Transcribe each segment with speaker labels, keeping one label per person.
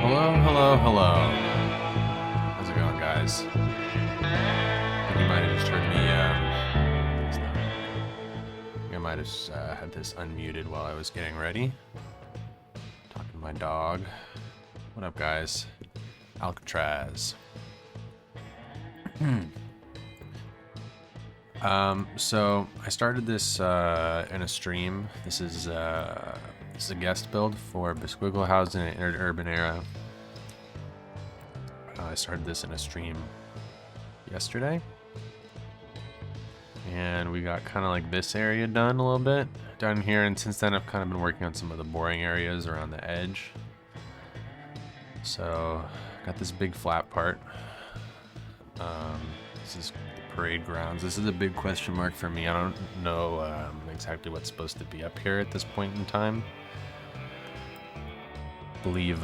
Speaker 1: Hello, hello, hello. How's it going, guys? I think you might have just heard me. I think I might have had this unmuted while I was getting ready. Talking to my dog. What up, guys? Alcatraz. So I started this in a stream. This is a guest build for Besquiggle House in an Urban Era. I started this in a stream yesterday, and we got kind of like this area done a little bit down here, and since then I've kind of been working on some of the boring areas around the edge. So got this big flat part. This is the parade grounds. This is a big question mark for me. I don't know exactly what's supposed to be up here at this point in time. I believe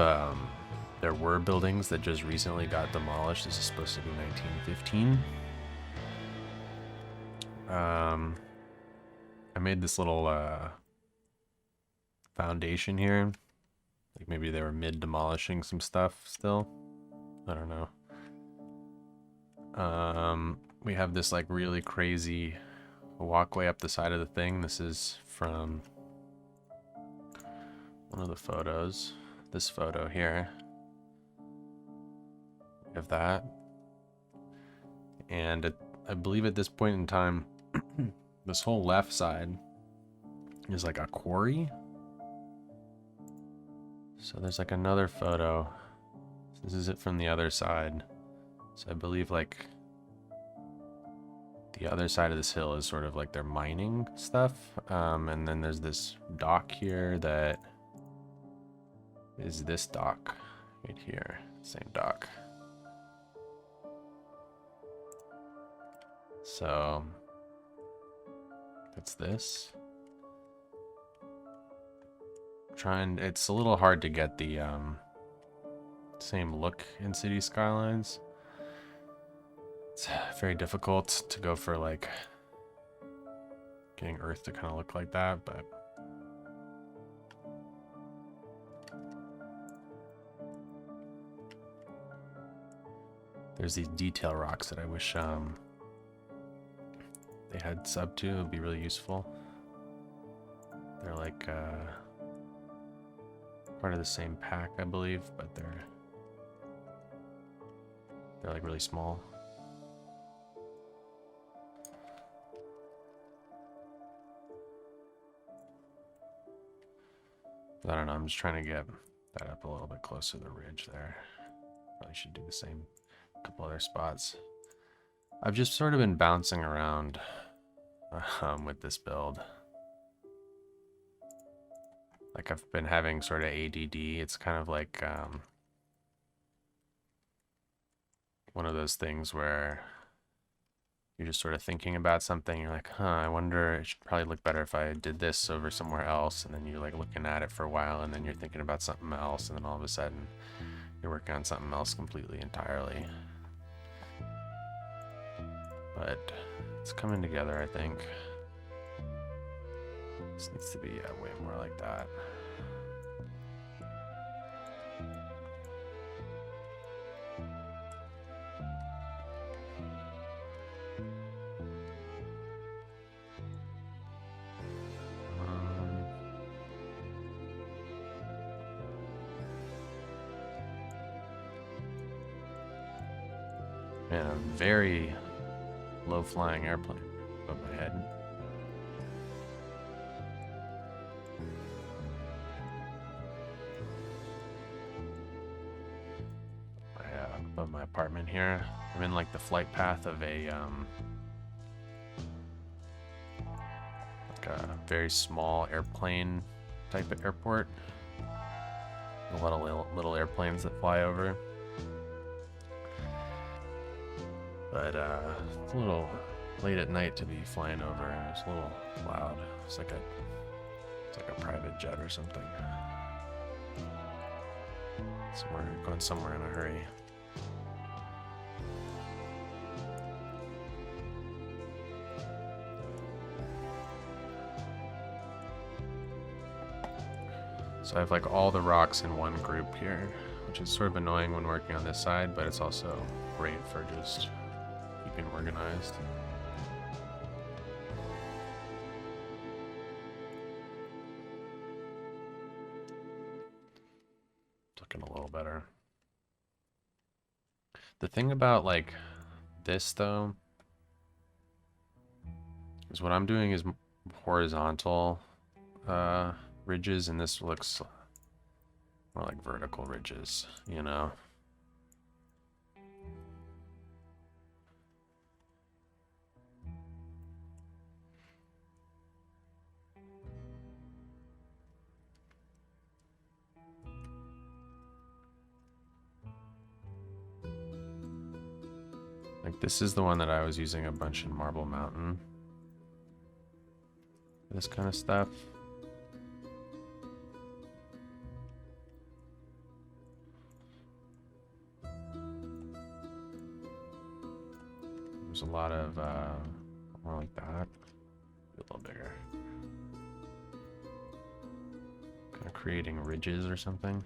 Speaker 1: there were buildings that just recently got demolished. This is supposed to be 1915. I made this little foundation here. Like maybe they were mid-demolishing some stuff still. I don't know. We have this like really crazy walkway up the side of the thing. This is from one of the photos. This photo here. We have that. And I believe at this point in time, this whole left side is like a quarry. So there's like another photo. This is it from the other side. So I believe like the other side of this hill is sort of like their mining stuff. And then there's this dock here that is this dock right here. Same dock. So that's this. It's a little hard to get the same look in City Skylines. It's very difficult to go for like getting Earth to kind of look like that, but there's these detail rocks that I wish they had sub to. It would be really useful. They're like part of the same pack, I believe, but they're like really small. I don't know, I'm just trying to get that up a little bit closer to the ridge there. Probably should do the same a couple other spots. I've just sort of been bouncing around with this build. Like I've been having sort of ADD. It's kind of like one of those things where you're just sort of thinking about something. You're like, I wonder, it should probably look better if I did this over somewhere else. And then you're like looking at it for a while, and then you're thinking about something else. And then all of a sudden you're working on something else completely entirely. But it's coming together, I think. This needs to be way more like that. Man, a very low-flying airplane above my head. Above my apartment here. I'm in like the flight path of a like a very small airplane type of airport. A lot of little airplanes that fly over. But it's a little late at night to be flying over. It's a little loud. It's like a private jet or something. Going somewhere in a hurry. So I have like all the rocks in one group here, which is sort of annoying when working on this side, but it's also great for just keeping organized. It's looking a little better. The thing about like this though is what I'm doing is horizontal ridges, and this looks more like vertical ridges, you know? Like this is the one that I was using a bunch in Marble Mountain. This kind of stuff. There's a lot of more like that. A little bigger. Kind of creating ridges or something.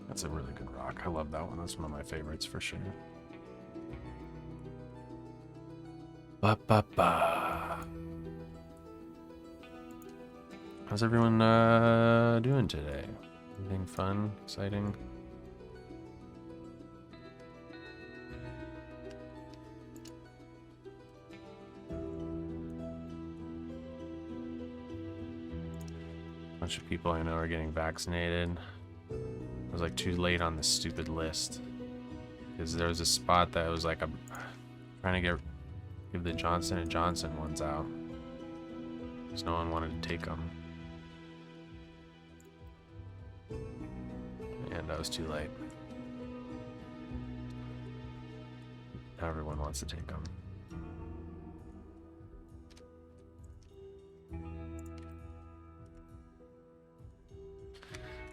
Speaker 1: That's a really good rock. I love that one. That's one of my favorites for sure. Ba ba ba. How's everyone doing today? Anything fun, exciting? A bunch of people I know are getting vaccinated. I was like too late on this stupid list because there was a spot that was like I'm trying to give the Johnson & Johnson ones out because no one wanted to take them, and I was too late. Now everyone wants to take them.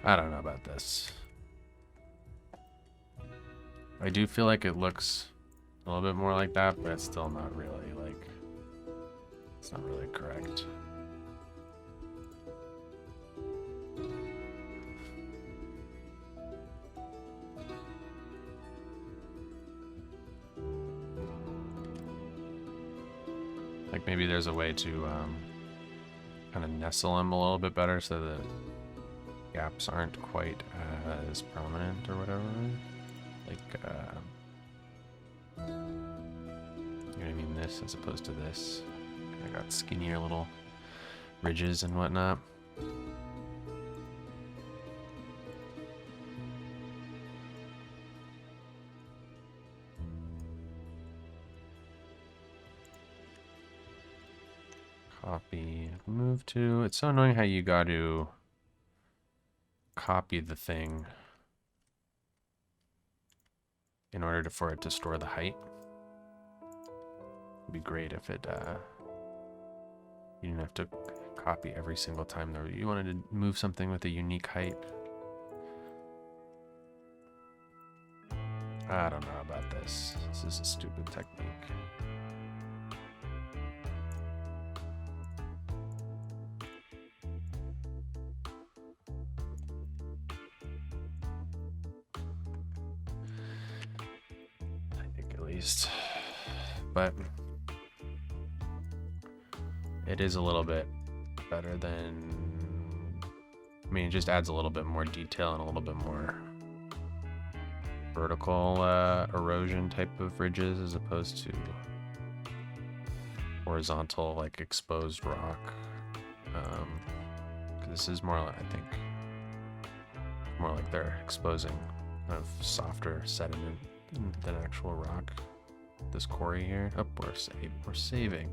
Speaker 1: I don't know about this. I do feel like it looks a little bit more like that, but it's still not really like, it's not really correct. Like maybe there's a way to kind of nestle them a little bit better so the gaps aren't quite as prominent or whatever. Like, you know what I mean? This as opposed to this. I got skinnier little ridges and whatnot. Copy, move to. It's so annoying how you got to copy the thing in order for it to store the height. It'd be great if it you didn't have to copy every single time though. You wanted to move something with a unique height. I don't know about this. This is a stupid technique. But it is a little bit better than, I mean, it just adds a little bit more detail and a little bit more vertical erosion type of ridges as opposed to horizontal, like exposed rock. 'Cause this is more, I think, more like they're exposing kind of softer sediment than actual rock. This quarry here. Oh, we're saving.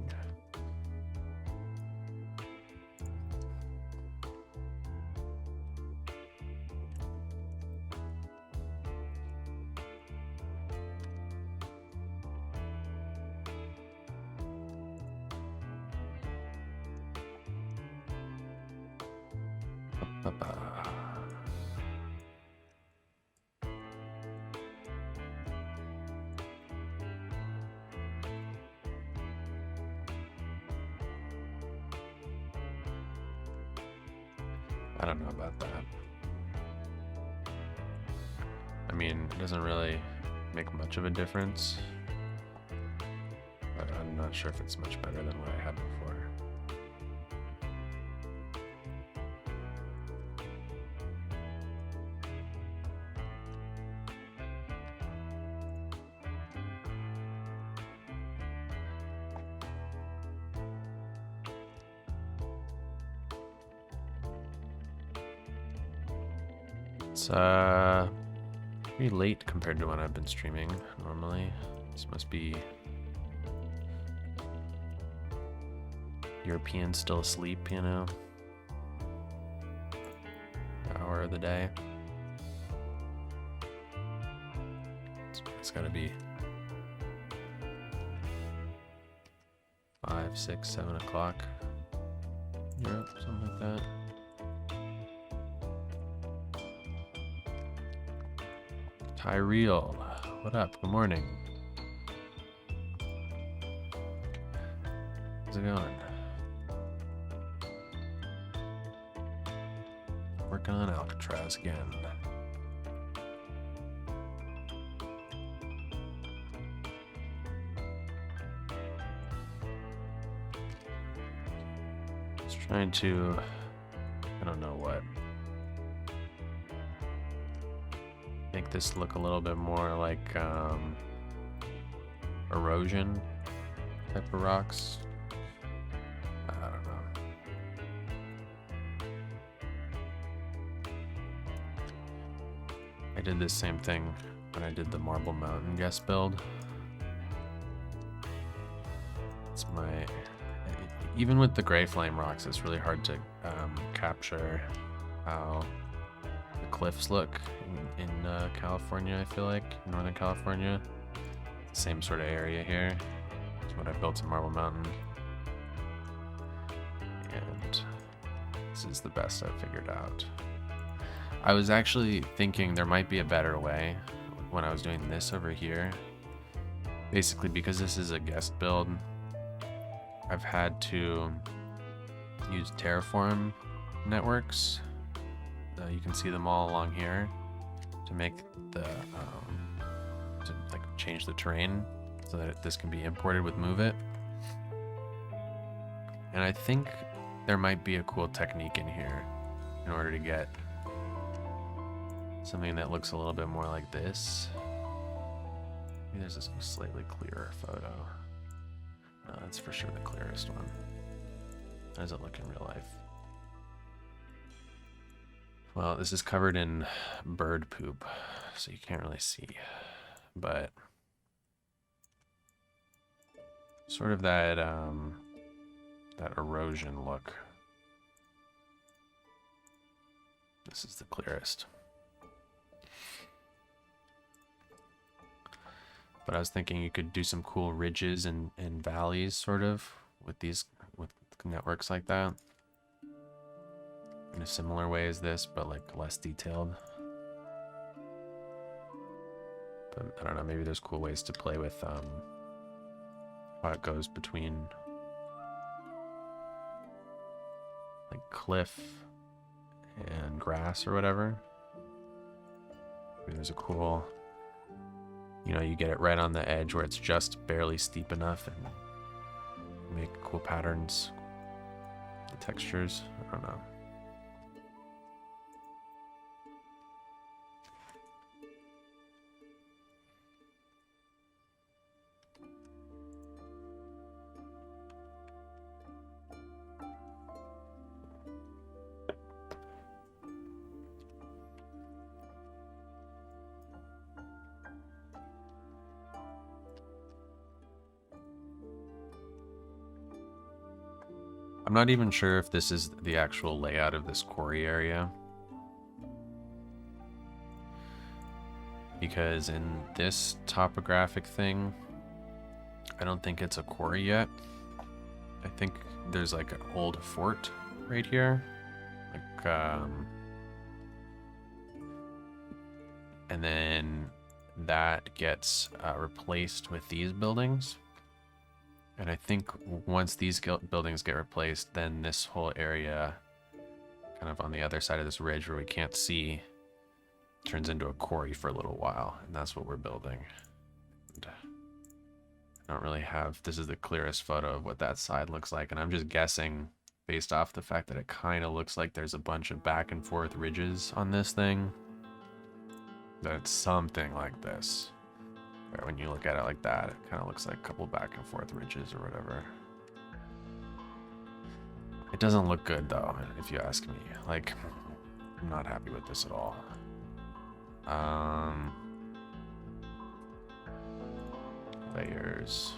Speaker 1: I don't know about that. I mean, it doesn't really make much of a difference, but I'm not sure if it's much better than what I had before. It's pretty late compared to when I've been streaming normally. This must be Europeans still asleep, you know? Hour of the day. It's gotta be 5, 6, 7 o'clock. Europe, something like that. Tyreal, what up? Good morning. How's it going? Working on Alcatraz again. Just trying to, I don't know what. Make this look a little bit more like erosion type of rocks. I don't know. I did this same thing when I did the Marble Mountain guest build. It's my, even with the gray flame rocks, it's really hard to capture how the cliffs look in California. I feel like Northern California, same sort of area here. It's what I built in Marble Mountain, and this is the best I've figured out. I was actually thinking there might be a better way when I was doing this over here. Basically, because this is a guest build, I've had to use Terraform networks. You can see them all along here to make the to like change the terrain so that this can be imported with Move It. And I think there might be a cool technique in here in order to get something that looks a little bit more like this. Maybe there's a slightly clearer photo. No, that's for sure the clearest one. How does it look in real life? Well, this is covered in bird poop, so you can't really see, but sort of that that erosion look. This is the clearest. But I was thinking you could do some cool ridges and valleys, sort of, with networks like that. In a similar way as this, but like less detailed. But I don't know, maybe there's cool ways to play with how it goes between like cliff and grass or whatever. Maybe there's a cool, you know, you get it right on the edge where it's just barely steep enough and make cool patterns, the textures. I don't know. I'm not even sure if this is the actual layout of this quarry area, because in this topographic thing, I don't think it's a quarry yet. I think there's like an old fort right here, like, and then that gets replaced with these buildings. And I think once these buildings get replaced, then this whole area kind of on the other side of this ridge where we can't see, turns into a quarry for a little while, and that's what we're building. And I don't really have, this is the clearest photo of what that side looks like, and I'm just guessing based off the fact that it kind of looks like there's a bunch of back and forth ridges on this thing, that it's something like this. Where when you look at it like that, it kind of looks like a couple back and forth ridges or whatever. It doesn't look good though, if you ask me. Like, I'm not happy with this at all. Layers.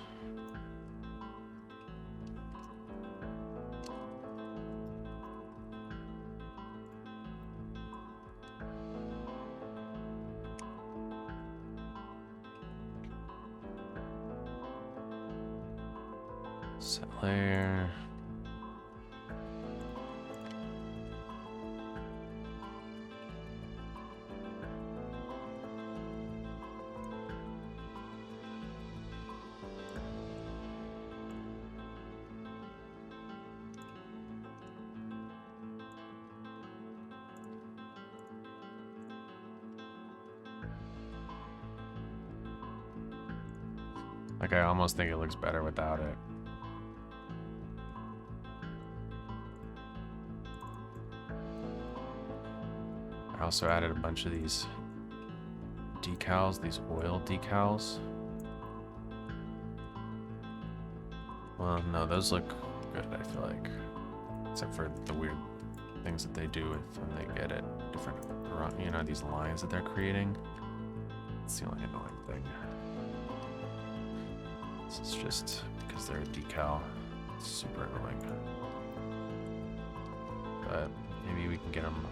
Speaker 1: Set layer. Like, I almost think it looks better without it. I also added a bunch of these decals, these oil decals. Well, no, those look good, I feel like. Except for the weird things that they do when they get it different, you know, these lines that they're creating. It's the only annoying thing. This is just because they're a decal. It's super annoying. But maybe we can get them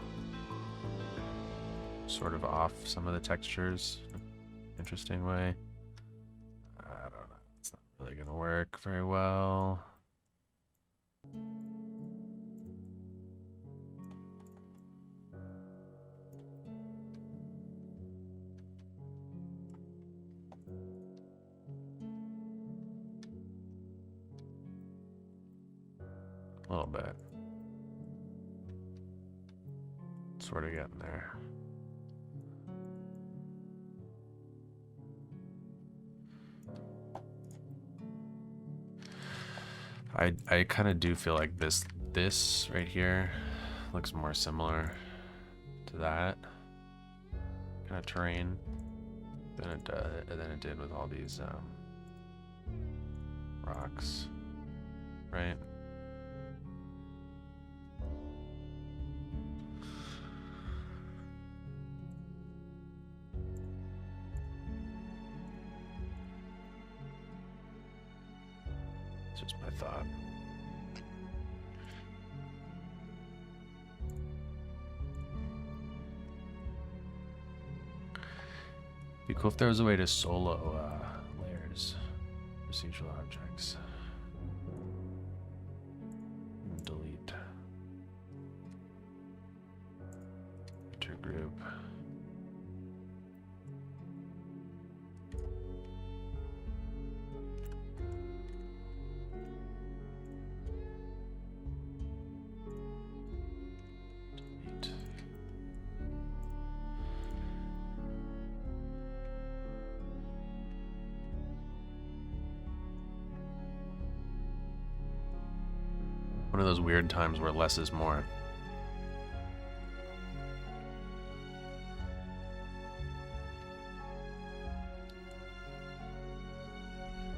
Speaker 1: sort of off some of the textures in an interesting way. I don't know. It's not really going to work very well. A little bit. Sort of getting there. I kind of do feel like this right here looks more similar to that kind of terrain than it did with all these rocks, right? It's just my thought. Be cool if there was a way to solo layers, procedural objects. Delete. Enter group. Delete. One of those weird times where less is more.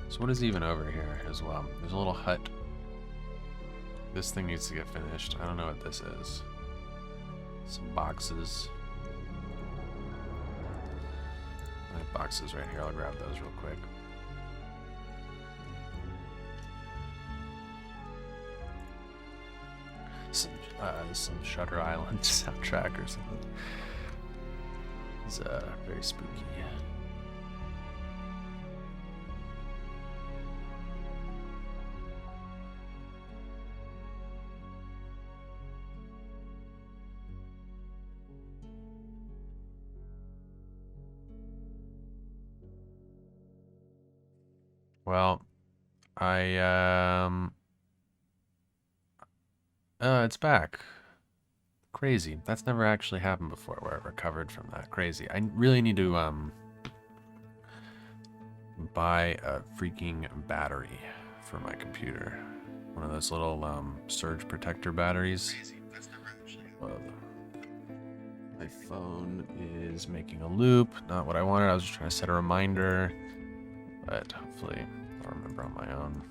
Speaker 1: So what is even over here as well? There's a little hut. This thing needs to get finished. I don't know what this is. Some boxes. I have boxes right here. I'll grab those real quick. Some Shutter Island soundtrack or something. It's very spooky. Well, it's back. Crazy. That's never actually happened before where it recovered from that. Crazy. I really need to buy a freaking battery for my computer. One of those little surge protector batteries. My phone is making a loop. Not what I wanted. I was just trying to set a reminder, but hopefully I'll remember on my own.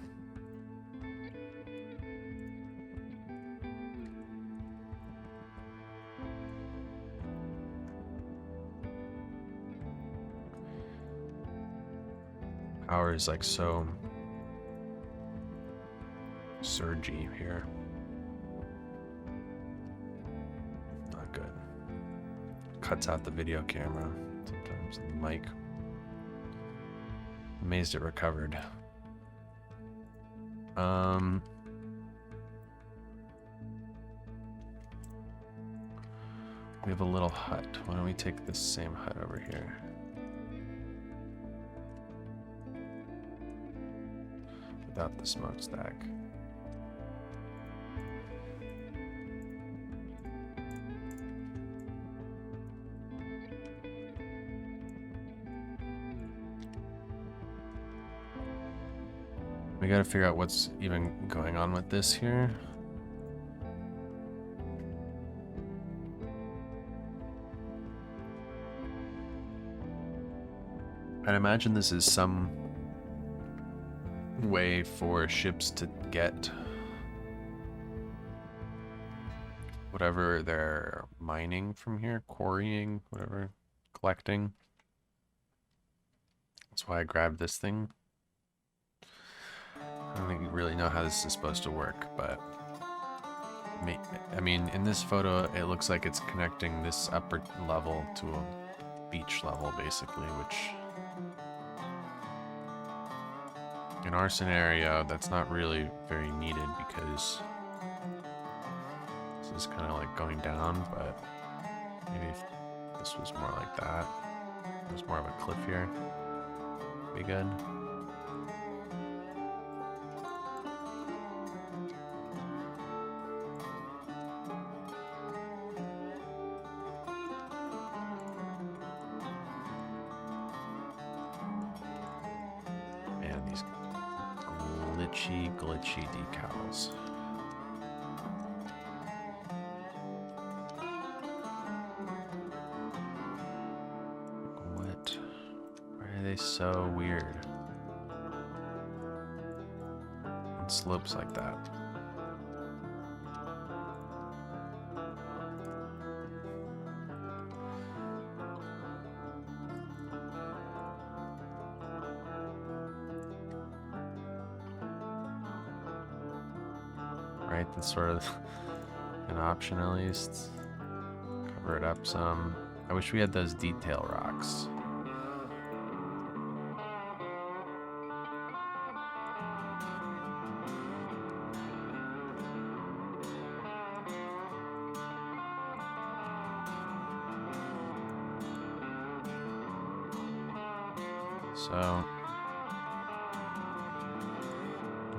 Speaker 1: Power is like so surgy here. Not good. Cuts out the video camera sometimes, and the mic. Amazed it recovered. We have a little hut. Why don't we take this same hut over here? Without the smokestack. We gotta figure out what's even going on with this here. I'd imagine this is some way for ships to get whatever they're mining from here, quarrying, whatever, collecting. That's why I grabbed this thing. I don't really know how this is supposed to work, but I mean, in this photo, it looks like it's connecting this upper level to a beach level, basically, which in our scenario, that's not really very needed because this is kind of like going down, but maybe if this was more like that, it was more of a cliff here, be good. Glitchy decals. What? Why are they so weird? On slopes like that. Right, that's sort of an option at least. Cover it up some. I wish we had those detail rocks. So,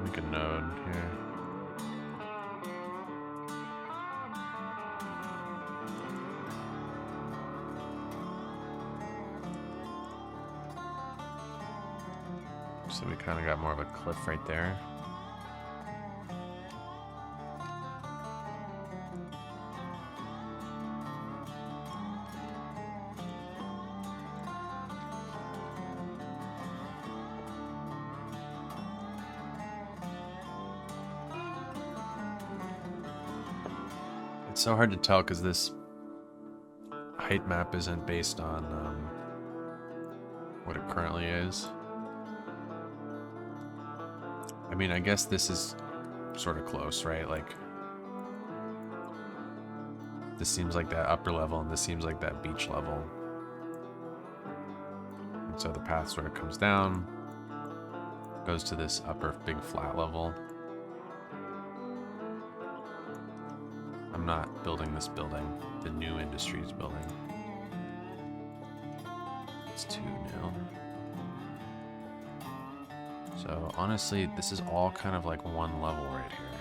Speaker 1: make a node here. So we kind of got more of a cliff right there. It's so hard to tell because this height map isn't based on what it currently is. I mean, I guess this is sort of close, right? Like, this seems like that upper level, and this seems like that beach level. And so the path sort of comes down, goes to this upper big flat level. I'm not building this building, the new industries building. It's too new. So honestly, this is all kind of like one level right here.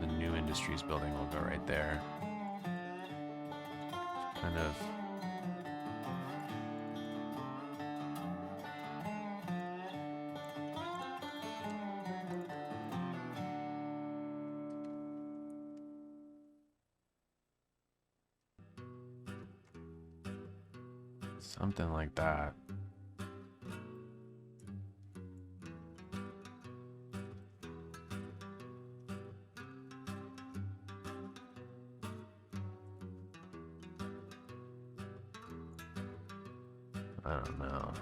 Speaker 1: The new Industries building will go right there. Kind of something like that. I don't know.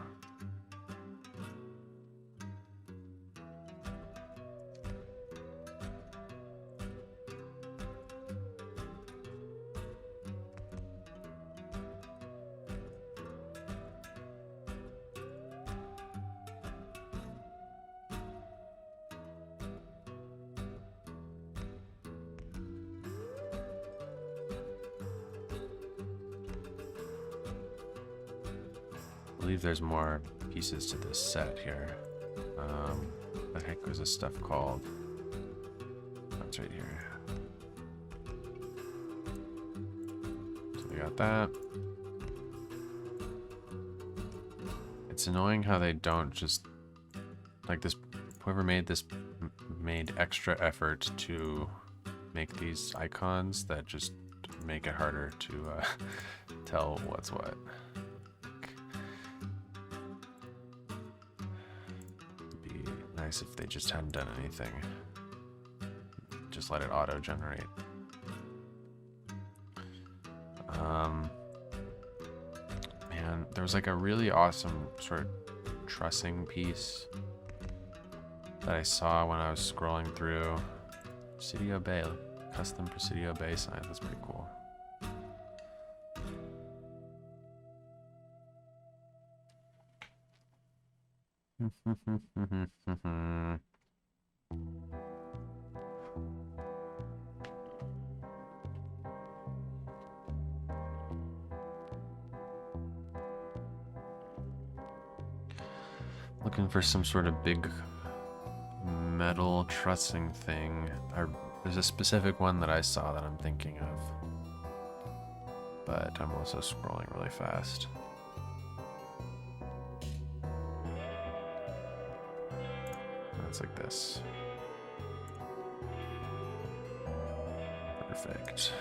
Speaker 1: I believe there's more pieces to this set here. What the heck was this stuff called? That's right here. So we got that. It's annoying how they don't just, like this, whoever made this made extra effort to make these icons that just make it harder to tell what's what. Nice if they just hadn't done anything. Just let it auto-generate. Man, there was like a really awesome sort of trussing piece that I saw when I was scrolling through Presidio Bay, custom Presidio Bay sign. That's pretty cool. Looking for some sort of big metal trussing thing. There's a specific one that I saw that I'm thinking of, but I'm also scrolling really fast. It's like this. Perfect.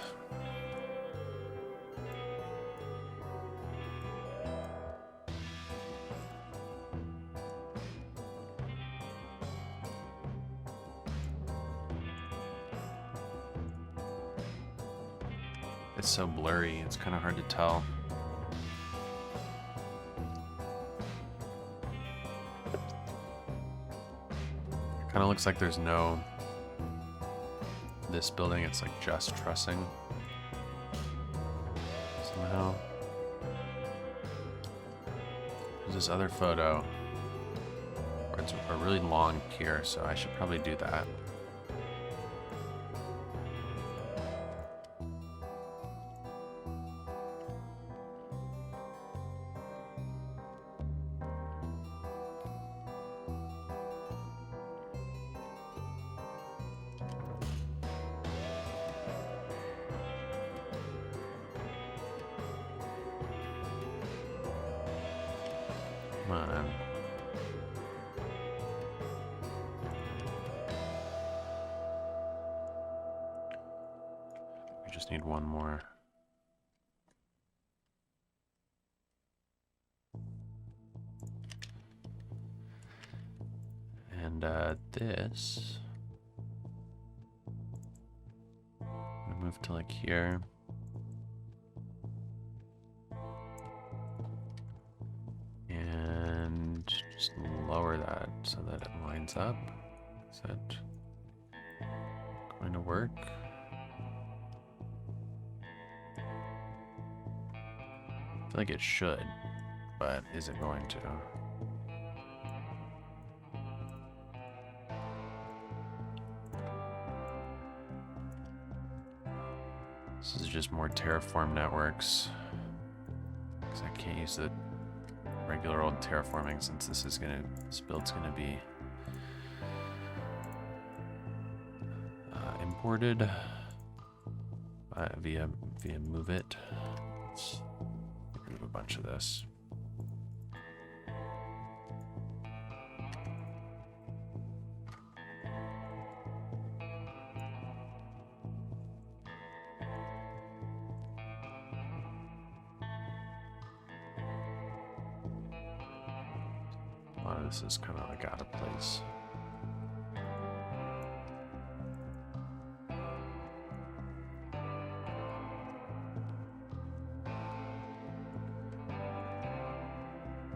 Speaker 1: It's so blurry, it's kind of hard to tell. Kind of looks like there's no, this building, it's like just trussing somehow. There's this other photo where it's a really long pier, so I should probably do that. Come on. We just need one more. And this, I'm gonna move to like here. And just lower that so that it lines up. Is that going to work? I feel like it should, but is it going to? This is just more Terraform networks, because I can't use the regular old terraforming since this build's gonna be imported via Move It. Let's remove a bunch of this. A lot of this is kind of like out of place.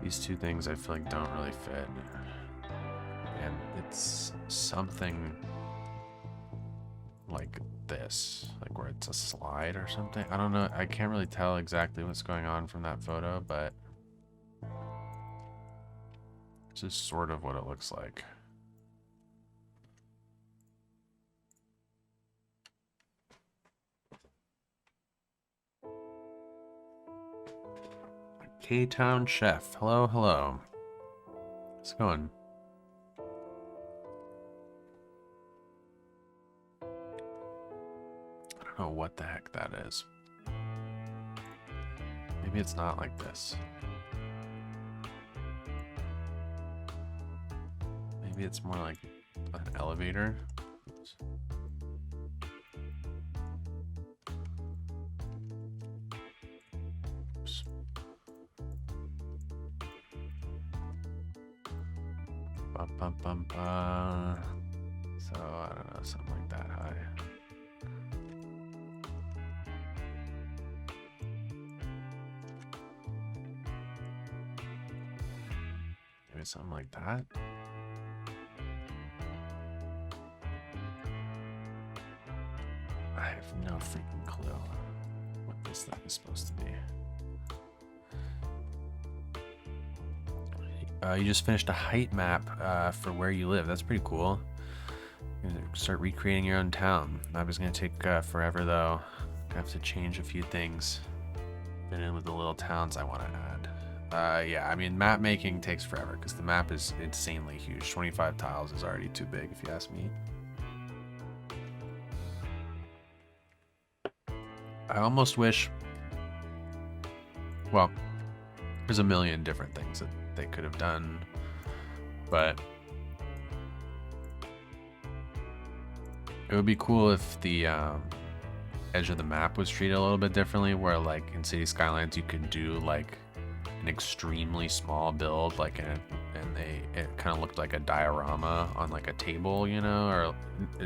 Speaker 1: These two things I feel like don't really fit. And it's something like this, like where it's a slide or something. I don't know. I can't really tell exactly what's going on from that photo, but this is sort of what it looks like. K-Town Chef. Hello, hello. How's it going? I don't know what the heck that is. Maybe it's not like this. Maybe it's more like an elevator. Oops. So I don't know, something like that high. Maybe something like that. I have no freaking clue what this thing is supposed to be. You just finished a height map for where you live. That's pretty cool. You're gonna start recreating your own town. That was gonna take forever though. I have to change a few things. Fit in with the little towns I want to add. Yeah, I mean map making takes forever because the map is insanely huge. 25 tiles is already too big if you ask me. I almost wish. Well, there's a million different things that they could have done, but it would be cool if the edge of the map was treated a little bit differently, where like in City Skylines you could do like an extremely small build, like it kind of looked like a diorama on like a table, you know, or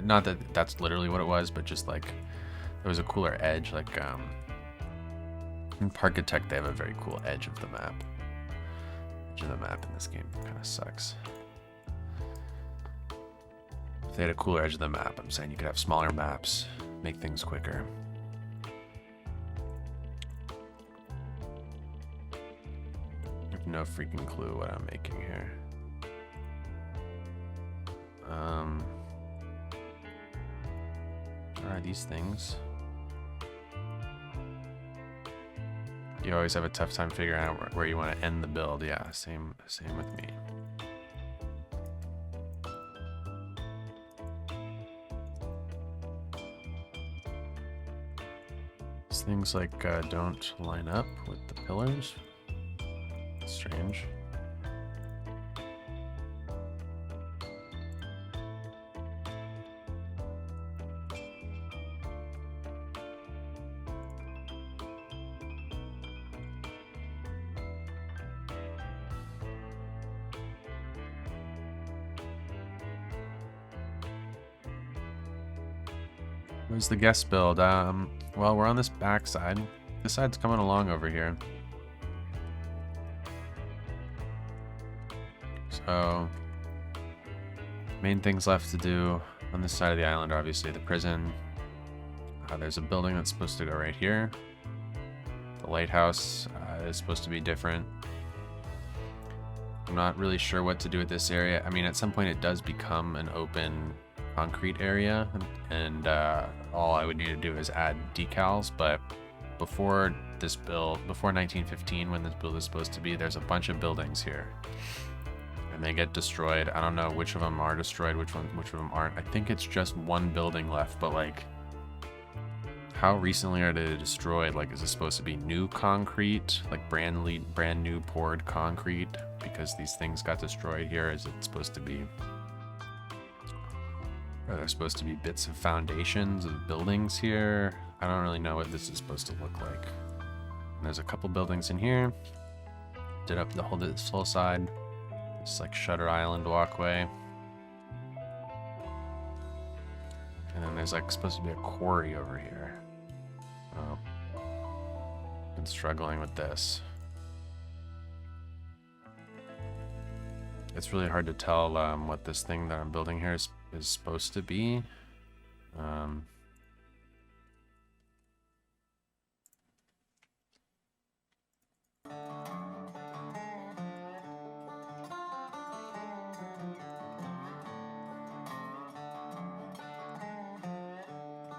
Speaker 1: not that that's literally what it was, but just like there was a cooler edge. Like in Parkitect they have a very cool edge of the map. Edge of the map in this game kind of sucks. If they had a cooler edge of the map, I'm saying you could have smaller maps, make things quicker. I have no freaking clue what I'm making here. What are these things? You always have a tough time figuring out where you want to end the build. Yeah, same with me. These things like don't line up with the pillars. That's strange. Where's the guest build? Well, we're on this back side. This side's coming along over here. So, main things left to do on this side of the island are obviously the prison. There's a building that's supposed to go right here. The lighthouse is supposed to be different. I'm not really sure what to do with this area. I mean, at some point it does become an open concrete area, and all I would need to do is add decals, but before this build, before 1915 when this build is supposed to be, there's a bunch of buildings here, and they get destroyed. I don't know which of them are destroyed, which of them aren't. I think it's just one building left, but like, how recently are they destroyed? Like, is it supposed to be new concrete, like brand new poured concrete because these things got destroyed here? Is it supposed to be, are there supposed to be bits of foundations of buildings here? I don't really know what this is supposed to look like. And there's a couple buildings in here. Did up the whole side. It's like Shutter Island walkway. And then there's like supposed to be a quarry over here. Oh. Been struggling with this. It's really hard to tell what this thing that I'm building here is supposed to be.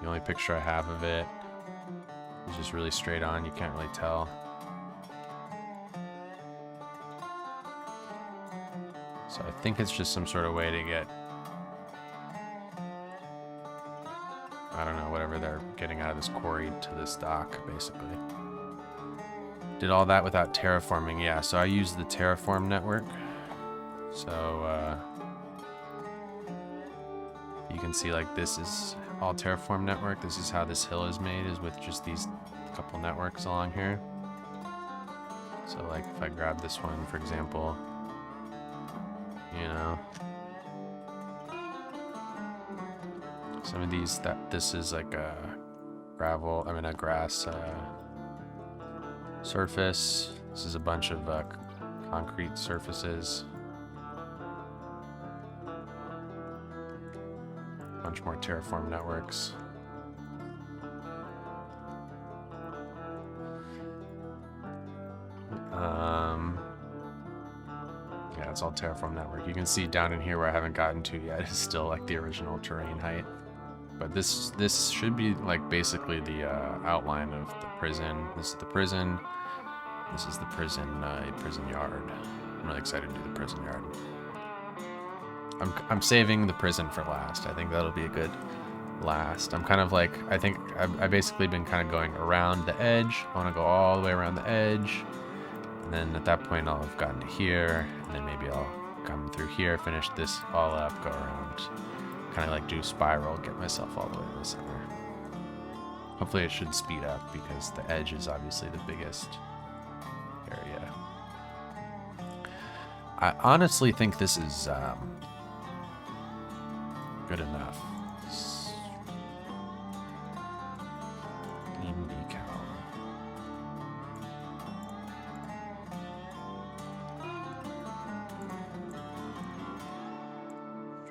Speaker 1: The only picture I have of it is just really straight on. You can't really tell. So I think it's just some sort of way to get, I don't know, whatever they're getting out of this quarry to this dock, basically. Did all that without terraforming, yeah. So I use the Terraform Network. So you can see like this is all Terraform Network. This is how this hill is made, is with just these couple networks along here. So like if I grab this one, for example, you know, some of these, this is like a a grass surface. This is a bunch of concrete surfaces. Bunch more Terraform networks. Yeah, it's all Terraform Network. You can see down in here where I haven't gotten to yet is still like the original terrain height. But this should be like basically the outline of the prison. This is the prison. This is the prison yard. I'm really excited to do the prison yard. I'm saving the prison for last. I think that'll be a good last. I'm kind of like, I think I've basically been kind of going around the edge. I want to go all the way around the edge. And then at that point I'll have gotten to here. And then maybe I'll come through here, finish this all up, go around. Kind of like do spiral, get myself all the way to the center. Hopefully it should speed up because the edge is obviously the biggest area. I honestly think this is good enough. Steam decal.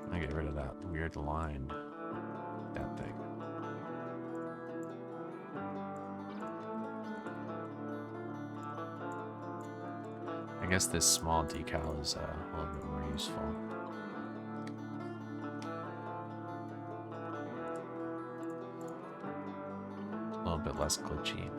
Speaker 1: Trying to get rid of that weird line. That thing. I guess this small decal is a little bit more useful. A little bit less glitchy.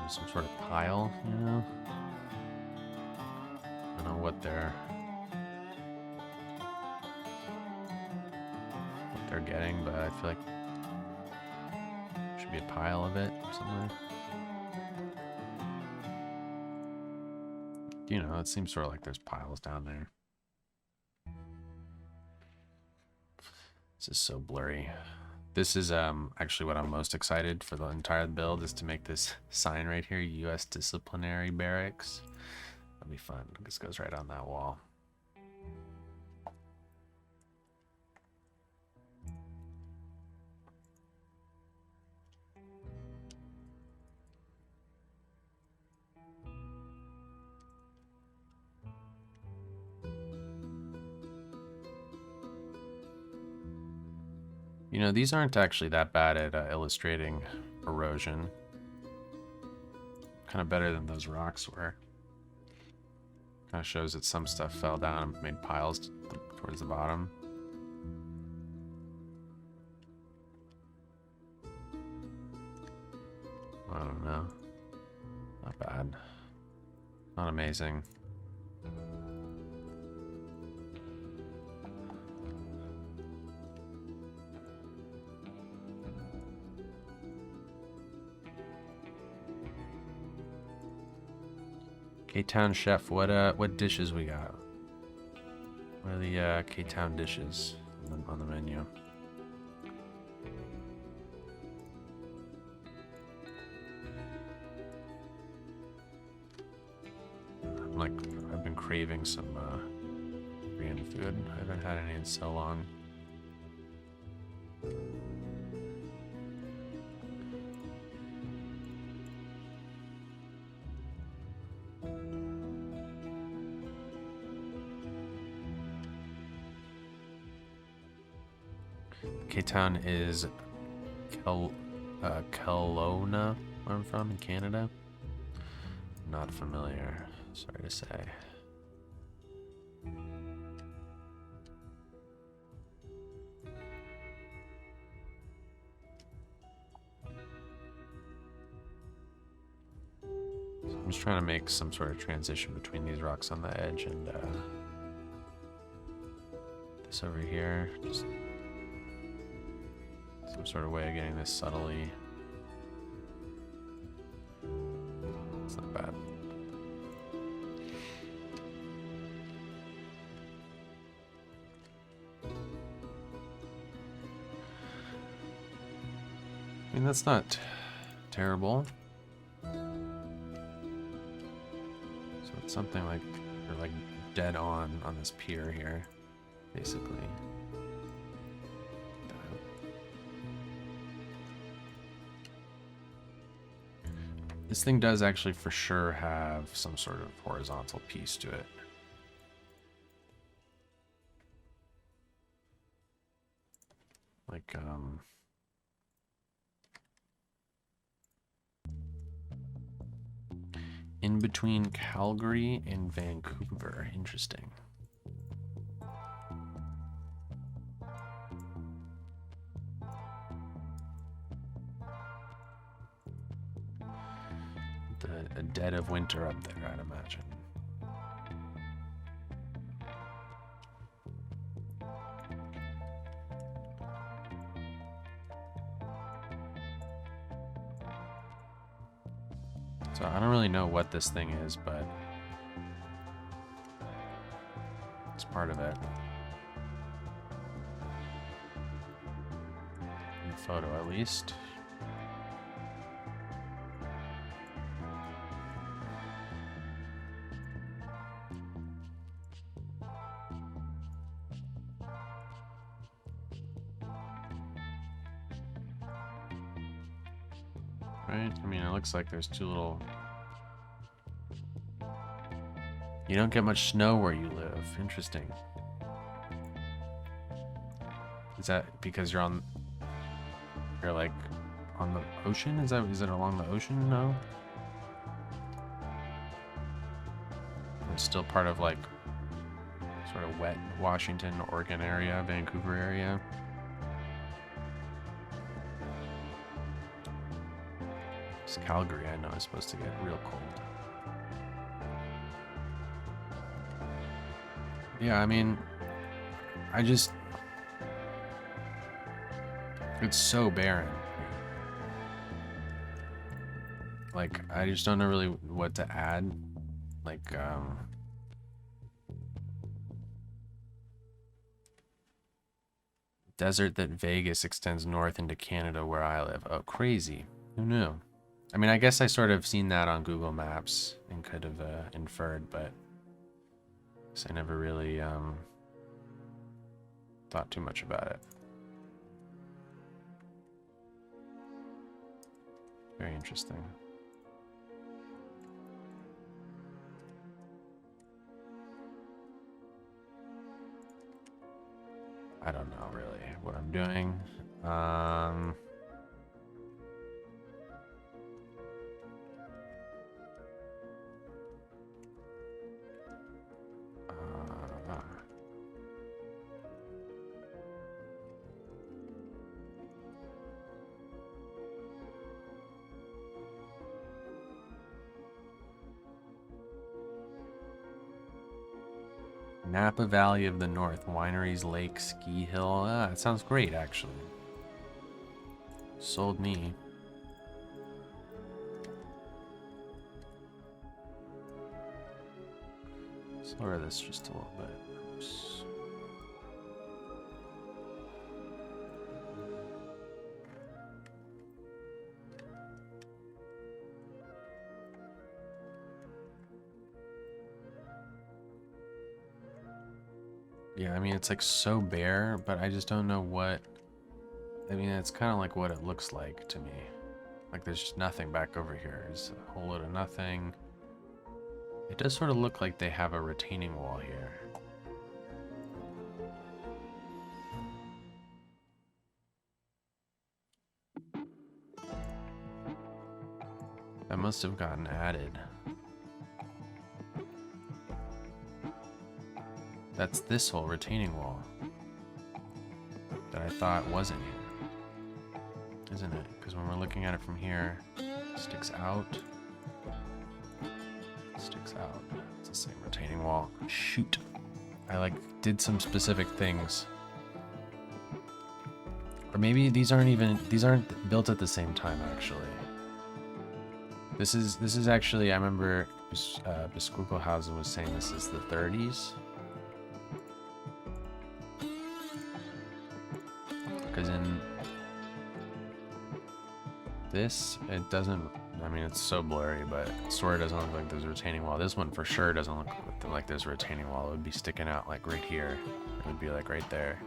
Speaker 1: Some sort of pile, you know? I don't know what they're getting, but I feel like there should be a pile of it somewhere. You know, it seems sort of like there's piles down there. This is so blurry. This is actually what I'm most excited for the entire build, is to make this sign right here, U.S. Disciplinary Barracks. That'll be fun. This goes right on that wall. You know, these aren't actually that bad at illustrating erosion. Kind of better than those rocks were. Kind of shows that some stuff fell down and made piles towards the bottom. I don't know. Not bad. Not amazing. K-Town chef, what dishes we got? What are the K-Town dishes on the menu? I've been craving some Korean food. I haven't had any in so long. K-Town is Kelowna, where I'm from, in Canada. Not familiar, sorry to say. So I'm just trying to make some sort of transition between these rocks on the edge and this over here. Just some sort of way of getting this subtly. It's not bad. I mean, that's not terrible. So it's something like you're like dead on this pier here, basically. This thing does actually for sure have some sort of horizontal piece to it. Like, in between Calgary and Vancouver. Interesting. The dead of winter up there, I'd imagine. So I don't really know what this thing is, but it's part of it. In the photo, at least. Right? I mean, it looks like there's two little... You don't get much snow where you live. Interesting. Is that because you're like on the ocean? Is it along the ocean? No? Or it's still part of like sort of wet Washington, Oregon area, Vancouver area? Calgary, I know, is supposed to get real cold. Yeah, I mean, it's so barren. Like, I just don't know really what to add. Like, desert that Vegas extends north into Canada where I live. Oh, crazy. Who knew? I mean, I guess I sort of seen that on Google Maps and could have inferred, but I guess I never really thought too much about it. Very interesting. I don't know really what I'm doing. Napa Valley of the North, wineries, lake, ski hill. Ah, it sounds great, actually. Sold me. Let's lower this just a little bit. Oops. Yeah, I mean, it's like so bare, but I just don't know what... I mean, it's kind of like what it looks like to me. Like there's just nothing back over here. There's a whole load of nothing. It does sort of look like they have a retaining wall here. That must have gotten added. That's this whole retaining wall that I thought wasn't here, isn't it? Because when we're looking at it from here, it sticks out. It sticks out. It's the same retaining wall. Shoot. I like did some specific things. Or maybe these aren't built at the same time actually. This is actually, I remember Biskugelhausen was saying this is the 30s. Because in this, it doesn't, I mean, it's so blurry, but it sort of doesn't look like there's a retaining wall. This one for sure doesn't look like there's a retaining wall. It would be sticking out like right here. It would be like right there.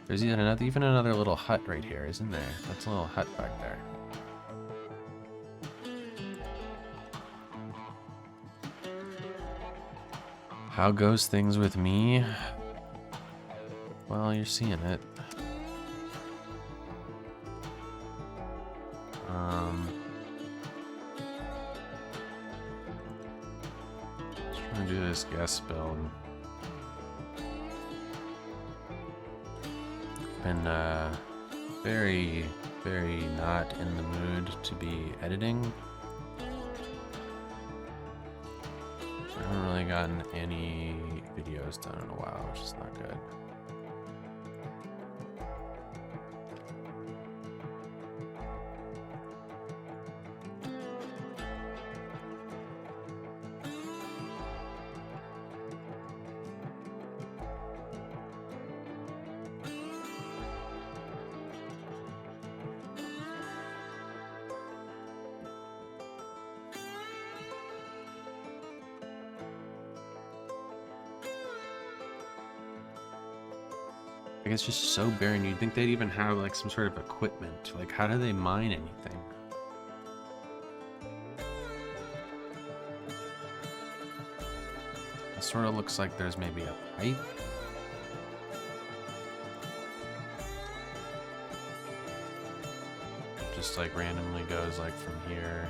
Speaker 1: There's even another little hut right here, isn't there? That's a little hut back there. How goes things with me? Well, you're seeing it. Just trying to do this guest build. Been very, very not in the mood to be editing. I haven't really gotten any videos done in a while, which is not good. Like it's just so barren. You'd think they'd even have like some sort of equipment. Like how do they mine anything? It sort of looks like there's maybe a pipe. Just like randomly goes like from here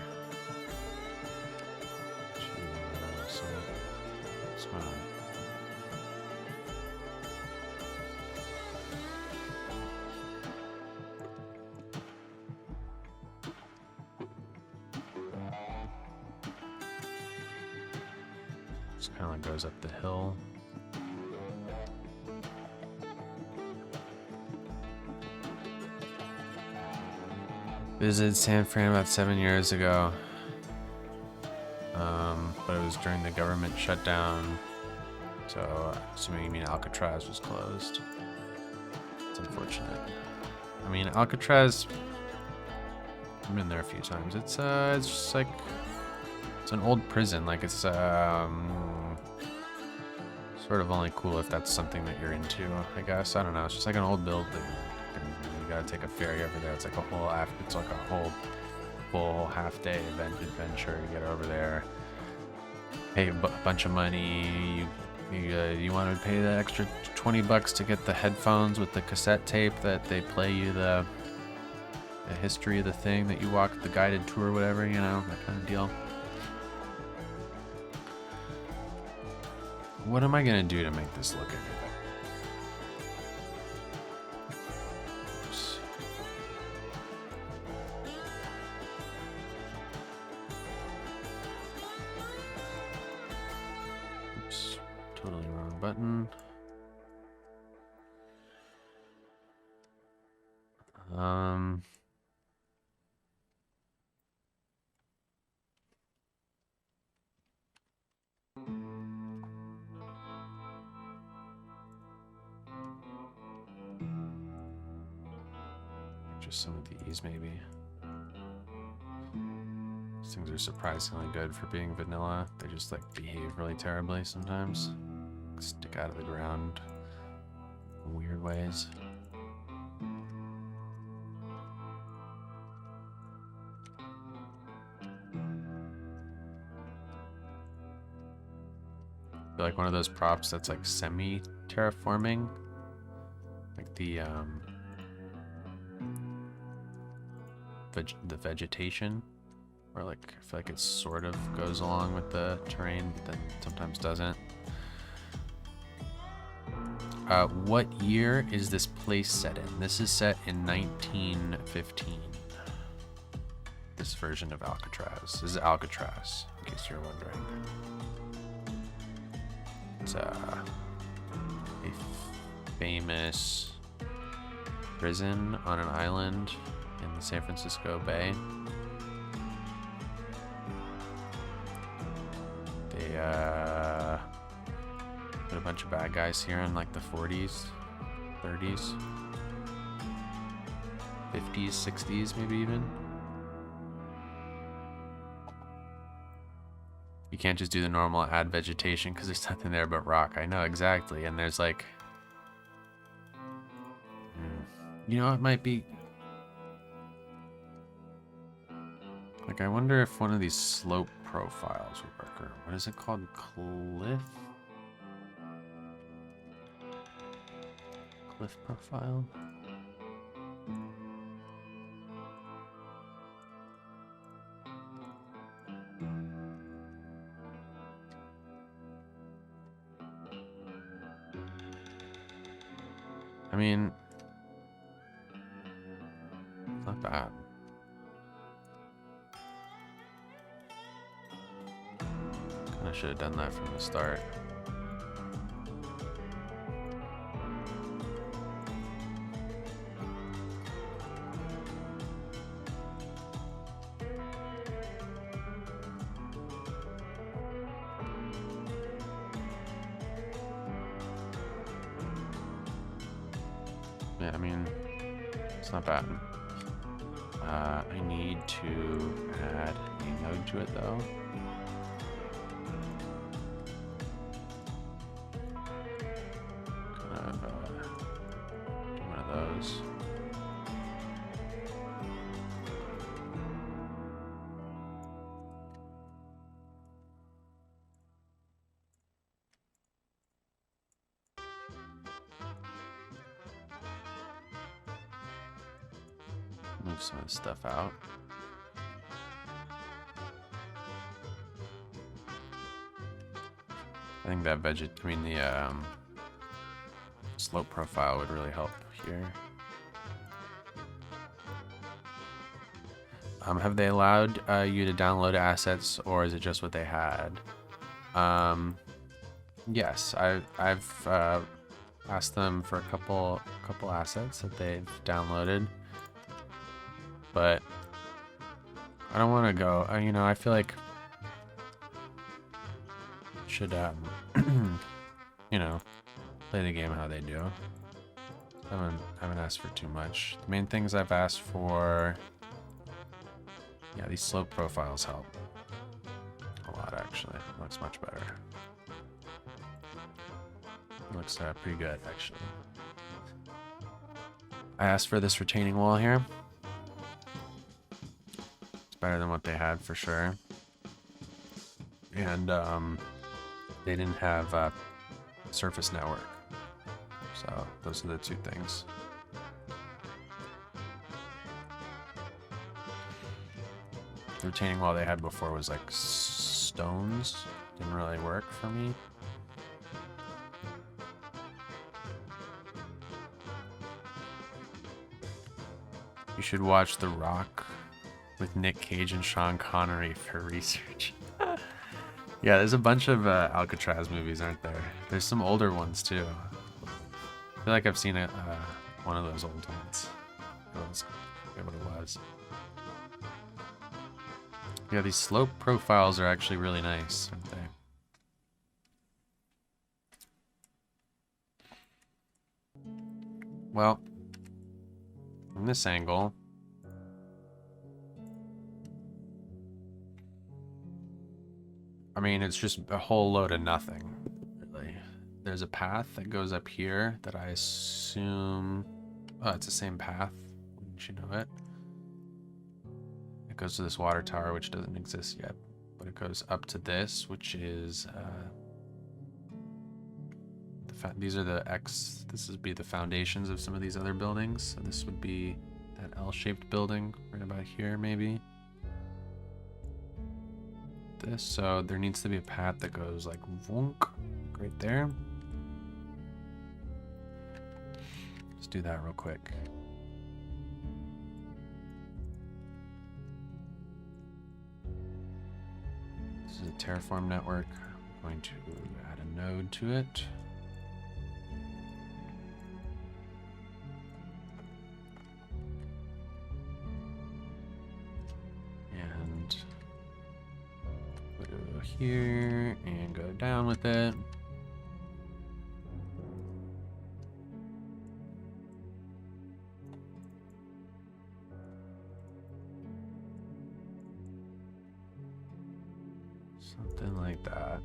Speaker 1: to some just kind of like goes up the hill. Visited San Fran about 7 years ago, but it was during the government shutdown, so assuming you mean Alcatraz was closed. It's unfortunate. I mean, Alcatraz, I've been there a few times. It's just like, it's an old prison. Like it's sort of only cool if that's something that you're into, I guess. I don't know. It's just like an old building. You gotta take a ferry over there. It's like a whole full half-day adventure to get over there. Pay a bunch of money. You want to pay the extra $20 to get the headphones with the cassette tape that they play you the history of the thing that you walk, the guided tour or whatever, you know, that kind of deal. What am I gonna do to make this look any better? Oops, totally button. Just some of these, maybe. These things are surprisingly good for being vanilla. They just like behave really terribly sometimes. Stick out of the ground in weird ways. I feel like one of those props that's like semi-terraforming. Like the vegetation, or like I feel like it sort of goes along with the terrain, but then sometimes doesn't. What year is this place set in? This is set in 1915. This version of Alcatraz. This is Alcatraz, in case you're wondering. It's a famous prison on an island in the San Francisco Bay. They put a bunch of bad guys here in like the 40s, 30s, 50s, 60s, maybe even. You can't just do the normal add vegetation because there's nothing there but rock. I know, exactly. And there's like, you know, it might be like, I wonder if one of these slope profiles would work, or what is it called? Cliff profile? I mean, not bad. Kinda should have done that from the start. Yeah, I mean, it's not bad. I need to add a node to it though. Kind of do one of those. Move some of this stuff out. I think that the slope profile would really help here. Have they allowed you to download assets, or is it just what they had? Yes, I've asked them for a couple assets that they've downloaded. But I don't want to go, you know, I feel like should, you know, play the game how they do. I haven't asked for too much. The main things I've asked for, yeah, these slope profiles help a lot, actually. It looks much better. It looks pretty good, actually. I asked for this retaining wall here. Better than what they had for sure. And they didn't have surface network, so those are the two things. The retaining wall they had before was like stones. Didn't really work for me. You should watch The Rock with Nick Cage and Sean Connery for research. Yeah, there's a bunch of Alcatraz movies, aren't there? There's some older ones too. I feel like I've seen it, one of those old ones. I forget what it was. Yeah, these slope profiles are actually really nice, aren't they? Well, from this angle, I mean, it's just a whole load of nothing, really. There's a path that goes up here that I assume... Oh, it's the same path. Wouldn't you know it? It goes to this water tower, which doesn't exist yet. But it goes up to this, which is... these are the this would be the foundations of some of these other buildings. So this would be that L-shaped building right about here, maybe. This, so there needs to be a path that goes like wonk right there. Let's do that real quick. This is a Terraform Network. I'm going to add a node to it. And put it here and go down with it. Something like that.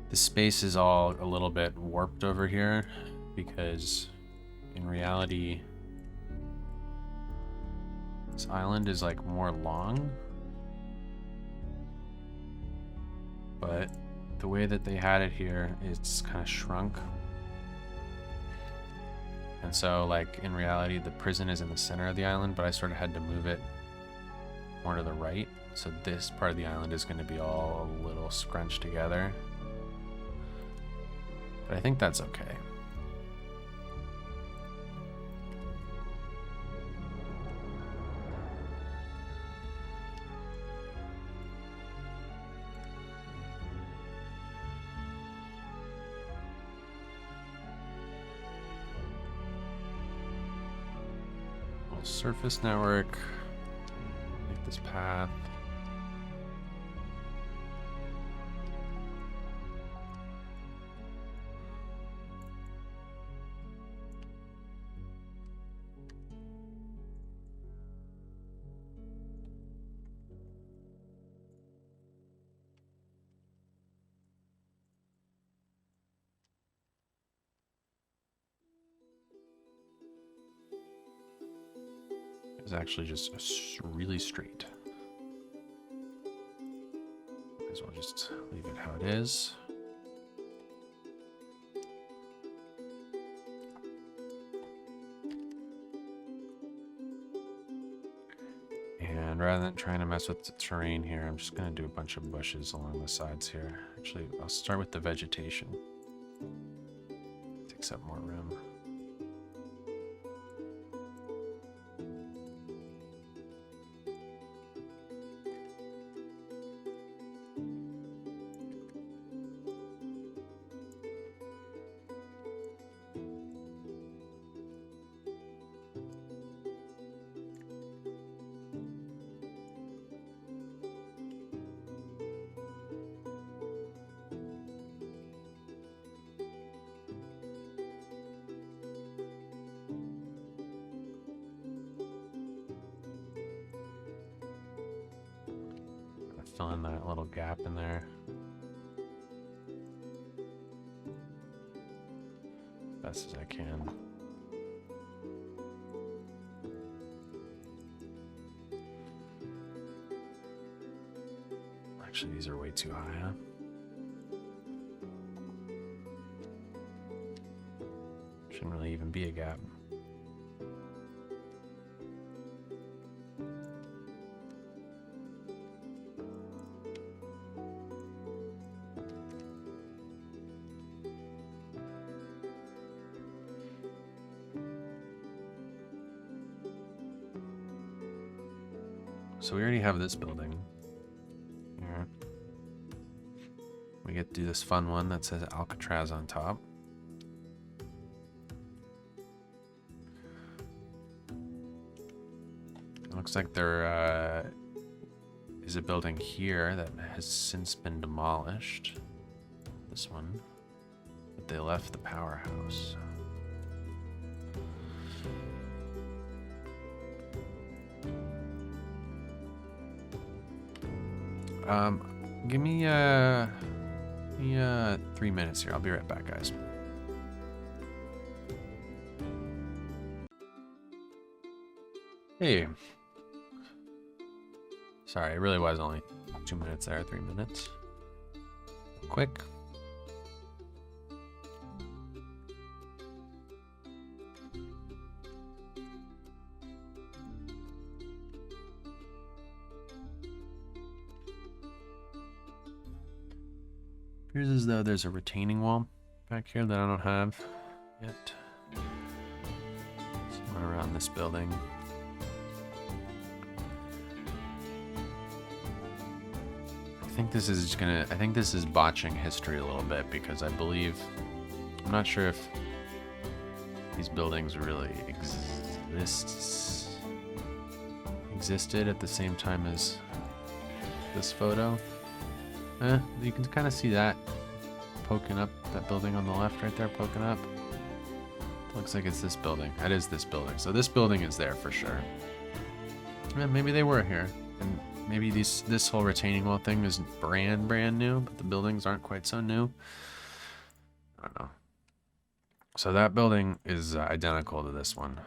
Speaker 1: The space is all a little bit warped over here because in reality this island is like more long, but the way that they had it here, it's kind of shrunk. And so like in reality the prison is in the center of the island, but I sort of had to move it more to the right, so this part of the island is going to be all a little scrunched together, but I think that's okay. Little surface network. This path. It's actually just really straight. Might as well just leave it how it is. And rather than trying to mess with the terrain here, I'm just going to do a bunch of bushes along the sides here. Actually, I'll start with the vegetation. Takes up more room. Fill in that little gap in there. Best as I can. Actually, these are way too high, huh? Shouldn't really even be a gap. So we already have this building here. do this fun one that says Alcatraz on top. It looks like there is a building here that has since been demolished. This one. But they left the powerhouse. Give me 3 minutes here. I'll be right back, guys. Hey. Sorry, it really was only 2 minutes there, 3 minutes. Quick. Appears as though there's a retaining wall back here that I don't have yet. Somewhere around this building. I think this is botching history a little bit because I'm not sure if these buildings really existed at the same time as this photo. You can kind of see that poking up, that building on the left right there poking up. Looks like it's this building. That is this building. So this building is there for sure. Yeah, maybe they were here. And maybe this whole retaining wall thing is brand new, but the buildings aren't quite so new. I don't know. So that building is identical to this one.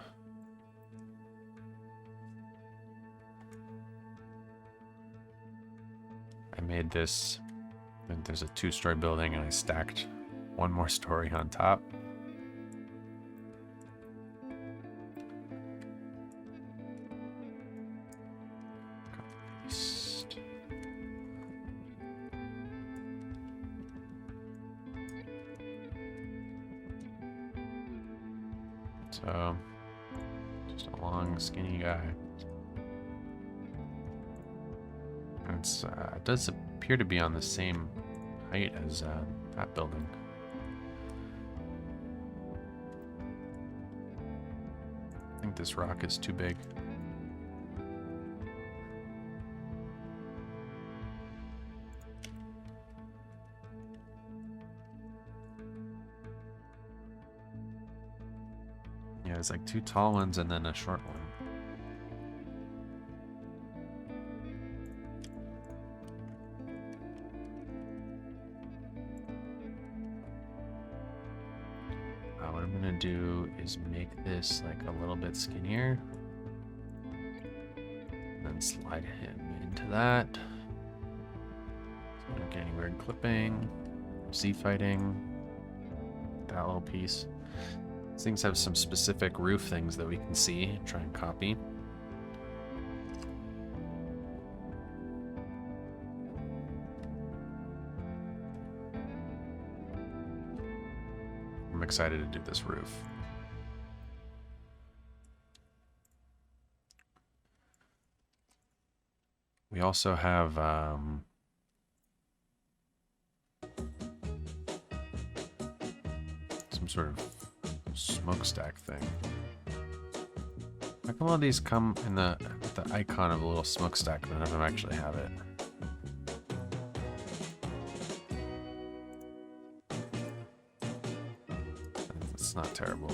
Speaker 1: I made this, and there's a 2-story building, and I stacked one more story on top. So, just a long, skinny guy. It does appear to be on the same height as that building. I think this rock is too big. Yeah, it's like 2 tall ones and then a short one. What I'm gonna do is make this like a little bit skinnier, and then slide him into that. So I don't get any weird clipping, Z-fighting, that little piece. These things have some specific roof things that we can see and try and copy. I'm excited to do this roof. We also have some sort of smokestack thing. How come all these come in the icon of a little smokestack, but none of them actually have it? It's not terrible.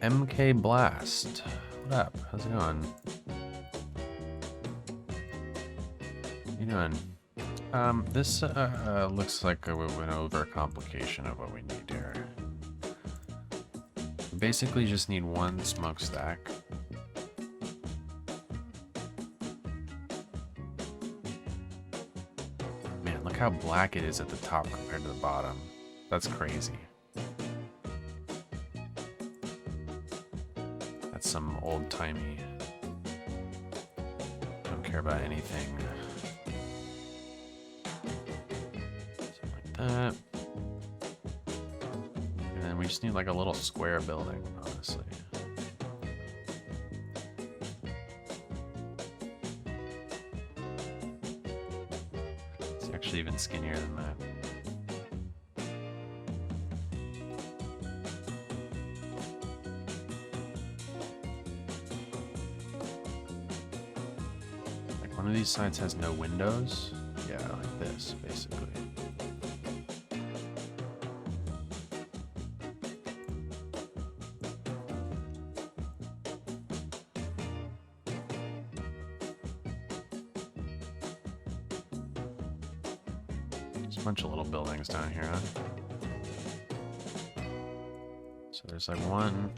Speaker 1: MK Blast. What up? How's it going? How you doing? This looks like an overcomplication of what we need here. We basically just need one smokestack. Man, look how black it is at the top compared to the bottom. That's crazy. That's some old-timey. Don't care about anything And then we just need like a little square building, honestly. It's actually even skinnier than that. One of these sides has no windows. Yeah, like this, basically. There's a bunch of little buildings down here, huh? So there's like one.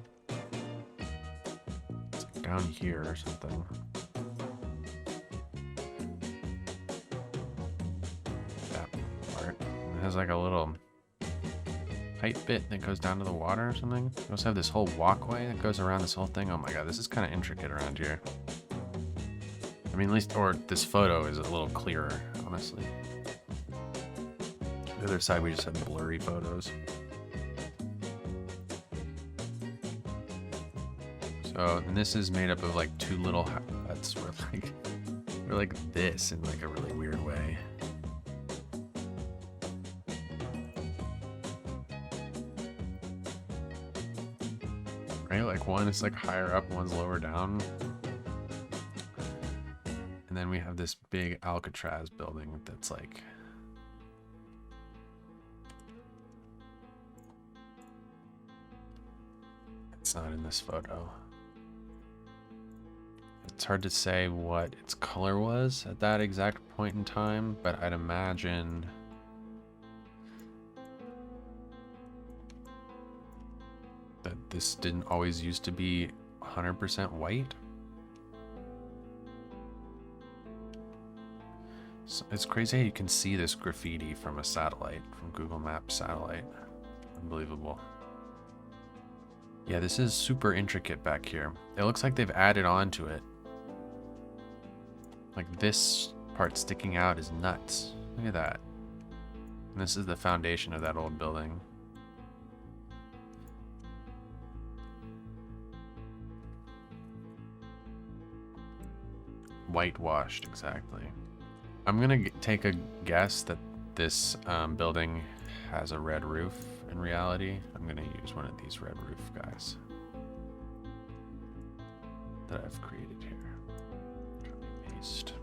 Speaker 1: It's like down here or something. It has like a little pipe bit that goes down to the water or something. We also have this whole walkway that goes around this whole thing. Oh my god, this is kind of intricate around here. I mean, at least, or this photo is a little clearer, honestly. The other side, we just have blurry photos. So, and this is made up of like two little huts. We're like this in like a really weird way. Right, like one is like higher up, one's lower down. And then we have this big Alcatraz building that's like... It's not in this photo. It's hard to say what its color was at that exact point in time, but I'd imagine... that this didn't always used to be 100% white. So it's crazy how you can see this graffiti from a satellite, from Google Maps satellite. Unbelievable. Yeah, this is super intricate back here. It looks like they've added on to it. Like this part sticking out is nuts. Look at that. And this is the foundation of that old building. Whitewashed, exactly. I'm gonna take a guess that this building has a red roof in reality. I'm gonna use one of these red roof guys that I've created here. Copy, paste.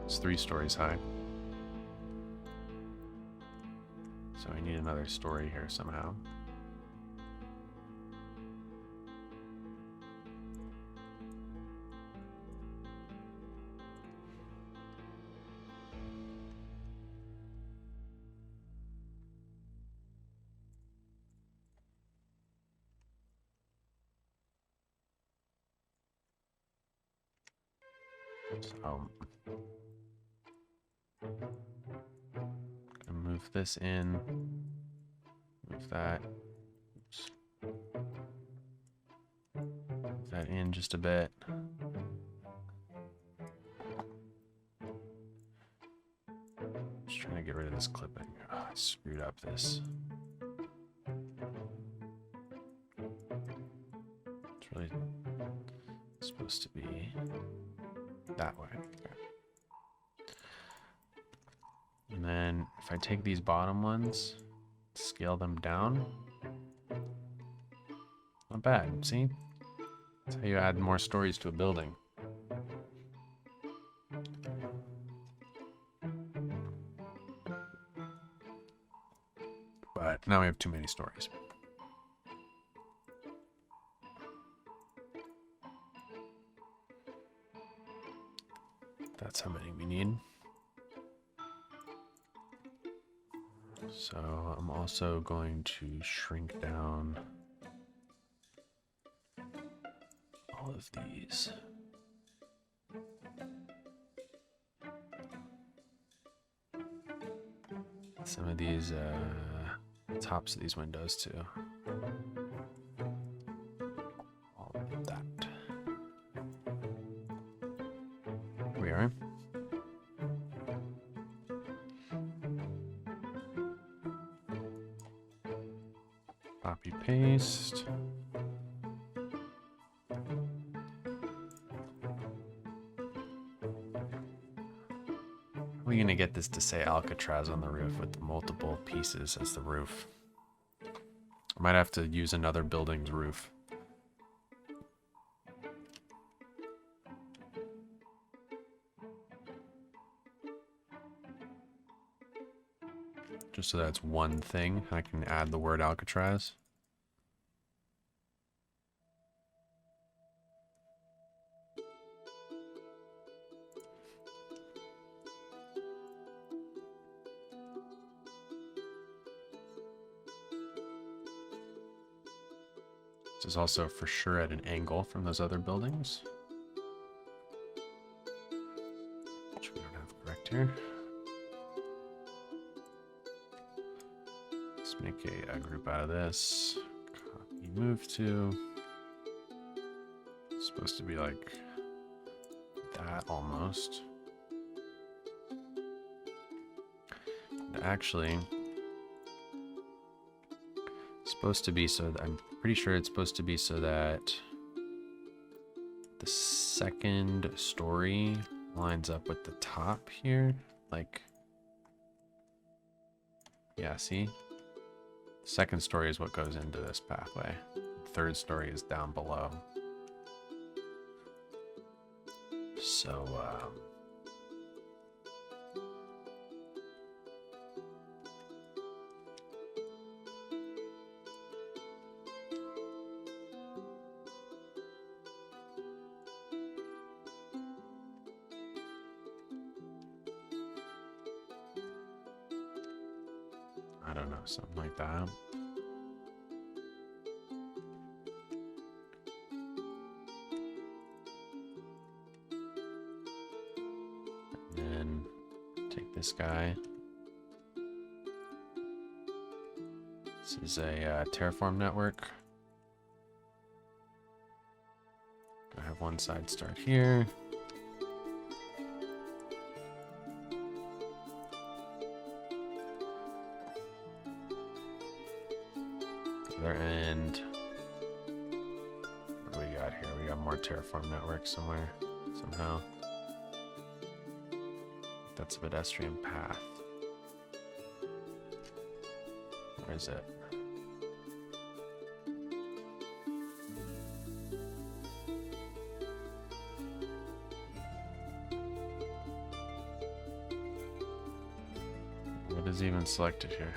Speaker 1: It's 3 stories high. So I need another story here somehow. So move this in, move that, oops. Move that in just a bit. Just trying to get rid of this clipping. Oh, I screwed up this. It's really supposed to be that way. Okay. And then if I take these bottom ones, scale them down, not bad, see? That's how you add more stories to a building. But now we have too many stories. That's how many we need. So I'm also going to shrink down all of these. some of these tops of these windows too. All of that. Here we are. Copy paste. We're gonna get this to say Alcatraz on the roof with multiple pieces as the roof. I might have to use another building's roof. Just so that's one thing. I can add the word Alcatraz. This is also for sure at an angle from those other buildings, which we don't have correct here. Let's make a group out of this. Copy, move to. It's supposed to be like that almost. And actually, it's supposed to be so that I'm pretty sure it's supposed to be so that the second story lines up with the top here. Like, yeah, see? The second story is what goes into this pathway. The third story is down below. So, I don't know, something like that. And then take this guy. This is a Terraform Network. I have one side start here. Other end. What do we got here? We got more Terraform Network somewhere, somehow. That's a pedestrian path. Where is it? What is even selected here?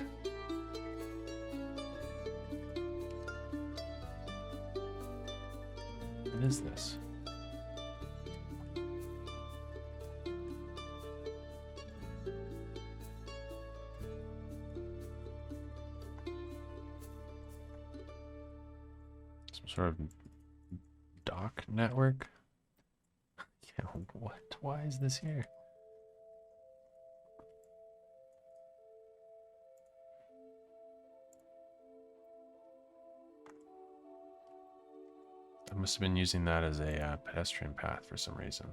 Speaker 1: What is this? Some sort of dock network? Yeah, what? Why is this here? I must have been using that as a pedestrian path for some reason.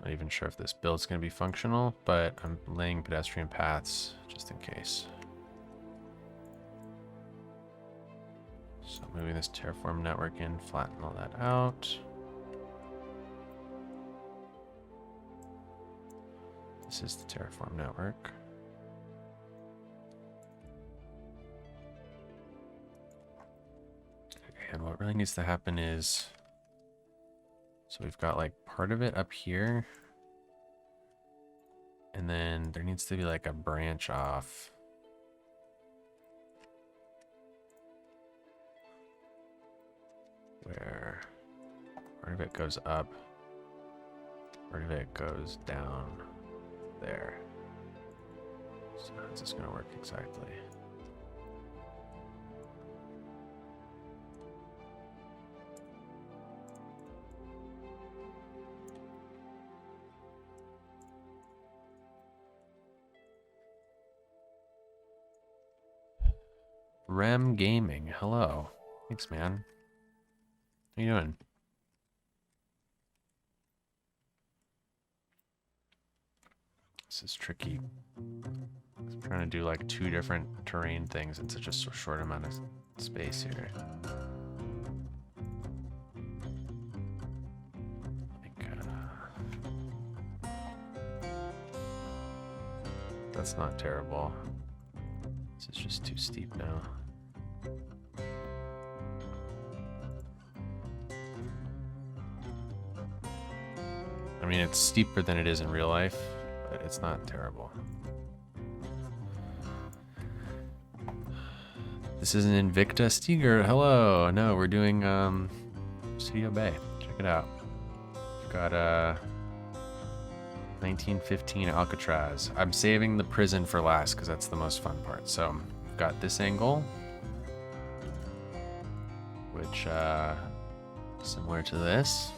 Speaker 1: Not even sure if this build's going to be functional, but I'm laying pedestrian paths just in case. So moving this Terraform network in, flatten all that out. This is the Terraform network. And what really needs to happen is, so we've got like part of it up here, and then there needs to be like a branch off. Where part of it goes up, part of it goes down there. So how's this gonna work exactly? Rem Gaming, hello. Thanks, man. How you doing? This is tricky. I'm trying to do like 2 different terrain things in such a short amount of space here. That's not terrible. This is just too steep now. I mean, it's steeper than it is in real life, but it's not terrible. This is an Invicta Steger. Hello. No, we're doing Presidio Bay. Check it out. We've got 1915 Alcatraz. I'm saving the prison for last because that's the most fun part. So I've got this angle, which similar to this.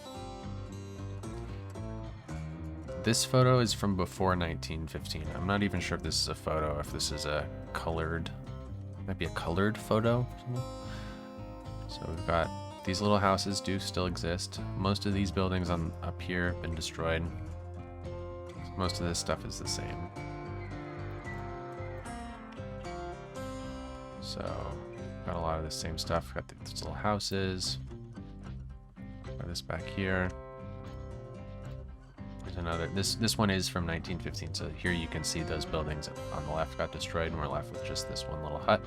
Speaker 1: This photo is from before 1915. I'm not even sure if this is a photo, if this is a colored, might be a colored photo. So we've got these little houses do still exist. Most of these buildings up here have been destroyed. Most of this stuff is the same. So got a lot of the same stuff. Got these little houses. Got this back here. There's another. This one is from 1915. So here you can see those buildings on the left got destroyed, and we're left with just this one little hut.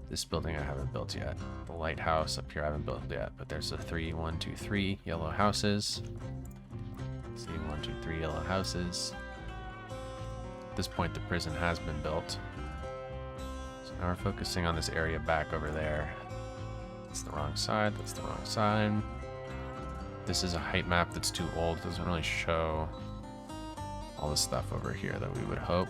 Speaker 1: This building I haven't built yet. The lighthouse up here I haven't built yet, but there's the 1, 2, 3 yellow houses. See, 1, 2, 3 yellow houses. At this point, the prison has been built. So now we're focusing on this area back over there. That's the wrong side. That's the wrong side. This is a height map that's too old. It doesn't really show all the stuff over here that we would hope.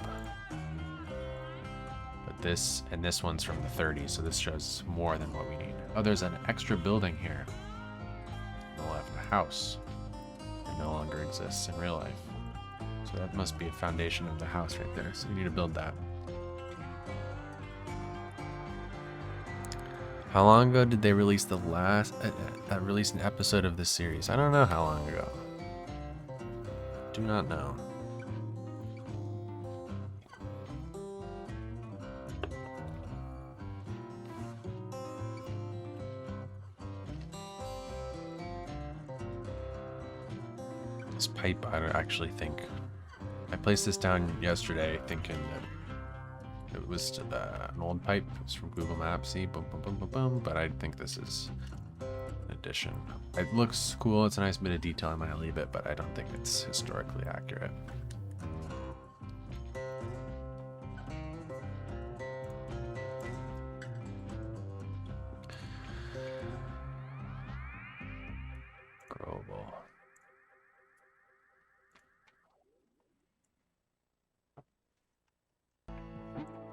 Speaker 1: But this and this one's from the 30s, so this shows more than what we need. Oh, there's an extra building here. On the left, a house. No longer exists in real life. So that must be a foundation of the house right there. So we need to build that. How long ago did they release the last release an episode of this series? I don't know how long ago. Do not know. This pipe, I don't actually think. I placed this down yesterday thinking that it was an old pipe. It was from Google Maps. See, boom, boom, boom, boom, boom. But I think this is an addition. It looks cool. It's a nice bit of detail. I might leave it, but I don't think it's historically accurate.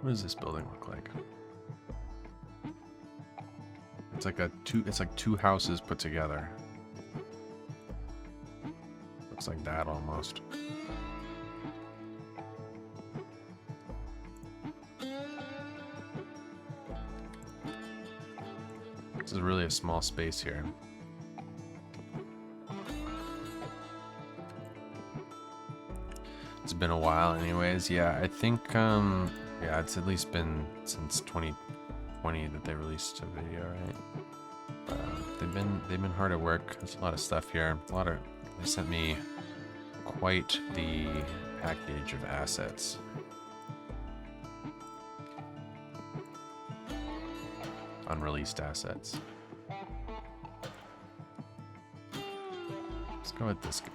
Speaker 1: What does this building look like? It's like two houses put together. Looks like that almost. This is really a small space here. It's been a while anyways. Yeah, I think yeah, it's at least been since 2020 that they released a video, right? But they've been hard at work. There's a lot of stuff here. They sent me quite the package of assets. Unreleased assets. Let's go with this guy.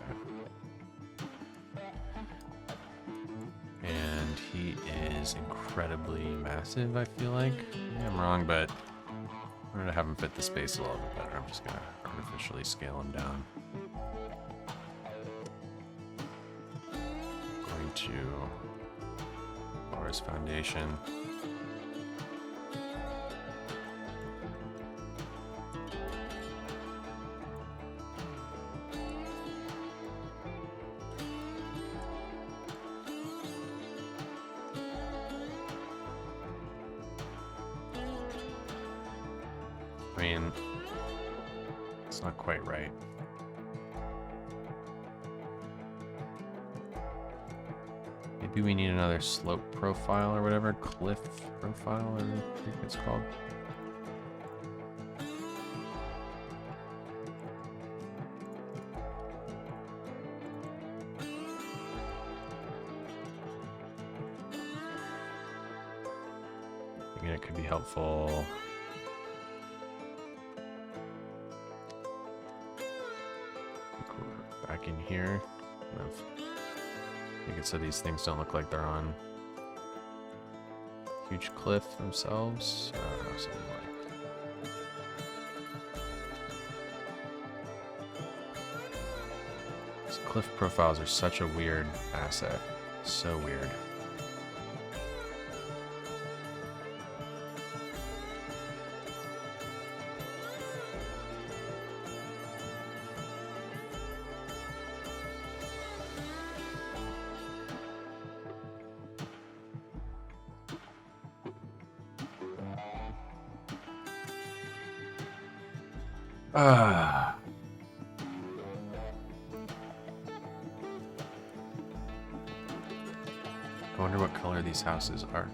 Speaker 1: And he is incredibly massive, I feel like. Maybe I'm wrong, but I'm going to have him fit the space a little bit better. I'm just going to artificially scale him down. Going to lower his foundation. I mean, it's not quite right. Maybe we need another slope profile or whatever, cliff profile, or I think it's called. Again, it could be helpful. Back in here. Make it so these things don't look like they're on huge cliff themselves. Something like. These cliff profiles are such a weird asset. So weird. I wonder what color these houses were.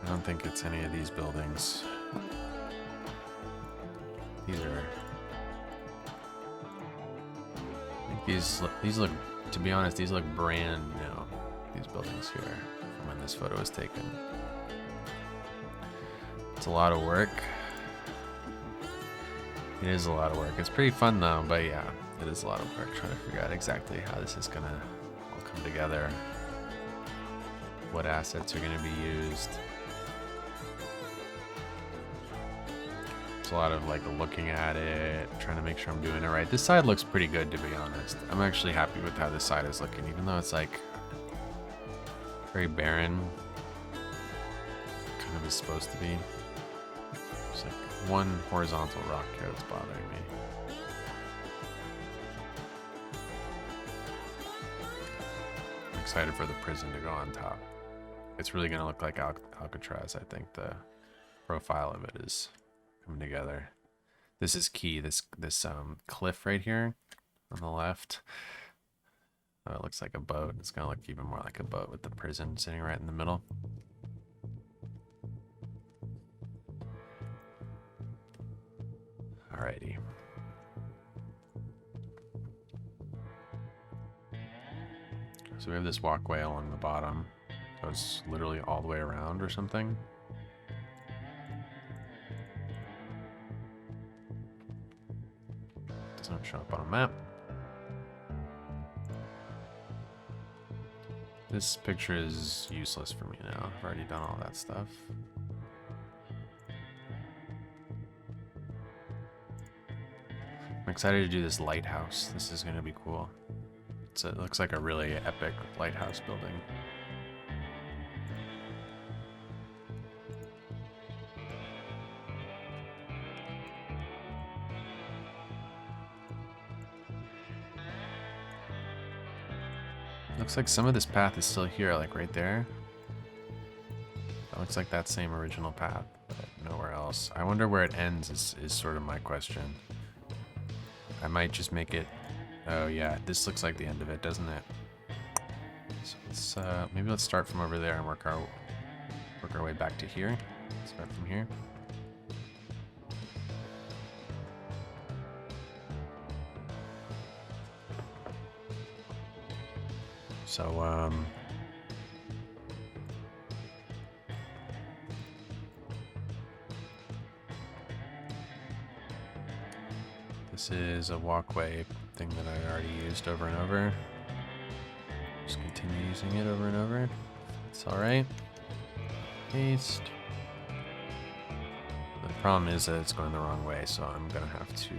Speaker 1: I don't think it's any of these buildings. These are. I think these look. To be honest, these look brand new. These buildings here from when this photo was taken. It's a lot of work. It is a lot of work. It's pretty fun though, but yeah, it is a lot of work trying to figure out exactly how this is gonna all come together. What assets are gonna be used. It's a lot of like looking at it, trying to make sure I'm doing it right. This side looks pretty good, to be honest. I'm actually happy with how this side is looking, even though it's like very barren, kind of is supposed to be. There's like one horizontal rock here that's bothering me. I'm excited for the prison to go on top. It's really going to look like Alcatraz. I think the profile of it is coming together. This is key. This cliff right here on the left. Oh, it looks like a boat. It's gonna look even more like a boat with the prison sitting right in the middle. Alrighty. So we have this walkway along the bottom. So it's literally all the way around or something. Doesn't show up on a map. This picture is useless for me now. I've already done all that stuff. I'm excited to do this lighthouse. This is going to be cool. It looks like a really epic lighthouse building. Looks like some of this path is still here, like right there. That looks like that same original path, but nowhere else. I wonder where it ends is sort of my question. I might just make it... Oh yeah, this looks like the end of it, doesn't it? So let's, maybe let's start from over there and work our way back to here. Start from here. So, this is a walkway thing that I already used over and over. Just continue using it over and over. It's alright. Paste. The problem is that it's going the wrong way, so I'm gonna have to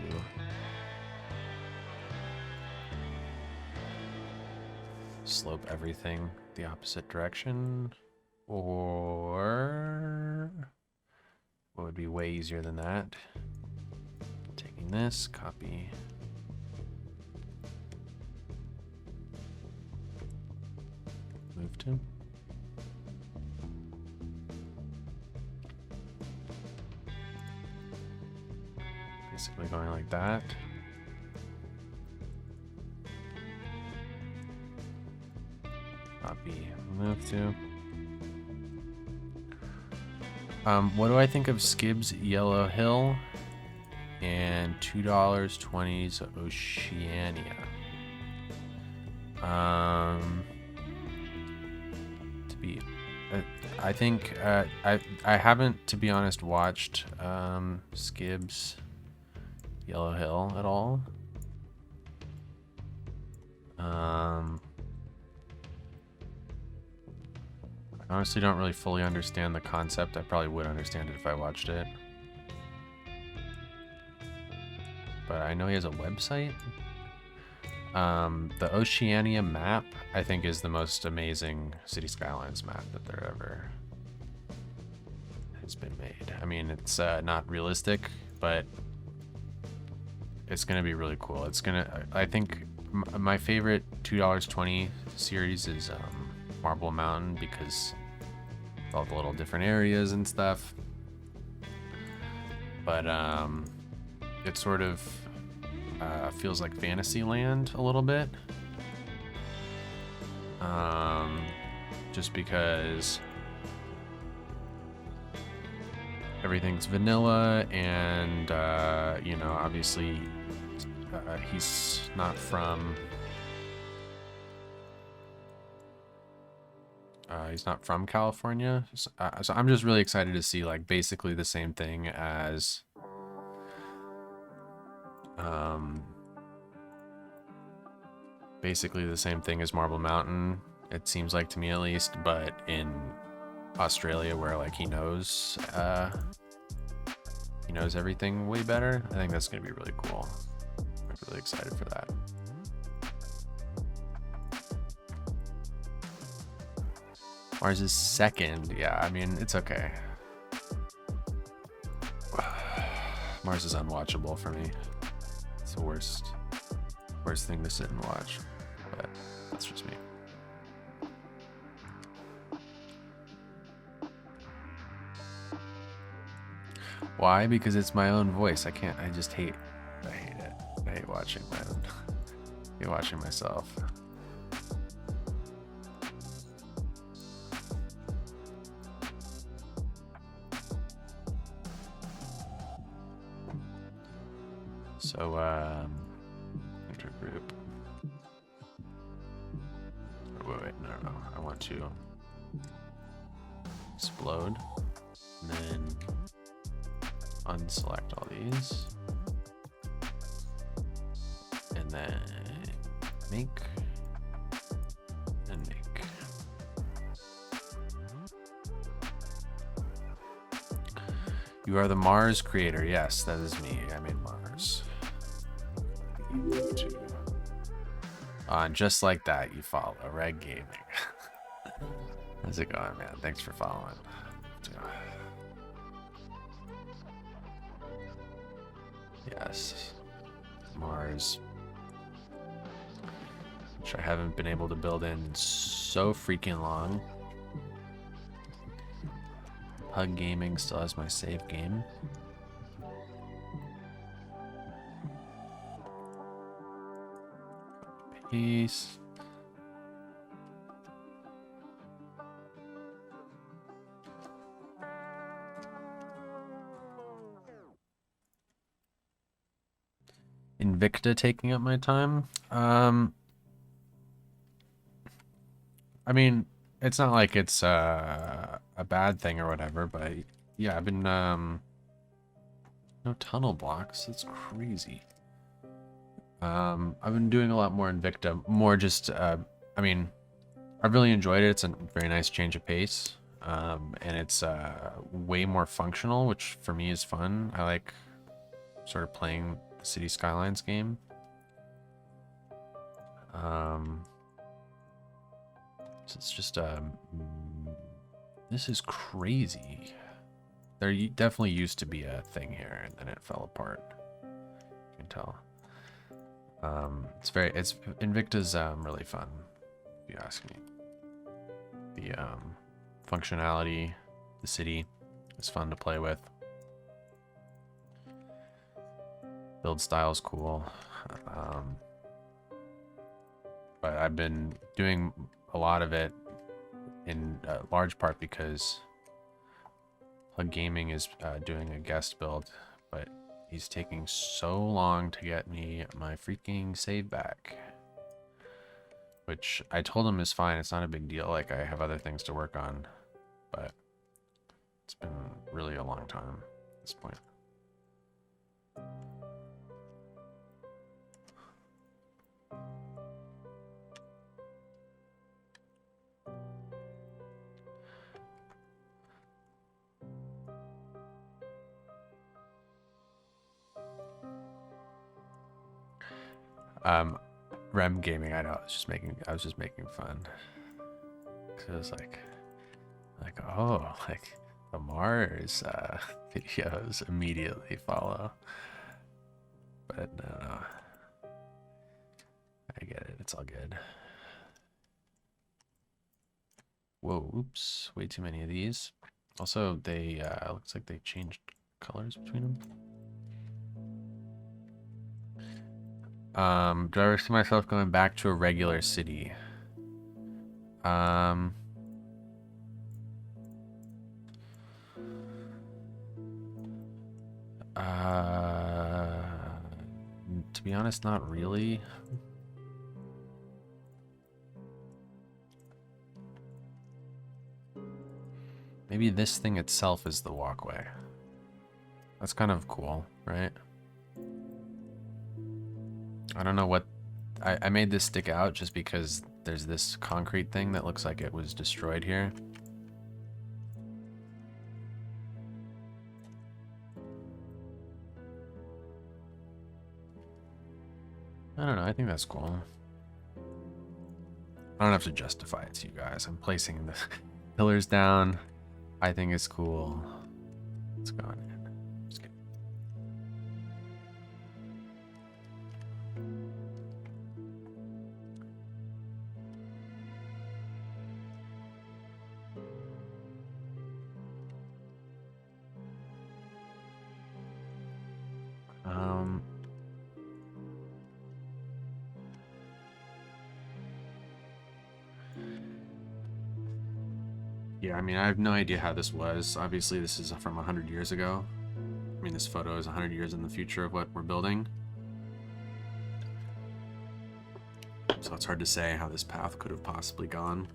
Speaker 1: slope everything the opposite direction, or what would be way easier than that? Taking this, copy, move to. Basically going like that. Copy, move to. What do I think of Skib's Yellow Hill and $2.20's Oceania? I think I haven't, to be honest, watched Skib's Yellow Hill at all. I honestly don't really fully understand the concept. I probably would understand it if I watched it. But I know he has a website. The Oceania map, I think, is the most amazing City Skylines map that there ever has been made. I mean, it's not realistic, but it's gonna be really cool. It's gonna, I think, my favorite $2.20 series is Marble Mountain, because of all the little different areas and stuff. But it sort of feels like Fantasyland a little bit. Just because everything's vanilla, and you know, obviously he's not from California, so I'm just really excited to see like basically the same thing as Marble Mountain, it seems like to me at least, but in Australia, where like he knows everything way better. I think that's gonna be really cool. I'm really excited for that. Mars is second. Yeah, I mean, it's okay. Mars is unwatchable for me. It's the worst thing to sit and watch, but that's just me. Why? Because it's my own voice. I hate it. I hate watching myself. So, enter group. Wait, no. I want to explode, and then unselect all these, and then make and make. You are the Mars creator. Yes, that is me. I made Mars. And just like that, you follow Reg Gaming. How's it going, man? Thanks for following. Yes, Mars, which I haven't been able to build in so freaking long. Hug Gaming still has my save game. Peace. Invicta taking up my time. I mean, it's not like it's a bad thing or whatever, but yeah, I've been no tunnel blocks. That's crazy. I've been doing a lot more Invicta, more just I mean, I've really enjoyed it. It's a very nice change of pace, and it's way more functional, which for me is fun. I like sort of playing the City Skylines game. So it's just this is crazy. There definitely used to be a thing here, and then it fell apart. You can tell. Invicta's really fun, if you ask me. The functionality, the city is fun to play with. Build style is cool. But I've been doing a lot of it in large part because Plug Gaming is doing a guest build, but he's taking so long to get me my freaking save back. Which I told him is fine, it's not a big deal, like I have other things to work on, but it's been really a long time at this point. Rem Gaming, I know, I was just making fun. Cause it was like, oh, like the Mars videos immediately follow. But no, I get it, it's all good. Whoa, oops, way too many of these. Also, they, looks like they changed colors between them. Do I ever see myself going back to a regular city? To be honest, not really. Maybe this thing itself is the walkway. That's kind of cool, right? I don't know what... I made this stick out just because there's this concrete thing that looks like it was destroyed here. I don't know, I think that's cool. I don't have to justify it to you guys. I'm placing the pillars down. I think it's cool. Let's go in. Just kidding. Yeah, I mean, I have no idea how this was. Obviously, this is from 100 years ago. I mean, this photo is 100 years in the future of what we're building. So it's hard to say how this path could have possibly gone.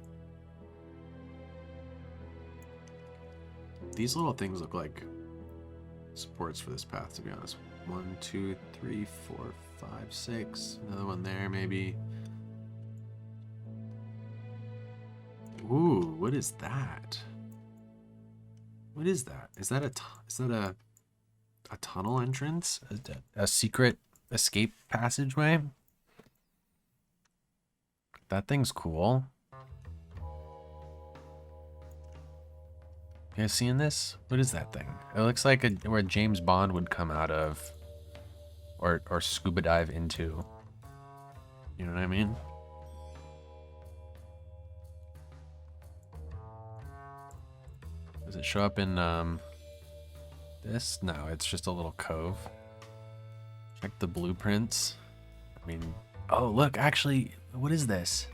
Speaker 1: These little things look like supports for this path, to be honest. 1, 2, 3, 4, 5, 6. Another one there, maybe. Ooh, what is that? What is that? Is that a tunnel entrance? A secret escape passageway? That thing's cool. You guys seeing this? What is that thing? It looks like where James Bond would come out of, or scuba dive into. You know what I mean? Does it show up in this? No, it's just a little cove. Check the blueprints. I mean, oh look, actually, what is this?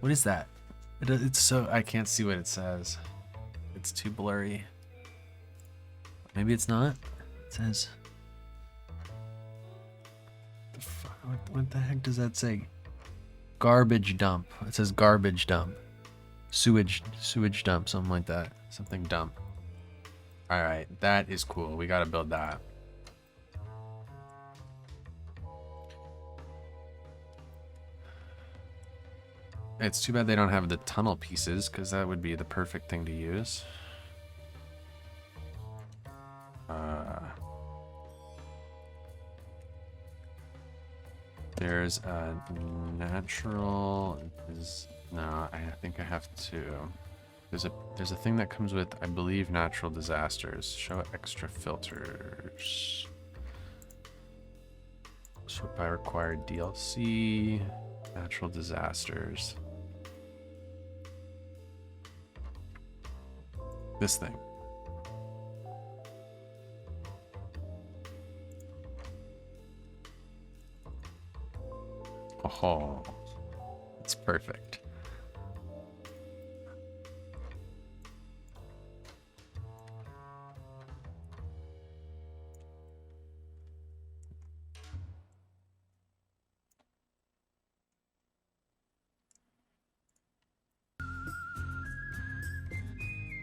Speaker 1: What is that? It's so, I can't see what it says. It's too blurry. Maybe it's not. It says, what the heck does that say? Garbage dump. It says garbage dump. Sewage dump, something like that. Something dump. All right, that is cool. We got to build that. It's too bad they don't have the tunnel pieces, because that would be the perfect thing to use. There's a natural... No, I think I have to... There's a thing that comes with, I believe, natural disasters. Show extra filters. Sort by required DLC. Natural disasters. This thing. Oh, it's perfect.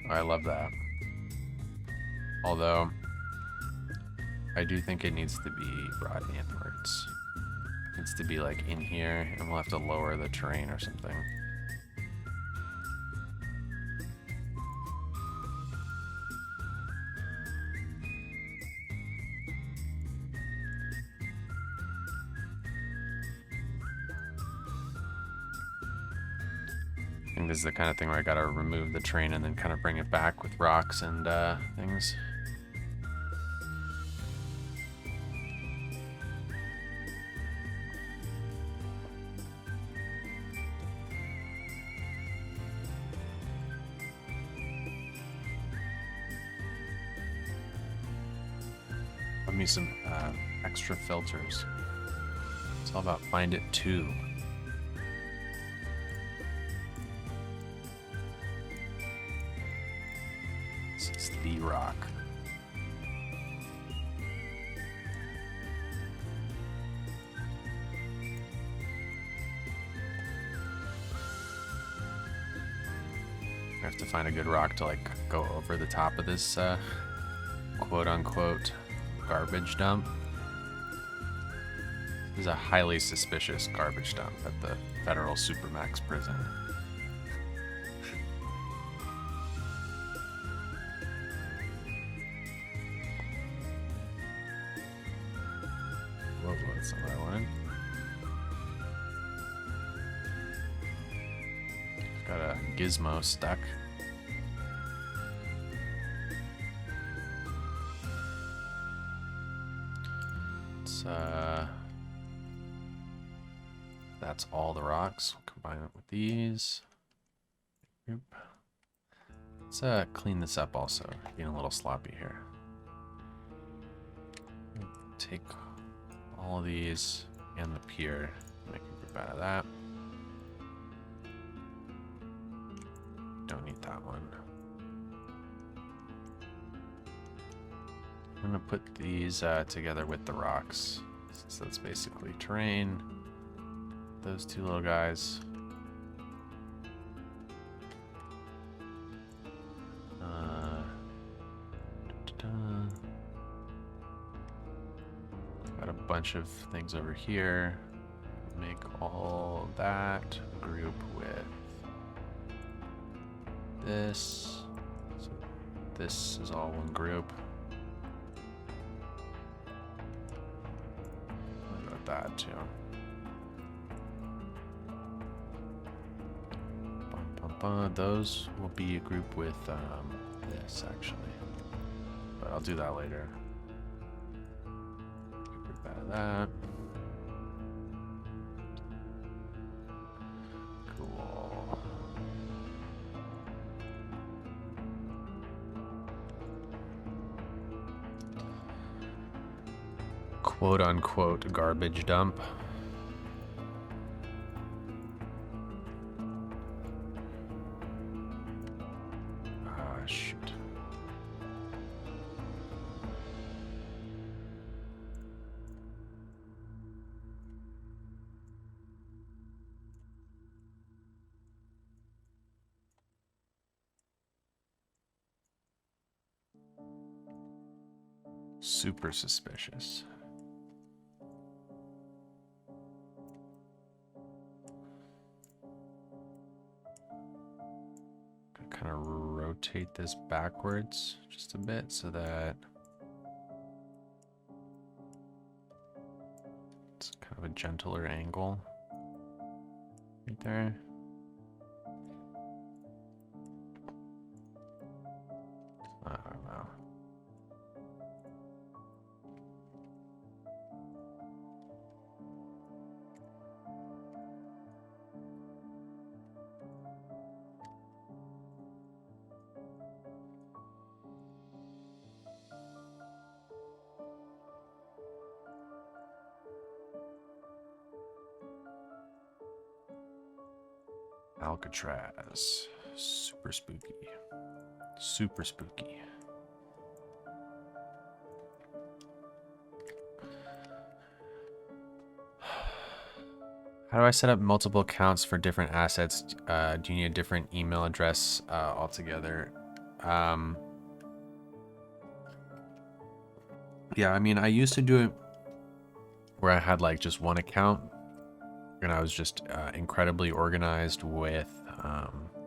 Speaker 1: I love that. Although, I do think it needs to be brought inwards. It needs to be like in here, and we'll have to lower the terrain or something. I think this is the kind of thing where I gotta remove the terrain and then kind of bring it back with rocks and things. Love me some extra filters. It's all about find it too. It's the rock. I have to find a good rock to like go over the top of this quote unquote garbage dump. This is a highly suspicious garbage dump at the federal Supermax prison. Whoa, that's not what I wanted. Got a gizmo stuck. That's all the rocks. We'll combine it with these. Let's clean this up also. Being a little sloppy here. Take all of these and the pier. Make a group out of that. Don't need that one. I'm gonna put these together with the rocks, since that's basically terrain. Those two little guys. Got a bunch of things over here. Make all that group with this. So this is all one group. What about that too? Those will be a group with this actually, but I'll do that later. Group out of that. Cool. Quote unquote garbage dump. Super suspicious. Kind of rotate this backwards just a bit so that it's kind of a gentler angle right there. I don't know. Alcatraz. Super spooky. Super spooky. How do I set up multiple accounts for different assets? Do you need a different email address altogether? Yeah, I mean, I used to do it where I had like just one account and I was just incredibly organized with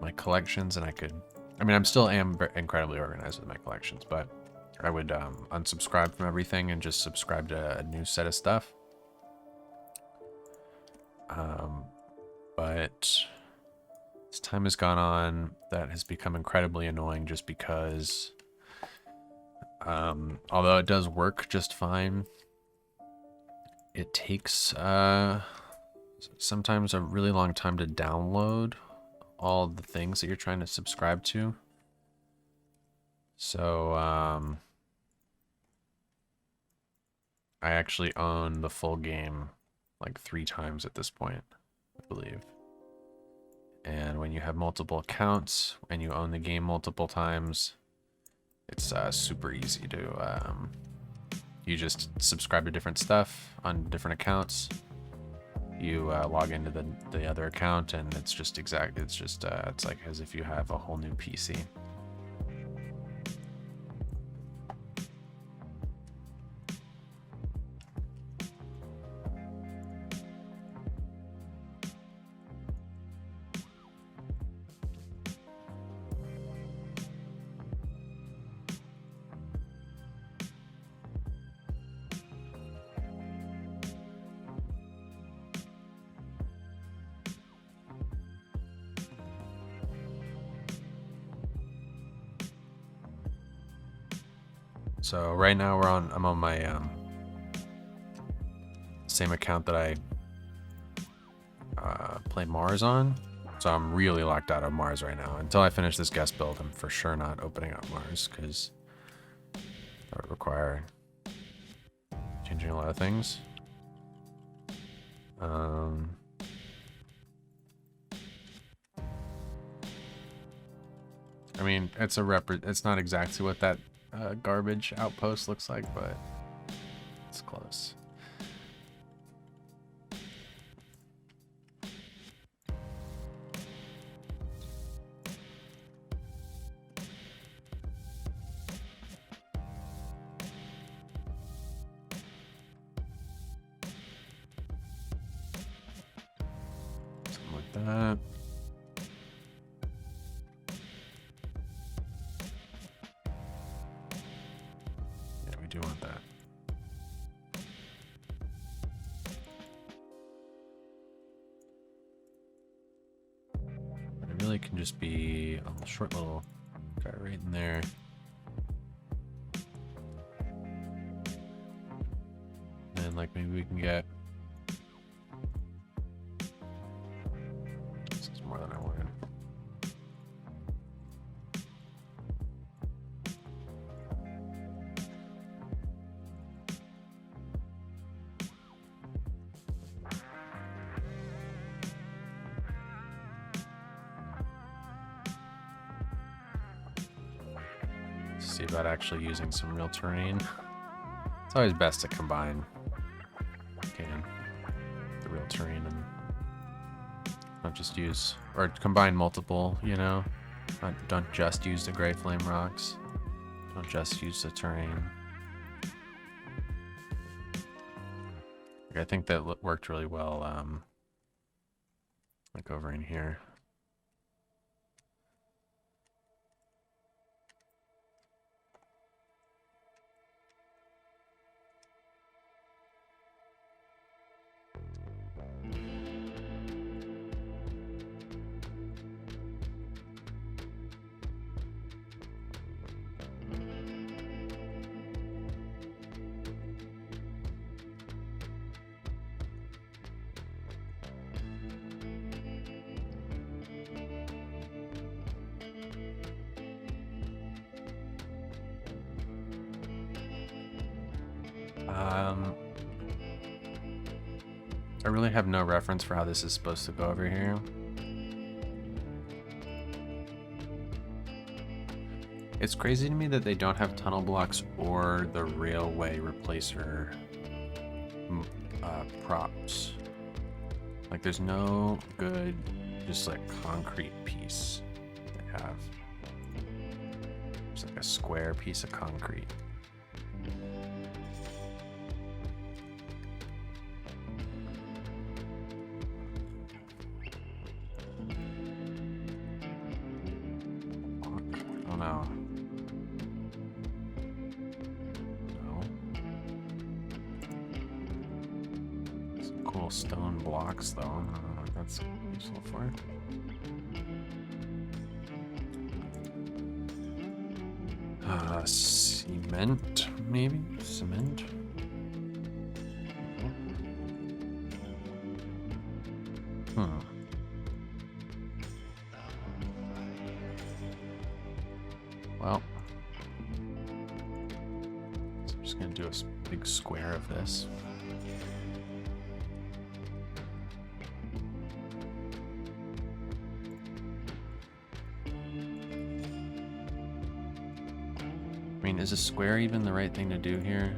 Speaker 1: my collections, and I mean, I'm still incredibly organized with my collections, but I would unsubscribe from everything and just subscribe to a new set of stuff. But as time has gone on, that has become incredibly annoying just because although it does work just fine, it takes sometimes a really long time to download all the things that you're trying to subscribe to. So I actually own the full game like 3 times at this point, I believe. And when you have multiple accounts and you own the game multiple times, it's super easy to you just subscribe to different stuff on different accounts. You log into the other account, and it's just it's like as if you have a whole new PC. So right now I'm on my same account that I play Mars on. So I'm really locked out of Mars right now. Until I finish this guest build, I'm for sure not opening up Mars, because that would require changing a lot of things. I mean, it's not exactly what that garbage outpost looks like, but it's close. Something like that. Do you want that? It really can just be a short little guy right in there. And like maybe we can get this is more than I wanted. See about actually using some real terrain. It's always best to combine the real terrain and not just use, or combine multiple, you know? Don't just use the gray flame rocks. Don't just use the terrain. I think that worked really well, like over in here. I really have no reference for how this is supposed to go over here. It's crazy to me that they don't have tunnel blocks or the railway replacer props. Like, there's no good, just like concrete piece they have. It's like a square piece of concrete. Oh no. Cool stone blocks, though. I don't know what that's useful for. Cement, maybe? Cement? Well, so I'm just gonna do a big square of this. I mean, is a square even the right thing to do here?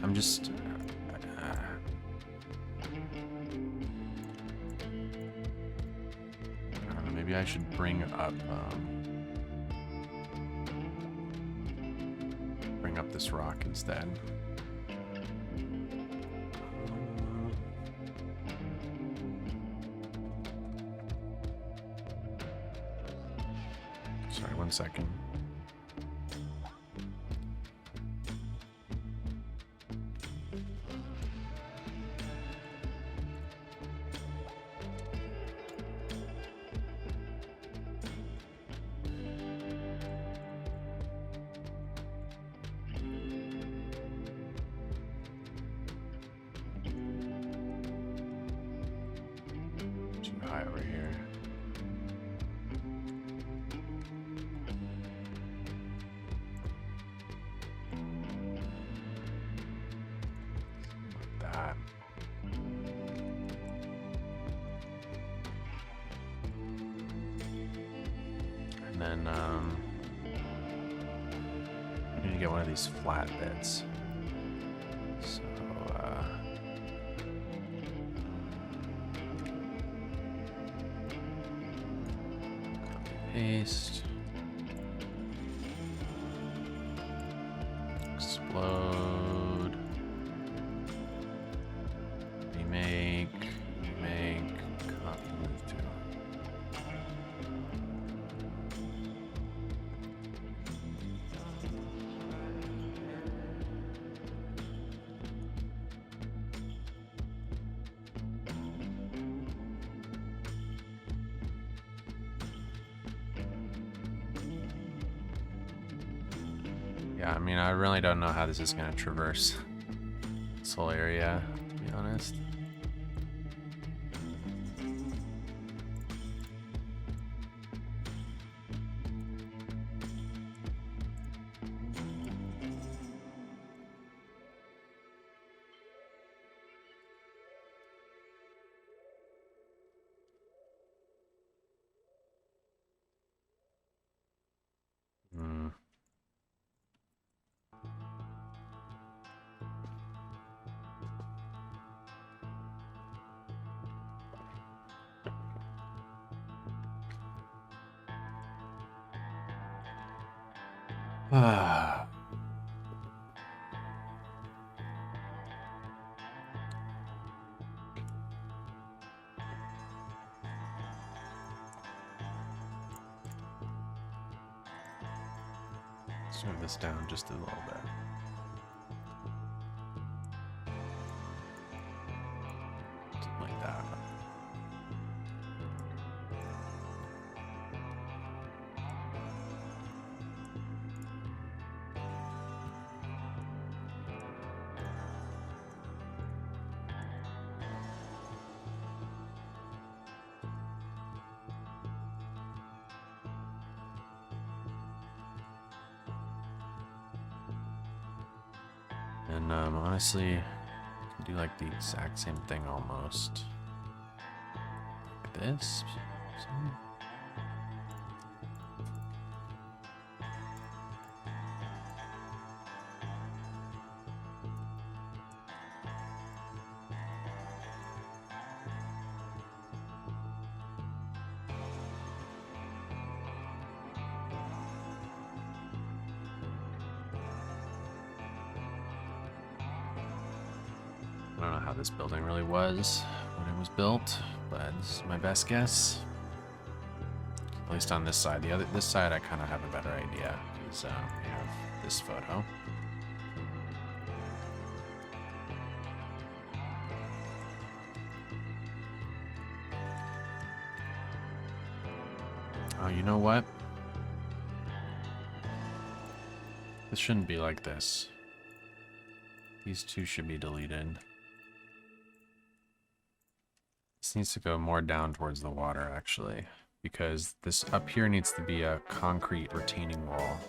Speaker 1: I'm just... I don't know, maybe I should bring up this rock instead. Sorry, 1 second. Over here. Like that. And then I need to get one of these flat bits. So paste. Explode. Remake. Copy, move to. Yeah, I mean, I really don't know how this is going to traverse this whole area, to be honest. Let's move this down just a little bit. Something like that. And honestly, I can do like the exact same thing almost. Like this. I don't know how this building really was when it was built, but this is my best guess. At least on this side. This side I kind of have a better idea, because we have this photo. Oh, you know what? This shouldn't be like this. These two should be deleted. This needs to go more down towards the water, actually, because this up here needs to be a concrete retaining wall.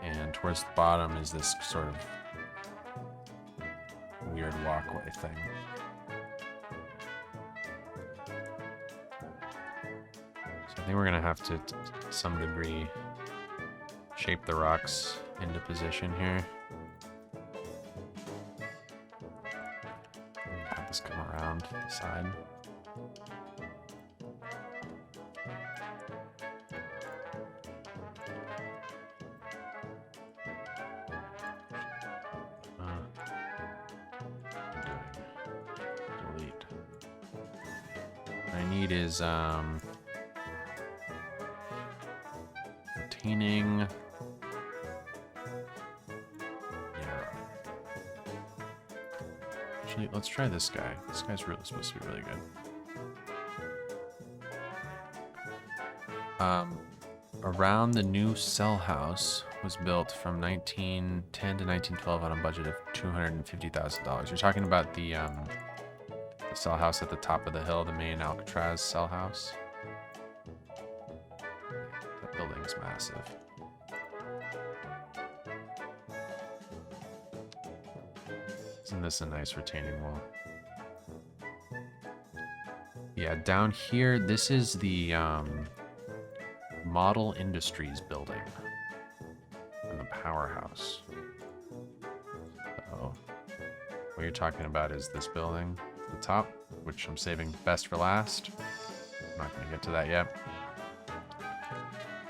Speaker 1: And towards the bottom is this sort of weird walkway thing. So I think we're gonna have to some degree, shape the rocks into position here. Have this come around to the side. Delete. What I need is retaining. Actually, let's try this guy. This guy's really supposed to be really good. Around the new cell house was built from 1910 to 1912 on a budget of $250,000. You're talking about the cell house at the top of the hill, the main Alcatraz cell house. That building's massive. Isn't this a nice retaining wall? Yeah, down here, this is the Model Industries building and the powerhouse. Oh, what you're talking about is this building at the top, which I'm saving best for last. I'm not going to get to that yet.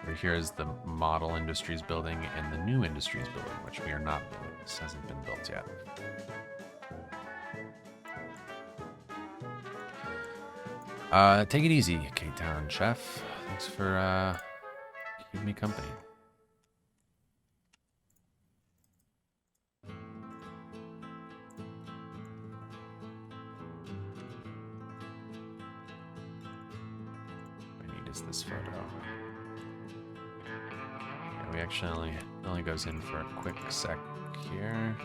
Speaker 1: Right here is the Model Industries building and the New Industries building, which we are not building. This hasn't been built yet. Take it easy, K-Town Chef. Thanks for keeping me company. What I need is this photo. Yeah, we actually only goes in for a quick sec here.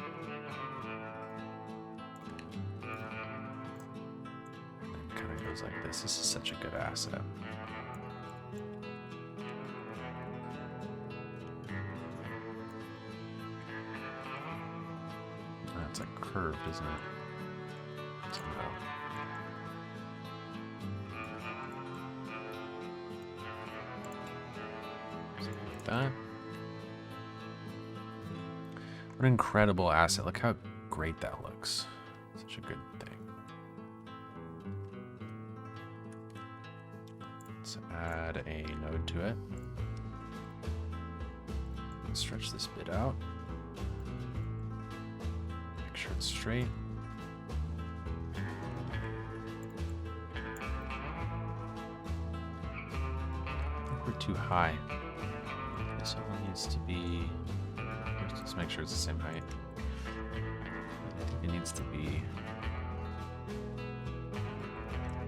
Speaker 1: Like this is such a good asset. That's like curved, isn't it? Somehow. Something like that. What an incredible asset. Look how great that looks. Such a good thing. Let's add a node to it. Let's stretch this bit out. Make sure it's straight. I think we're too high. This only needs to be. Let's make sure it's the same height. It needs to be.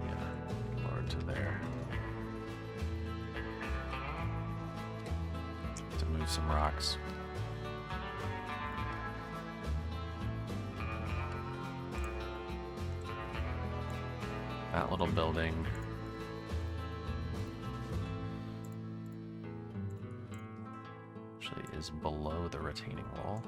Speaker 1: Yeah, lower to there. Move some rocks. That little building actually is below the retaining wall.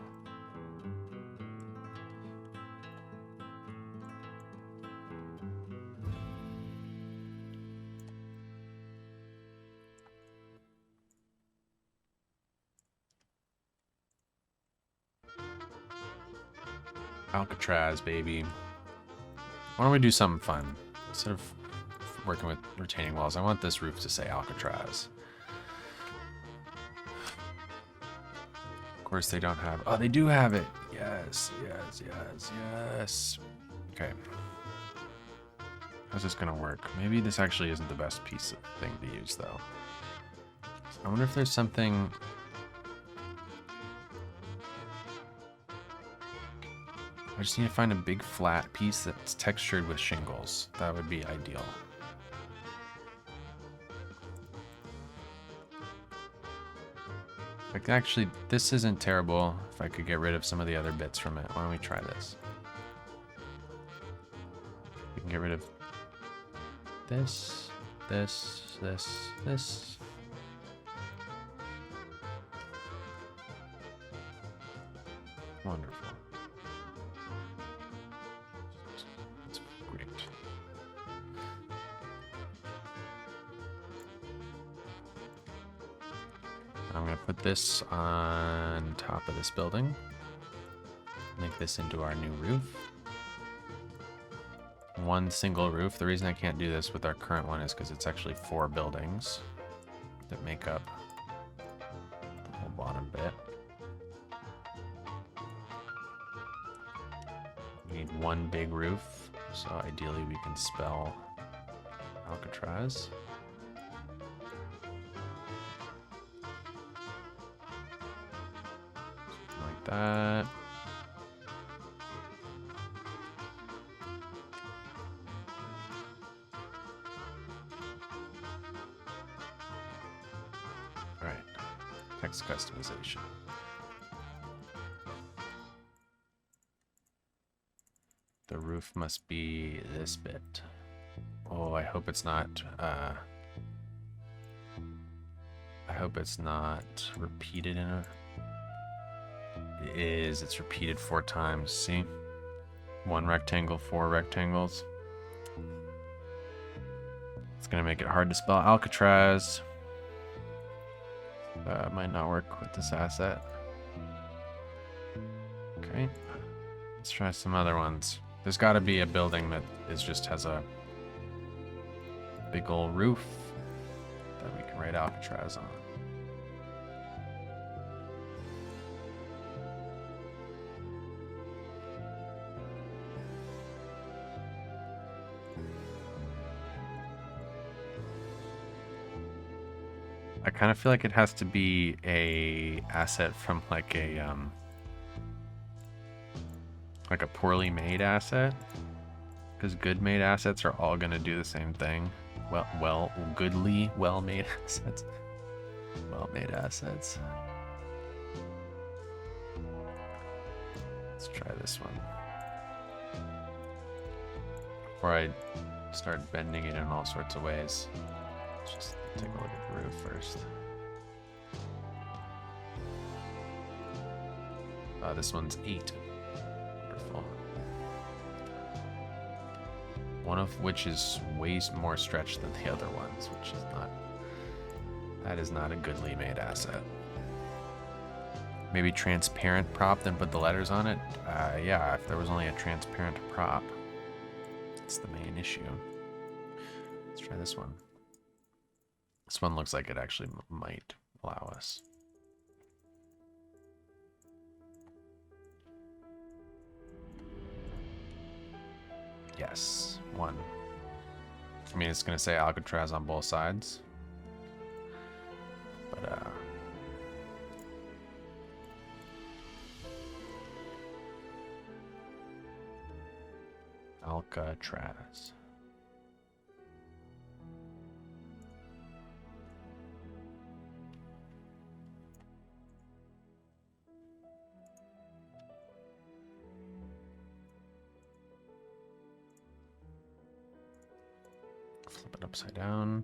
Speaker 1: Alcatraz, baby. Why don't we do something fun? Instead of working with retaining walls, I want this roof to say Alcatraz. Of course, they don't have... Oh, they do have it. Yes, yes, yes, yes. Okay. How's this gonna work? Maybe this actually isn't the best piece of thing to use, though. I wonder if there's something... I just need to find a big flat piece that's textured with shingles. That would be ideal. Like, actually, this isn't terrible. If I could get rid of some of the other bits from it. Why don't we try this? We can get rid of this, this, this, this. Wonderful. That's great. I'm going to put this on top of this building. Make this into our new roof. One single roof. The reason I can't do this with our current one is because it's actually 4 buildings that make up the whole bottom bit. We need one big roof, so ideally we can spell Alcatraz. Something like that. Alright, text customization. The roof must be this bit. Oh, I hope it's not, I hope it's not repeated in a... It is, it's repeated 4 times, see? 1 rectangle, 4 rectangles. It's gonna make it hard to spell Alcatraz. Might not work with this asset. Okay, let's try some other ones. There's got to be a building that just has a big old roof that we can write Alcatraz on. I kind of feel like it has to be a asset from like a poorly made asset, because good made assets are all gonna do the same thing. Well-made assets. Well-made assets. Let's try this one. Before I start bending it in all sorts of ways, let's just take a look at the roof first. This one's 8. Wonderful. One of which is way more stretched than the other ones, which is not... That is not a goodly made asset. Maybe transparent prop, then put the letters on it? Yeah, if there was only a transparent prop. That's the main issue. Let's try this one. This one looks like it actually might allow us. Yes, 1. I mean, it's going to say Alcatraz on both sides. But, Alcatraz. Flip it upside down.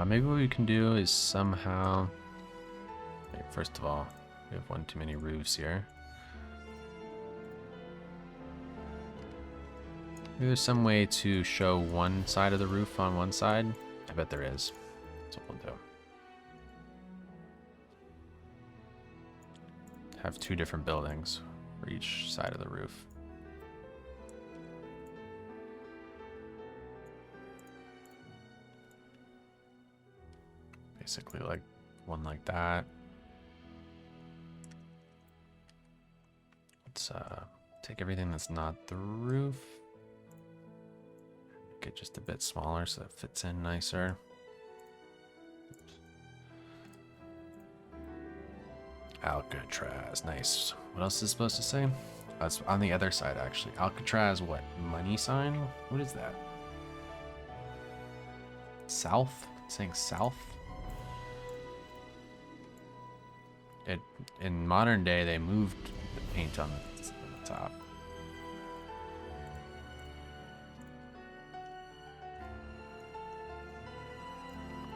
Speaker 1: Maybe what we can do is somehow... Wait, first of all, we have one too many roofs here. Maybe there's some way to show one side of the roof on one side. I bet there is. That's what we'll do. Have two different buildings for each side of the roof. Basically like one like that. Let's take everything that's not the roof. Make it just a bit smaller so that fits in nicer. Alcatraz, nice. What else is it supposed to say? That's on the other side, actually. Alcatraz, what? Money sign? What is that? South? It's saying south? In modern day, they moved the paint on the top.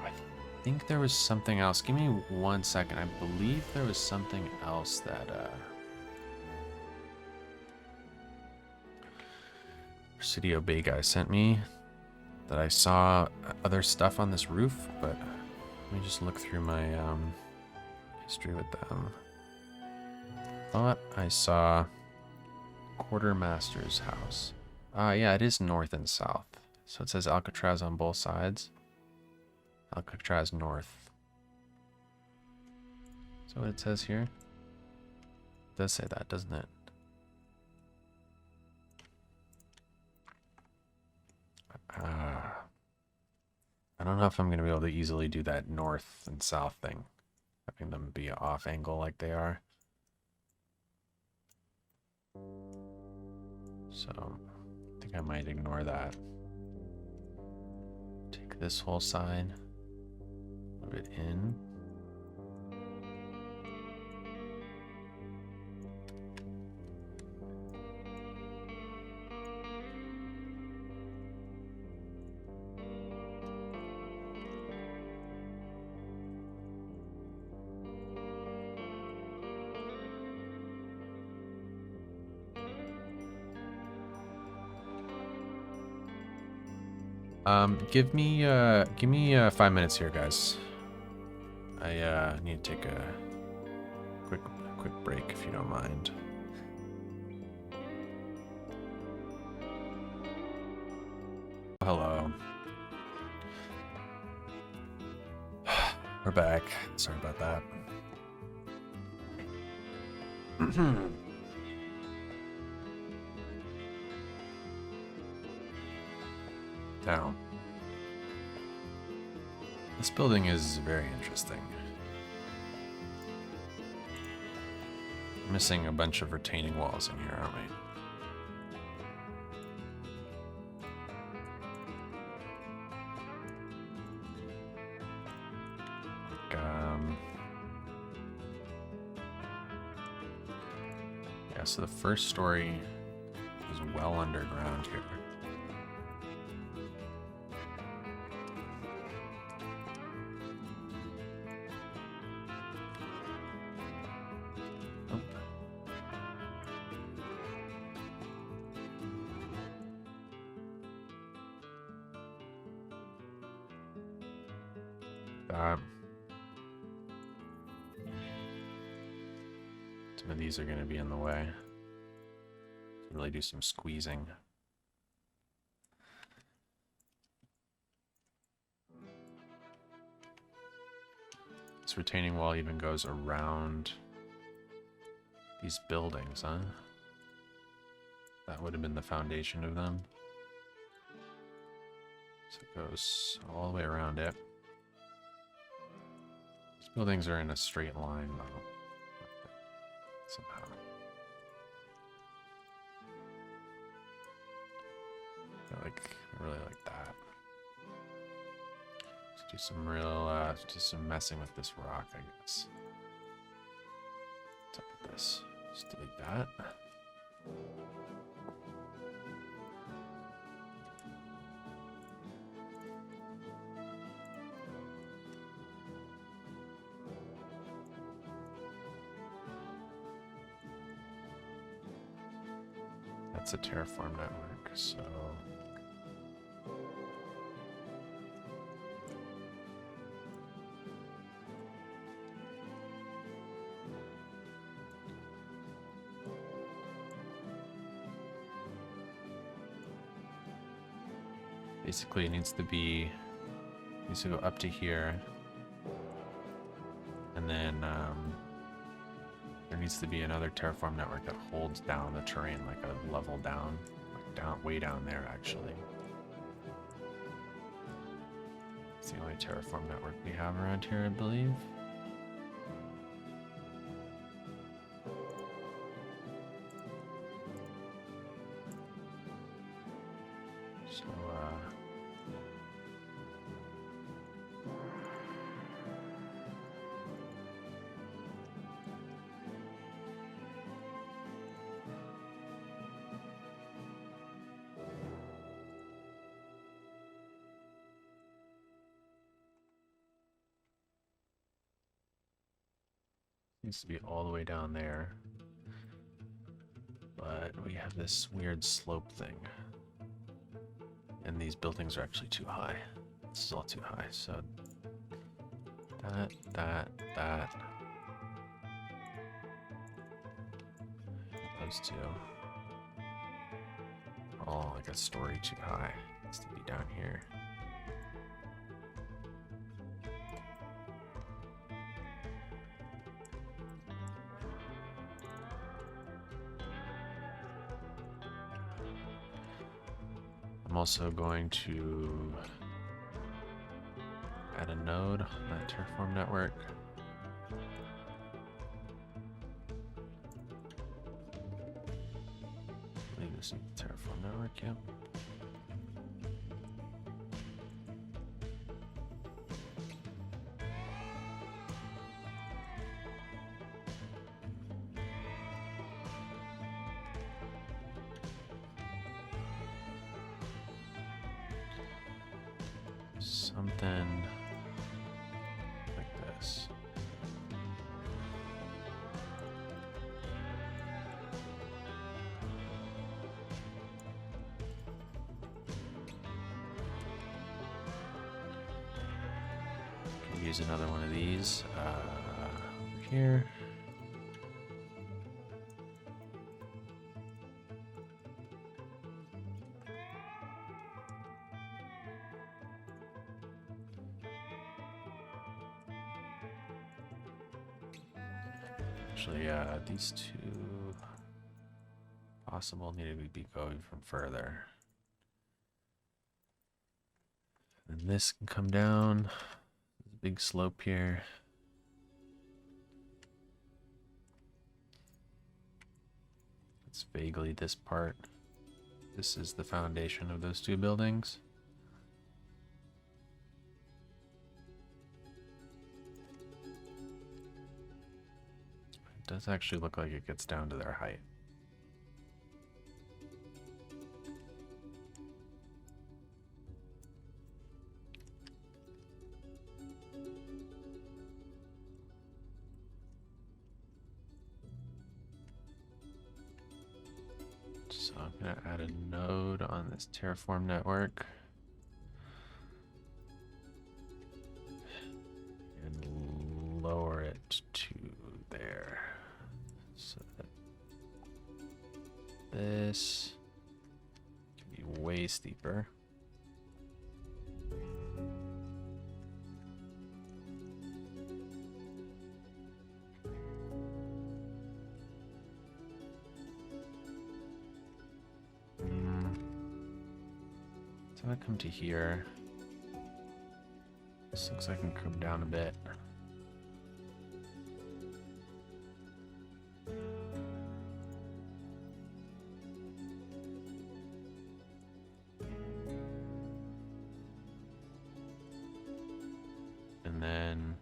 Speaker 1: I think there was something else. Give me 1 second. I believe there was something else that Presidio Bay guy sent me that I saw other stuff on this roof, but let me just look through my history with them. Thought I saw Quartermaster's house. Yeah, it is north and south. So it says Alcatraz on both sides. Alcatraz north. Is that what it says here? It does say that, doesn't it? I don't know if I'm going to be able to easily do that north and south thing. Having them be off angle like they are. So, I think I might ignore that. Take this whole side, move it in. Give me 5 minutes here, guys. I need to take a quick break if you don't mind. Hello. We're back. Sorry about that. Now, this building is very interesting. We're missing a bunch of retaining walls in here, aren't we? Yeah, so the first story is well underground here. Some of these are going to be in the way. Really do some squeezing. This retaining wall even goes around these buildings, huh? That would have been the foundation of them. So it goes all the way around it. These buildings are in a straight line, though. Somehow. I really like that. Let's do some messing with this rock, I guess. What's up with this? Just delete that. That's a Terraform network, so basically it needs to go up to here, and then there needs to be another Terraform network that holds down the terrain, like a level down, way down there actually. It's the only Terraform network we have around here, I believe. So, needs to be all the way down there, but we have this weird slope thing, and these buildings are actually too high. This is all too high, so that, those two are all like a story too high. It needs to be down here. I'm also going to add a node on that Terraform network. I believe this is the Terraform network, yep. Something like this. Can use another one of these over here. Actually, these two possible need to be going from further. And this can come down. There's a big slope here. It's vaguely this part. This is the foundation of those two buildings. It does actually look like it gets down to their height. So I'm going to add a node on this Terraform network. And lower it to there. So that this can be way steeper. So I come to here. This looks like I can come down a bit. And then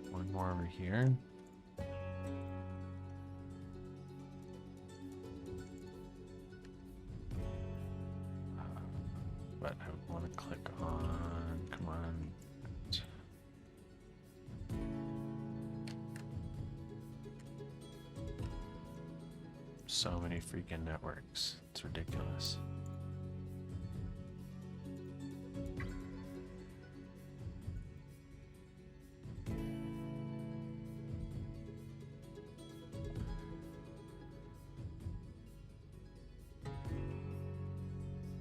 Speaker 1: one more over here. But I want to click on, come on. so many freaking networks. It's ridiculous.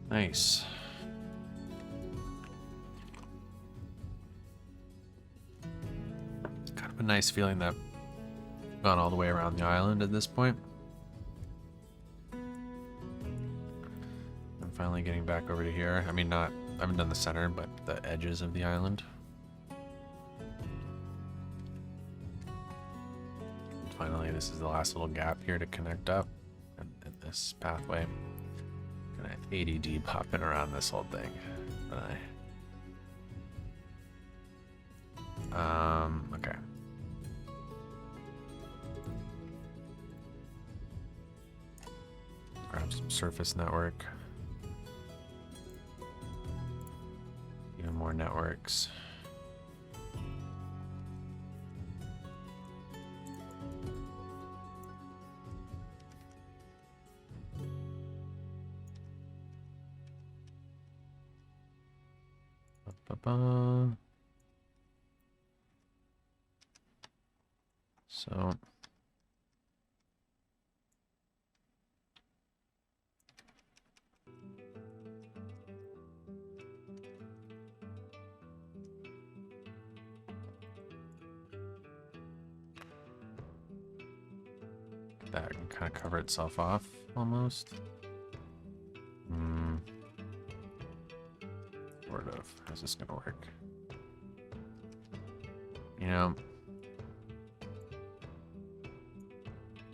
Speaker 1: Nice. Kind of a nice feeling that I've gone all the way around the island at this point. I'm finally getting back over to here. I mean, I haven't done the center, but the edges of the island. And finally, this is the last little gap here to connect up and this pathway. Kind of ADD popping around this whole thing. But okay. Grab some surface network. Even more networks. So that can kind of cover itself off almost. Sort of. How's this gonna work?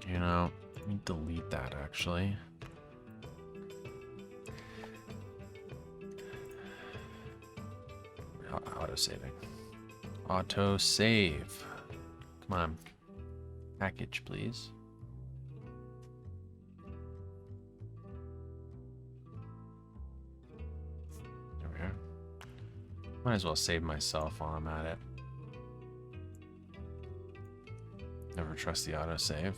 Speaker 1: Let me delete that actually. Auto saving. Auto save. Come on. Package, please. There we are. Might as well save myself while I'm at it. Never trust the autosave.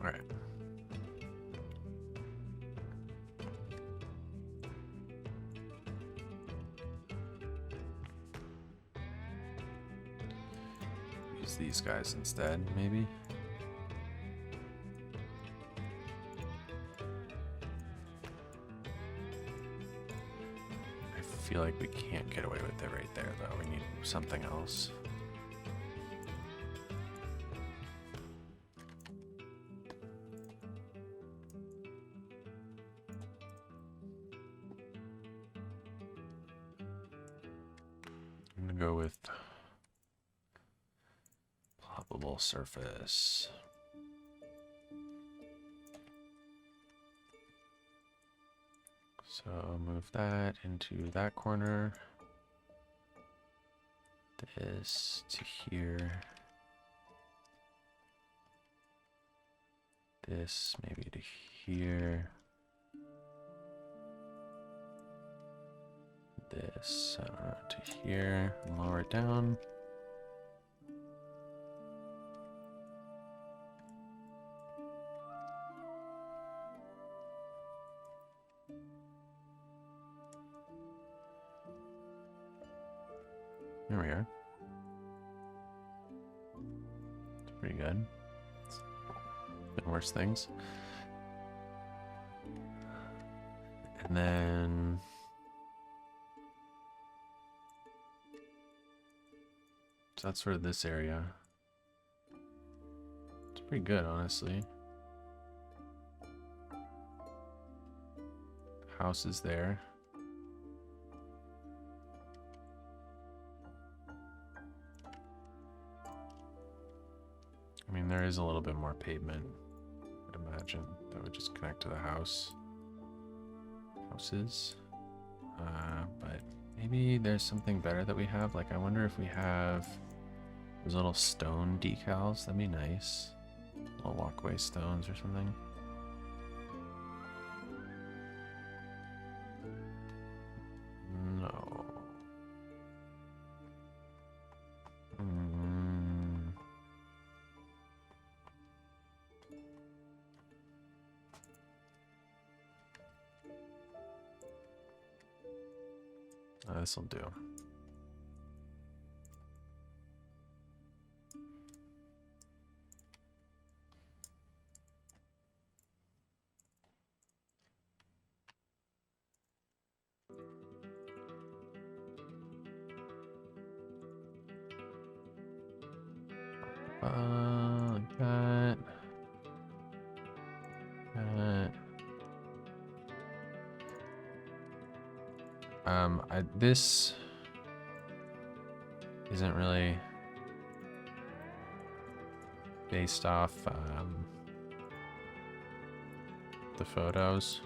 Speaker 1: All right. Use these guys instead, maybe. I feel like we can't get away with it right there, though. We need something else. I'm gonna go with ploppable surface. So move that into that corner. This to here. This maybe to here. This to here. And lower it down. There we are. It's pretty good. It's been worse things. And then so that's sort of this area. It's pretty good, honestly. House is there. I mean, there is a little bit more pavement, I would imagine, that would just connect to the houses. But maybe there's something better that we have. Like, I wonder if we have those little stone decals. That'd be nice. Little walkway stones or something. This'll do. Like that. This isn't really based off the photos,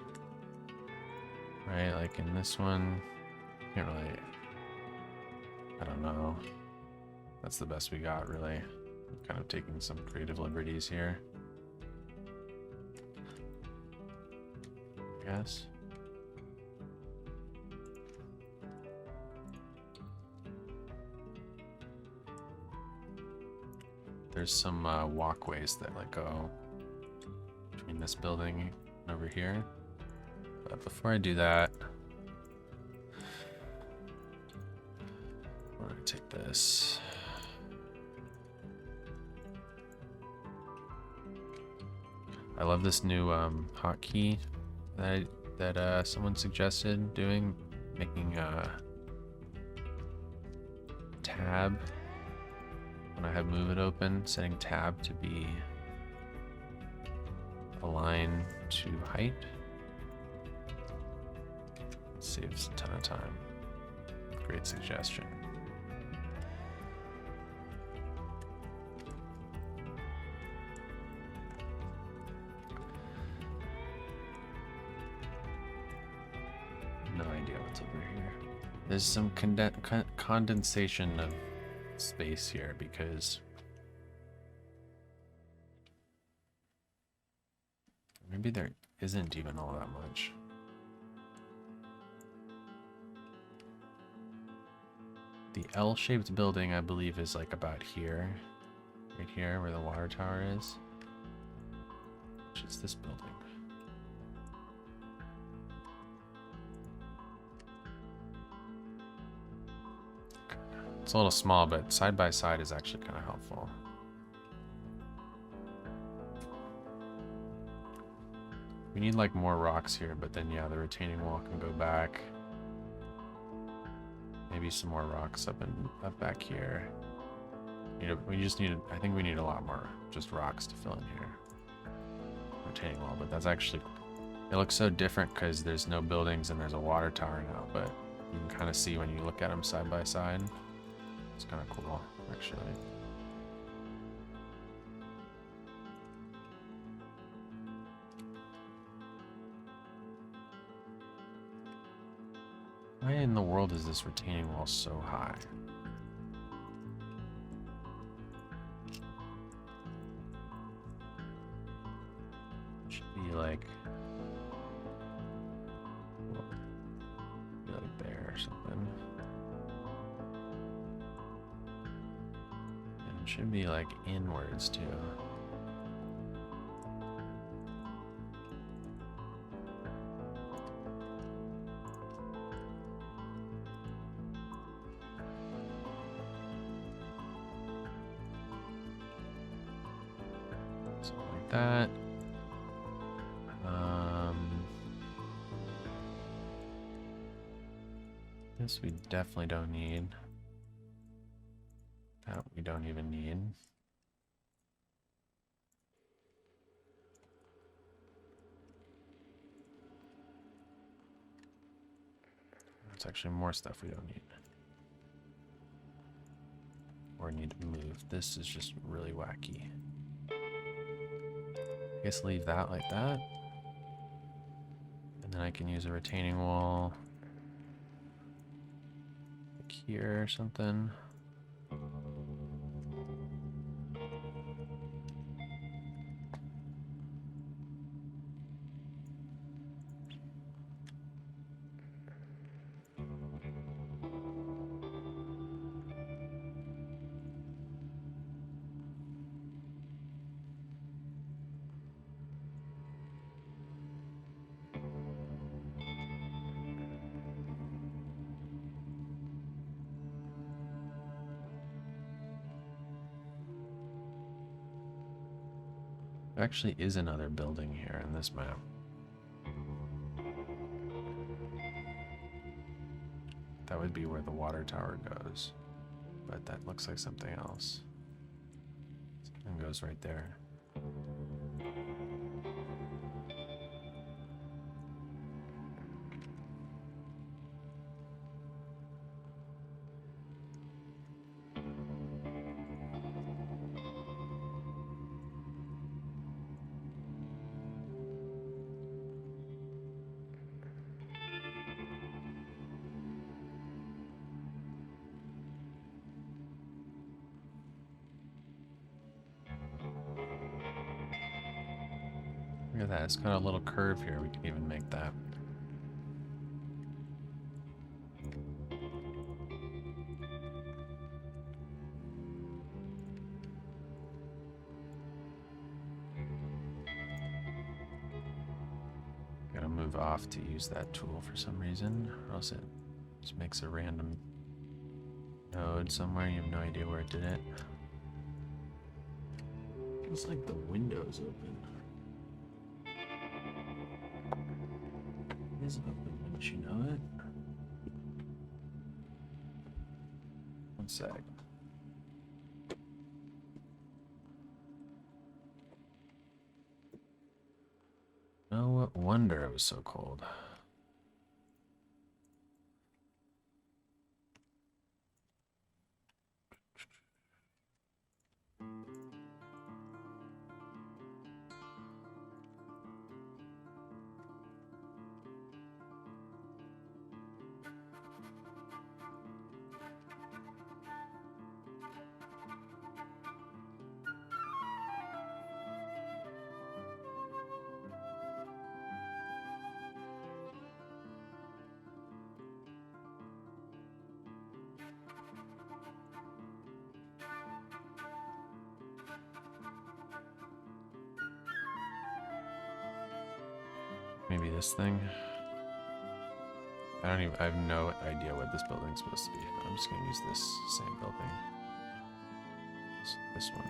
Speaker 1: right? Like in this one, can't really, I don't know. That's the best we got, really. I'm kind of taking some creative liberties here, I guess. There's some walkways that like go between this building and over here. But before I do that, I'm gonna take this. I love this new hotkey that someone suggested doing, making a tab. When I have Move It open, setting tab to be align to height. Saves a ton of time. Great suggestion. No idea what's over here. There's some condensation of space here because maybe there isn't even all that much. The L-shaped building, I believe, is like about here, right here where the water tower is, which is this building. It's a little small, but side by side is actually kind of helpful. We need like more rocks here, but then yeah, the retaining wall can go back. Maybe some more rocks up back here. We just need, I think we need a lot more just rocks to fill in here. Retaining wall, but that's actually, it looks so different because there's no buildings and there's a water tower now, but you can kind of see when you look at them side by side. It's kind of cool, actually. Why in the world is this retaining wall so high? Should be like there or something. And it should be like inwards too. Something like that. This we definitely don't need. That we don't even need. There's actually more stuff we don't need. Or need to move. This is just really wacky. I guess leave that like that. And then I can use a retaining wall. Like here or something. There actually is another building here in this map. That would be where the water tower goes. But that looks like something else. Something goes right there. Look at that, it's got a little curve here. We can even make that. Gotta move off to use that tool for some reason, or else it just makes a random node somewhere. You have no idea where it did it. It's like the window's open. It is open, wouldn't you know it? One sec. No wonder it was so cold. Maybe this thing. I have no idea what this building's supposed to be. I'm just gonna use this same building. This one.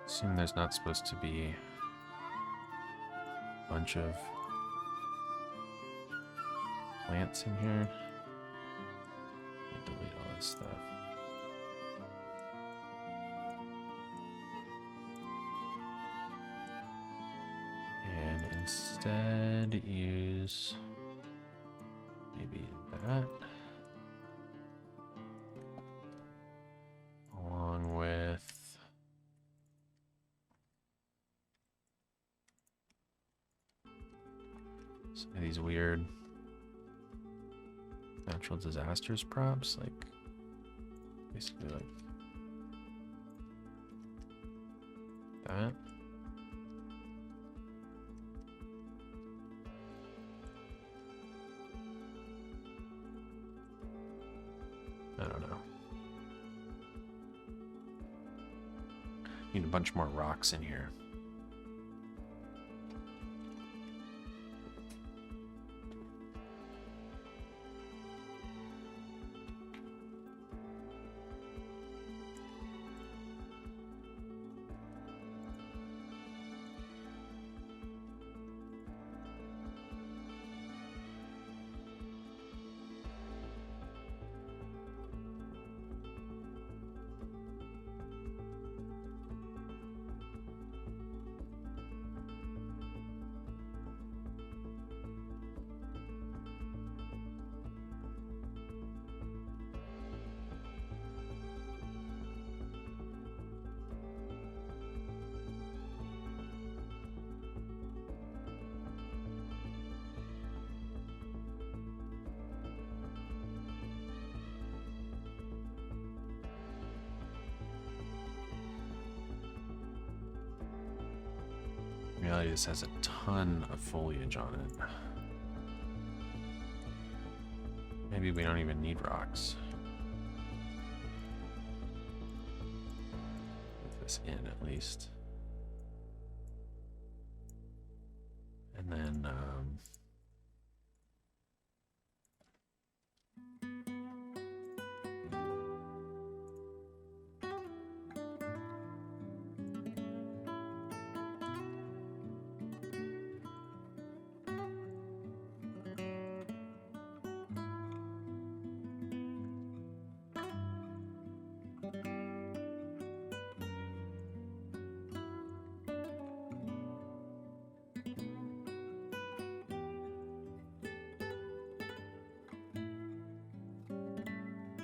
Speaker 1: Assume there's not supposed to be a bunch of plants in here. Delete all this stuff. And instead use maybe that. Along with some of these weird natural disasters props, like basically like that. I don't know. Need a bunch more rocks in here. In reality, this has a ton of foliage on it. Maybe we don't even need rocks. Put this in at least. And then,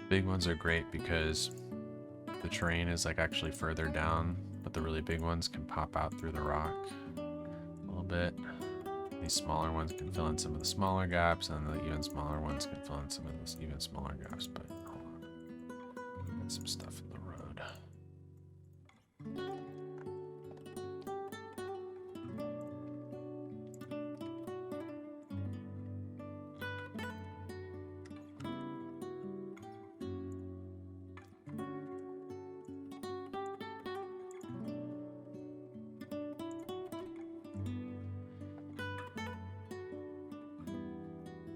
Speaker 1: big ones are great because the terrain is like actually further down, but the really big ones can pop out through the rock a little bit. These smaller ones can fill in some of the smaller gaps, and the even smaller ones can fill in some of the even smaller gaps. But hold on, got some stuff in the road.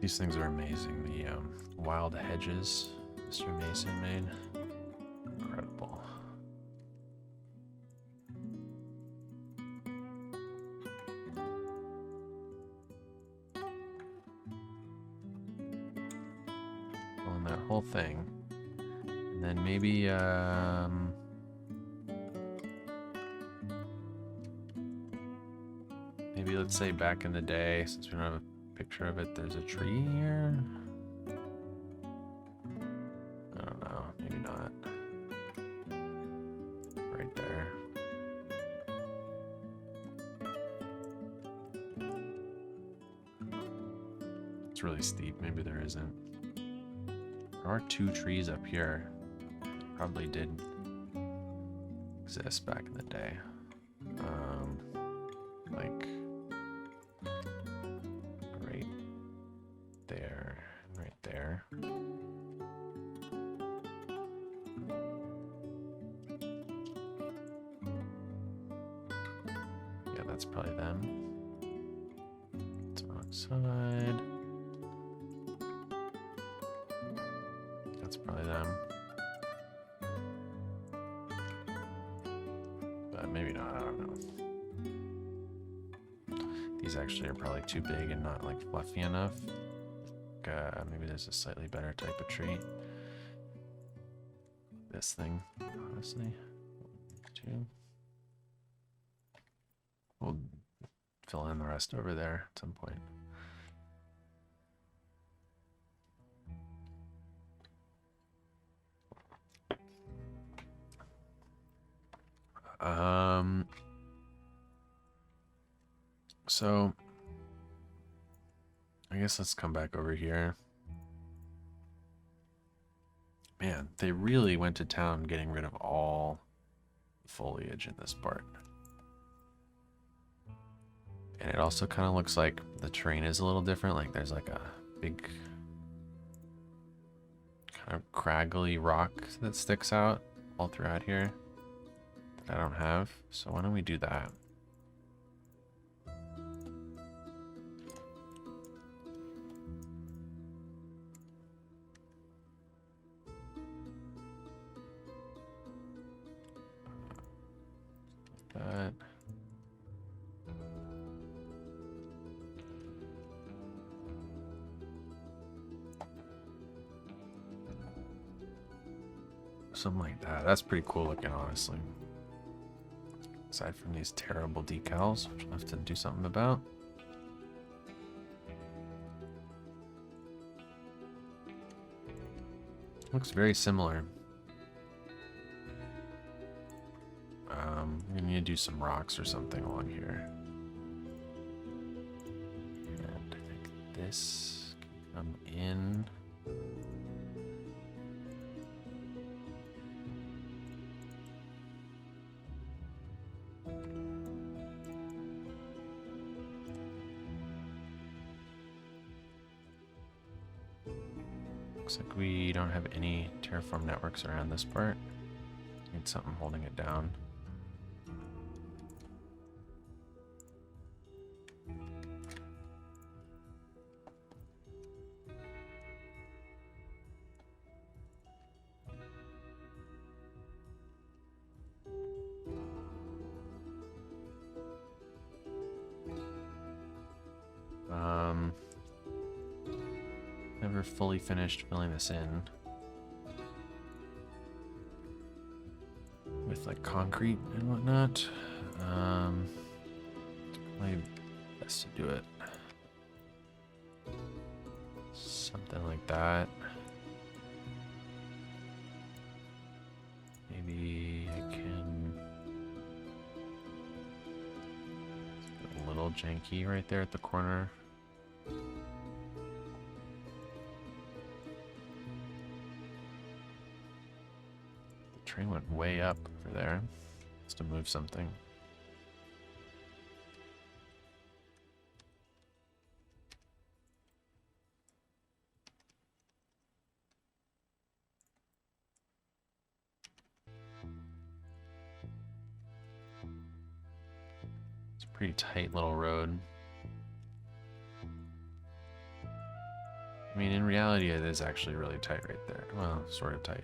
Speaker 1: These things are amazing. The wild hedges Mr. Mason made. Incredible. On that whole thing. And then maybe maybe let's say back in the day, since we don't have a picture of it, there's a tree here. I don't know, maybe not. Right there. It's really steep, maybe there isn't. There are 2 trees up here. Probably did exist back in the day. Like right there, right there. Yeah, that's probably them. It's wrong side. That's probably them. But maybe not, I don't know. These actually are probably too big and not like fluffy enough. Maybe there's a slightly better type of tree. This thing, honestly. 2. We'll fill in the rest over there at some point. So I guess let's come back over here. Man, they really went to town getting rid of all the foliage in this part. And it also kind of looks like the terrain is a little different. Like there's like a big kind of craggly rock that sticks out all throughout here that I don't have. So why don't we do that? That. Something like that. That's pretty cool looking, honestly. Aside from these terrible decals, which we'll have to do something about. Looks very similar. We need to do some rocks or something along here. And I think this can come in. Looks like we don't have any terraform networks around this part. Need something holding it down. Never fully finished filling this in with like concrete and whatnot. Probably best to do it something like that. Maybe I can. It's a little janky right there at the corner. Train went way up over there. Just to move something. It's a pretty tight little road. I mean, in reality, it is actually really tight right there. Well, sort of tight.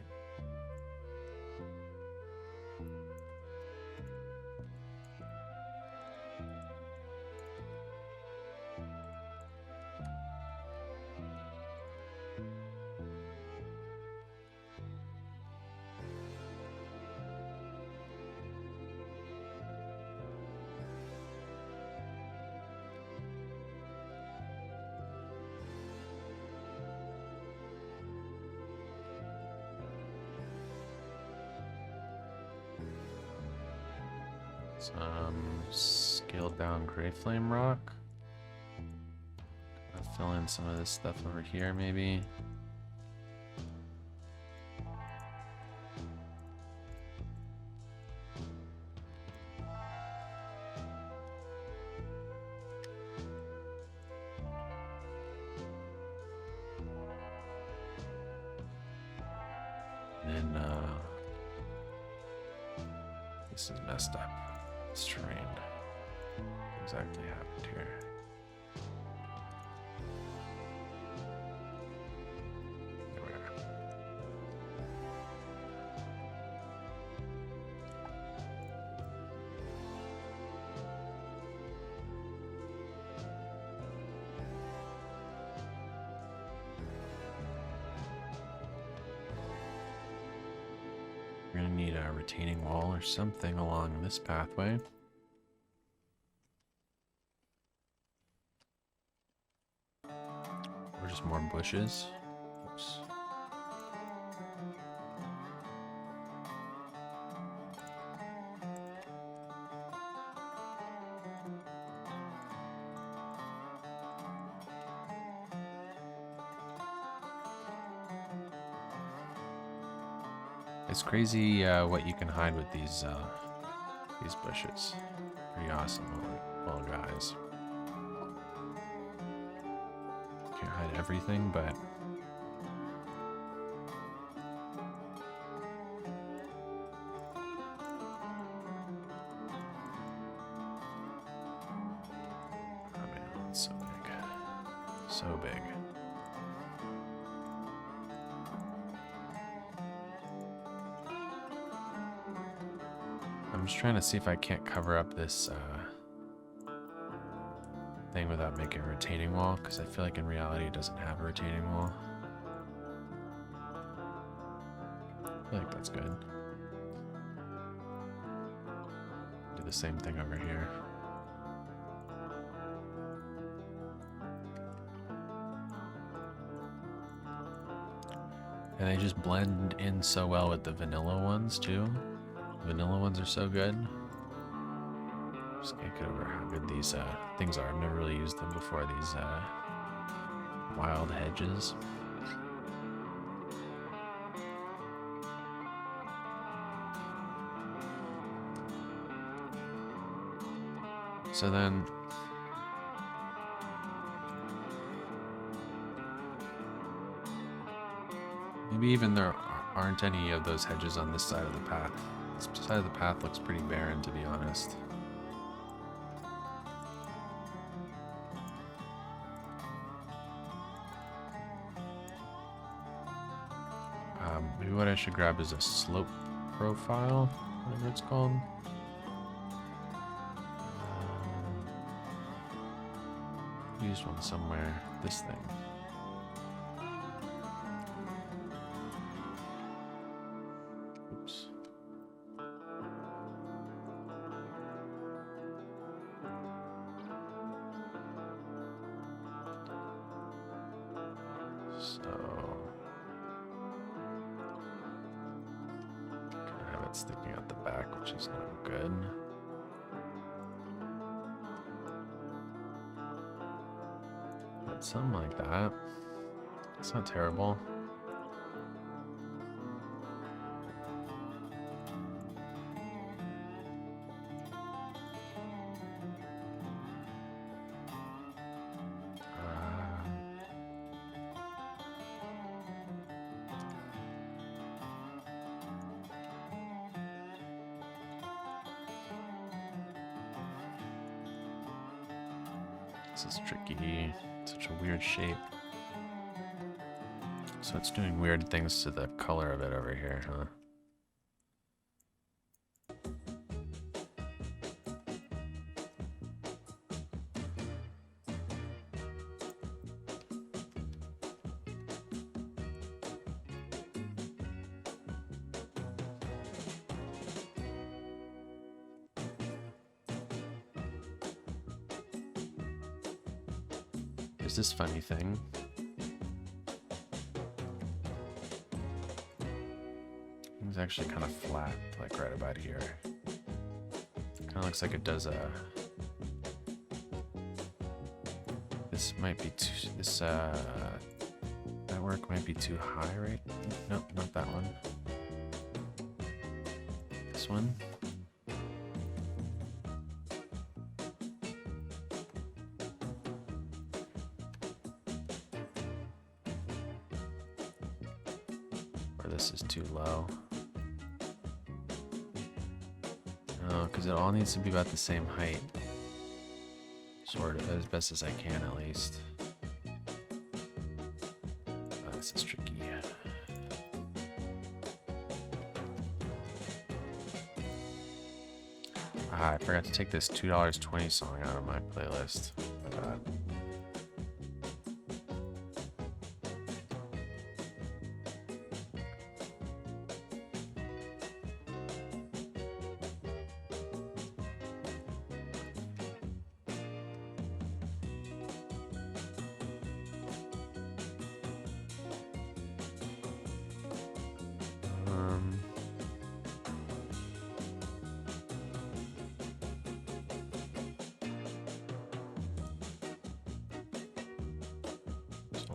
Speaker 1: Some scaled down gray flame rock. Gotta fill in some of this stuff over here, maybe. And then, this is messed up. This terrain. What exactly happened here? There we are. We're gonna need a retaining wall or something along this pathway. Or just more bushes. Oops. It's crazy what you can hide with these bushes. Pretty awesome little guys. Can't hide everything, but oh man, it's so big. So big. I'm just trying to see if I can't cover up this thing without making a retaining wall, because I feel like in reality it doesn't have a retaining wall. I feel like that's good. Do the same thing over here. And they just blend in so well with the vanilla ones too. Vanilla ones are so good. Just can't get over how good these things are. I've never really used them before, these wild hedges. So then Maybe even there aren't any of those hedges on this side of the path. This side of the path looks pretty barren, to be honest. Maybe what I should grab is a slope profile, whatever it's called. Used one somewhere. This thing. Oops. So gonna have it sticking out the back, which is not good. But something like that. It's not terrible. This is tricky. Such a weird shape. So it's doing weird things to the color of it over here, huh? There's this funny thing. It's actually kind of flat, like right about here. Kind of looks like it does a... This might be too... This, network might be too high, right? Nope, not that one. This one. Or this is too low. No, because it all needs to be about the same height. Sort of, as best as I can at least. Oh, this is tricky. Ah, I forgot to take this $2.20 song out of my playlist. My bad.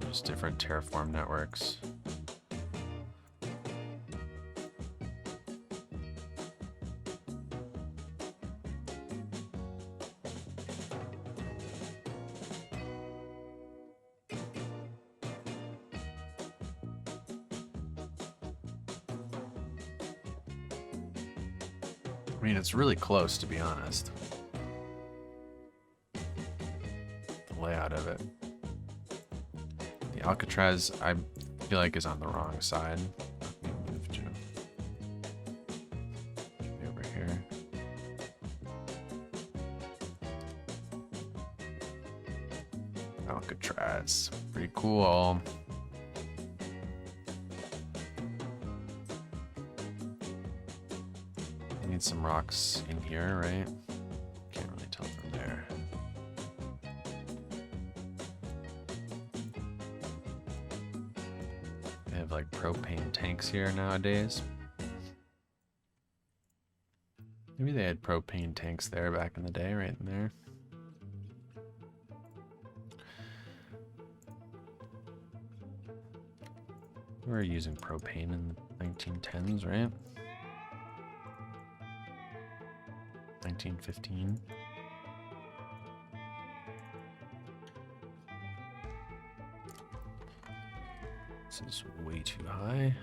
Speaker 1: Just different Terraform networks. I mean, it's really close, to be honest. The layout of it. The Alcatraz, I feel like, is on the wrong side. Let me move to over here. Alcatraz, pretty cool. Need some rocks in here, right? Can't really tell from there. They have like propane tanks here nowadays. Maybe they had propane tanks there back in the day, right in there. We were using propane in the 1910s, right? 1915. This is way too high.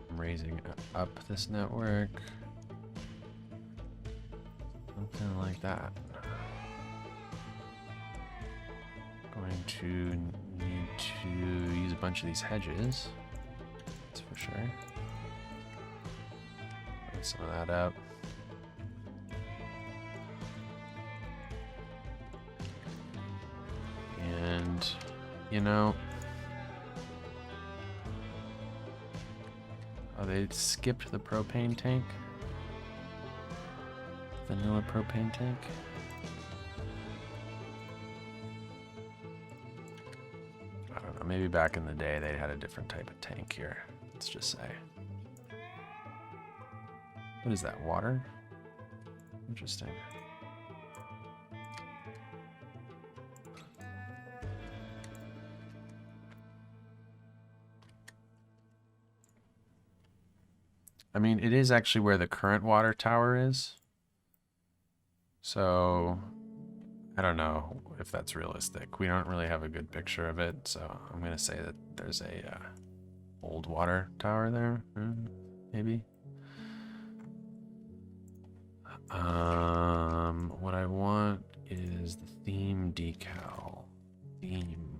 Speaker 1: I'm raising up this network. Something like that. Going to need to use a bunch of these hedges. That's for sure. Put some of that up. And, you know, oh, they skipped the propane tank. Vanilla propane tank. I don't know, maybe back in the day they had a different type of tank here, let's just say. What is that, water? Interesting. I mean, it is actually where the current water tower is. So, I don't know if that's realistic. We don't really have a good picture of it, so I'm going to say that there's a old water tower there, maybe. What I want is the theme decal. Theme.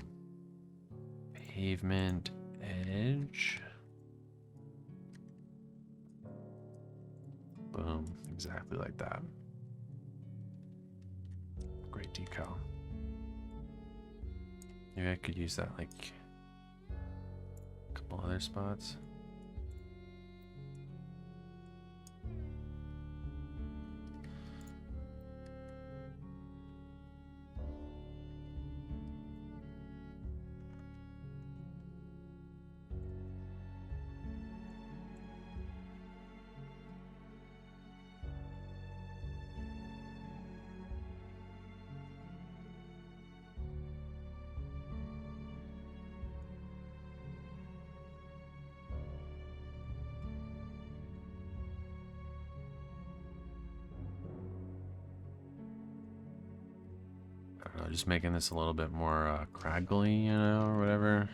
Speaker 1: Pavement edge. Boom, exactly like that. Great decal. Maybe I could use that like a couple other spots. Just making this a little bit more craggly, you know, or whatever.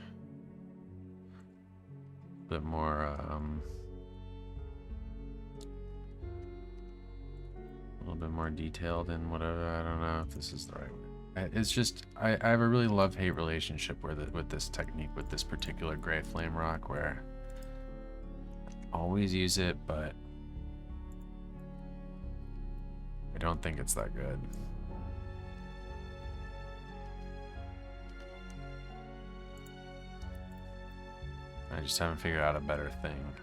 Speaker 1: A bit more, a little bit more detailed in whatever. I don't know if this is the right way. It's just, I have a really love-hate relationship with this technique, with this particular gray flame rock, where I always use it, but I don't think it's that good. I just haven't figured out a better thing.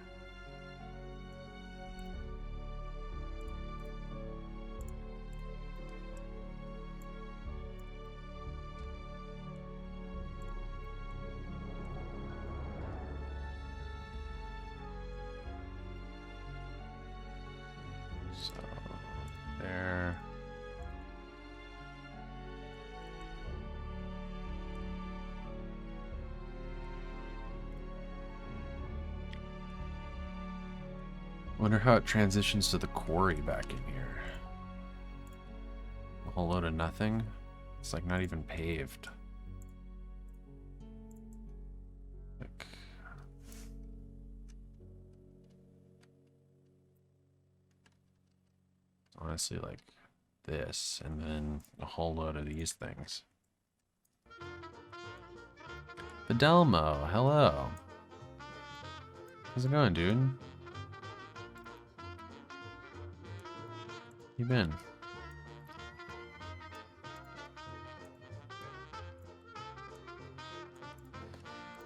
Speaker 1: So, there. Wonder how it transitions to the quarry back in here. A whole load of nothing. It's like not even paved. Like, honestly, like this, and then a whole load of these things. Fidelmo, hello. How's it going, dude? You been?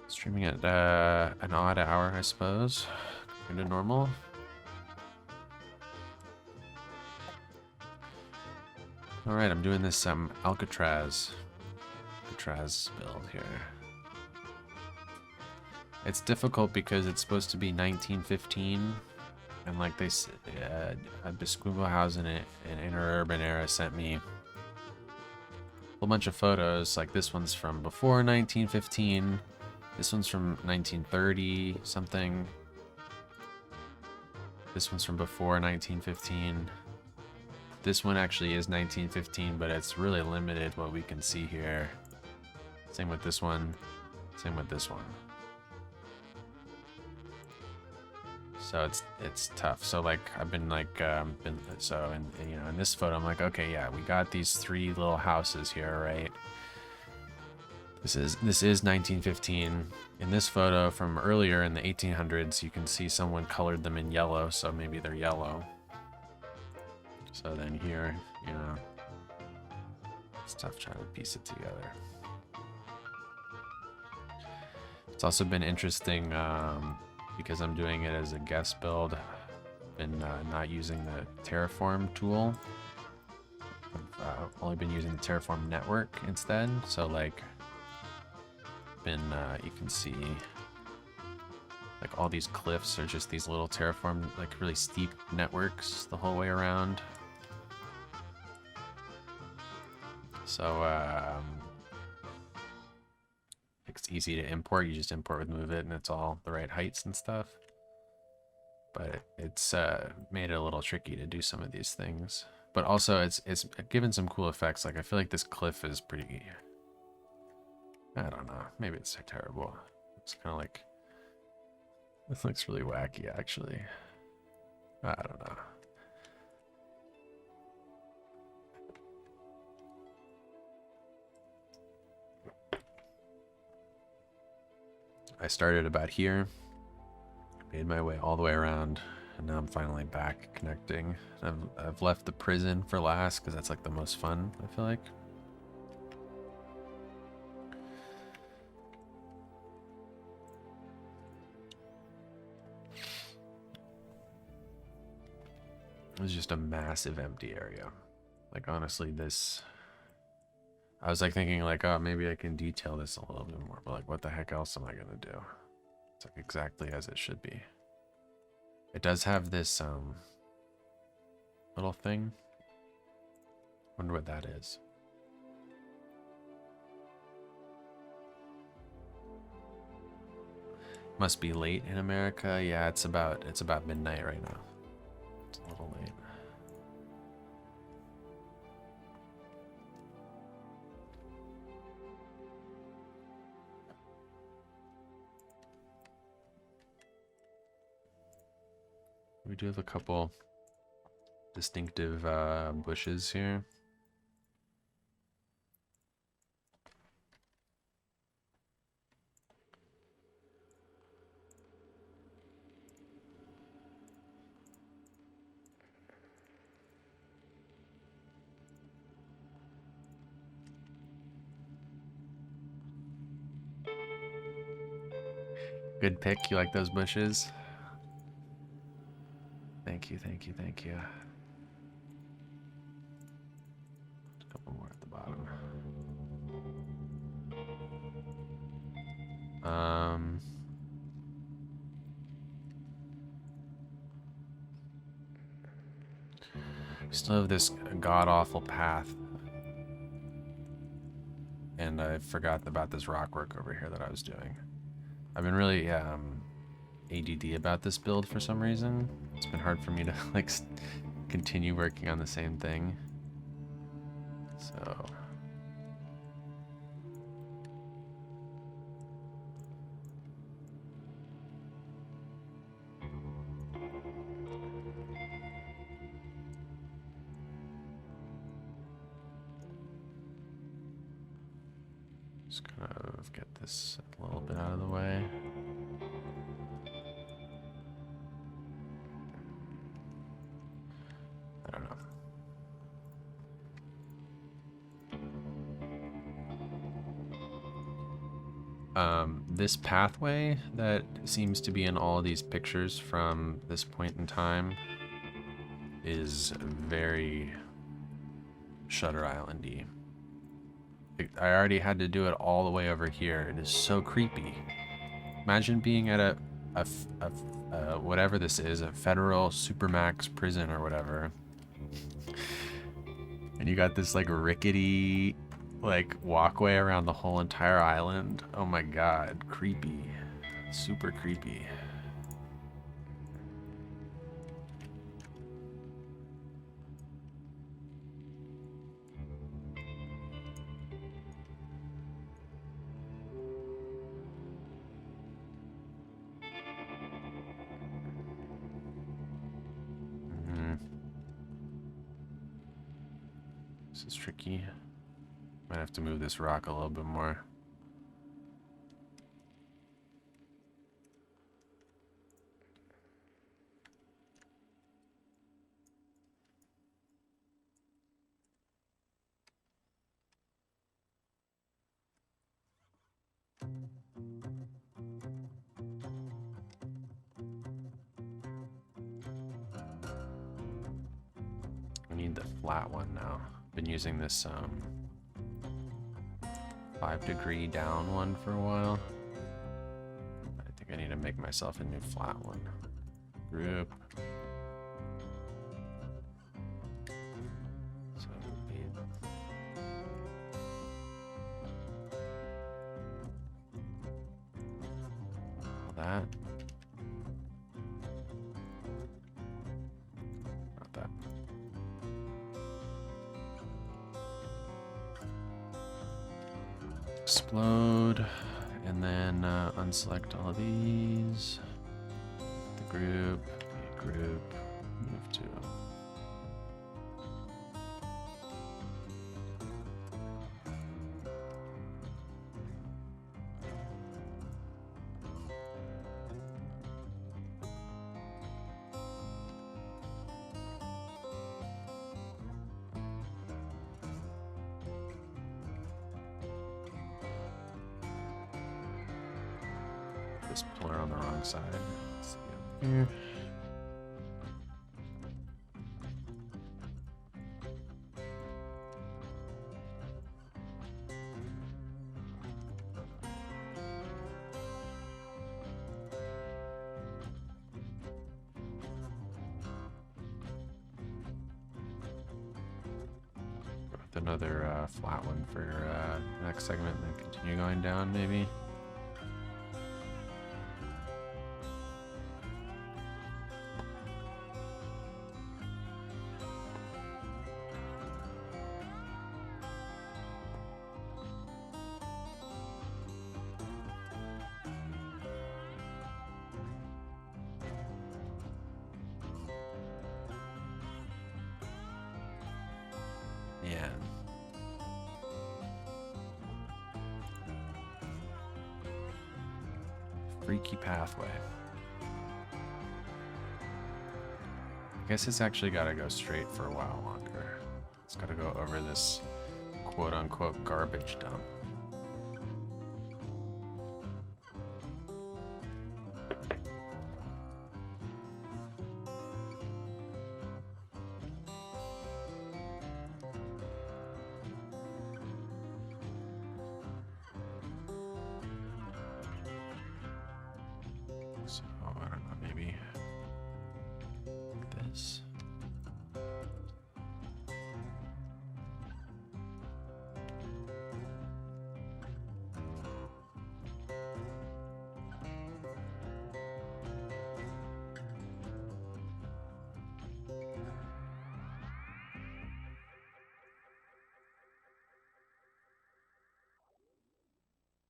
Speaker 1: Streaming at an odd hour, I suppose, compared to normal. All right, I'm doing this Alcatraz build here. It's difficult because it's supposed to be 1915 And like Bisquigglehausen in Interurban Era sent me a whole bunch of photos. Like this one's from before 1915. This one's from 1930 something. This one's from before 1915. This one actually is 1915, but it's really limited what we can see here. Same with this one. Same with this one. So it's tough. So like I've been like you know, in this photo I'm like, okay, yeah, we got these three little houses here, right? This is 1915. In this photo from earlier in the 1800s, you can see someone colored them in yellow, so maybe they're yellow. So then here, you know, it's tough trying to piece it together. It's also been interesting because I'm doing it as a guest build. I've been not using the Terraform tool. I've only been using the Terraform Network instead. So like, you can see like all these cliffs are just these little Terraform, like really steep networks the whole way around. So it's easy to import. You just import with Move It and it's all the right heights and stuff. But it's made it a little tricky to do some of these things. But also it's given some cool effects. Like I feel like this cliff is pretty, I don't know, maybe it's terrible. It's kind of like, this looks really wacky actually. I don't know. I started about here, made my way all the way around, and now I'm finally back connecting. I've left the prison for last because that's like the most fun, I feel like. It was just a massive empty area. Like honestly, this, I was like thinking like, oh, maybe I can detail this a little bit more, but like what the heck else am I gonna do? It's like exactly as it should be. It does have this little thing. Wonder what that is. Must be late in America. Yeah, it's about midnight right now. It's a little late. We do have a couple distinctive bushes here. Good pick. You like those bushes? Thank you, thank you, thank you. A couple more at the bottom. We still have this god-awful path. And I forgot about this rock work over here that I was doing. I've been really ADD about this build for some reason. It's been hard for me to like continue working on the same thing. So just kind of get this a little bit out of the way. I don't know. This pathway that seems to be in all of these pictures from this point in time is very Shutter Island-y. I already had to do it all the way over here. It is so creepy. Imagine being at a whatever this is, a federal supermax prison or whatever. And you got this like rickety like walkway around the whole entire island. Oh my god, creepy. Super creepy. This is tricky. Might have to move this rock a little bit more. I need the flat one now. Been using this 5-degree down one for a while. I think I need to make myself a new flat one. Group. So all that. Not that. Explode, and then unselect all of these. The group, move to. This pillar on the wrong side. Let's see up here. With another flat one for next segment, and then continue going down maybe. Yeah. Freaky pathway. I guess it's actually got to go straight for a while longer. It's got to go over this quote-unquote garbage dump. So, I don't know, maybe this.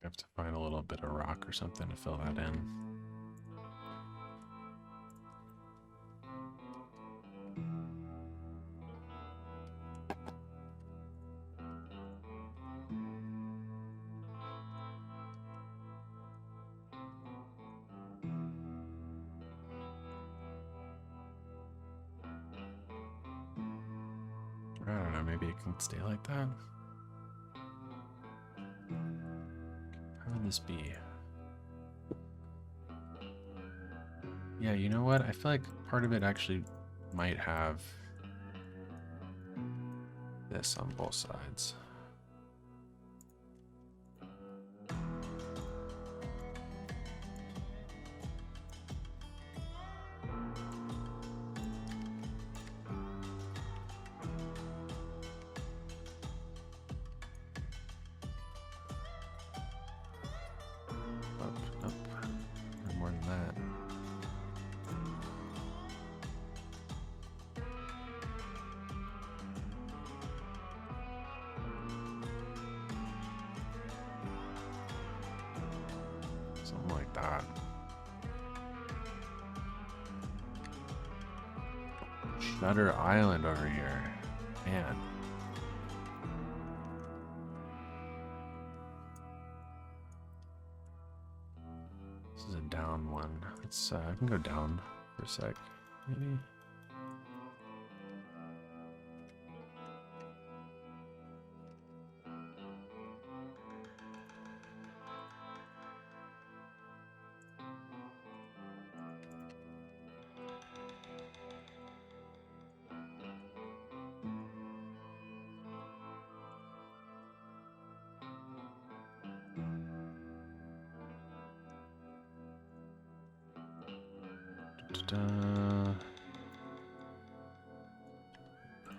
Speaker 1: I have to find a little bit of rock or something to fill that in. I don't know, maybe it can stay like that. How would this be? Yeah, you know what? I feel like part of it actually might have this on both sides. like that. Shutter Island over here. Man. This is a down one. Let's I can go down for a sec, maybe.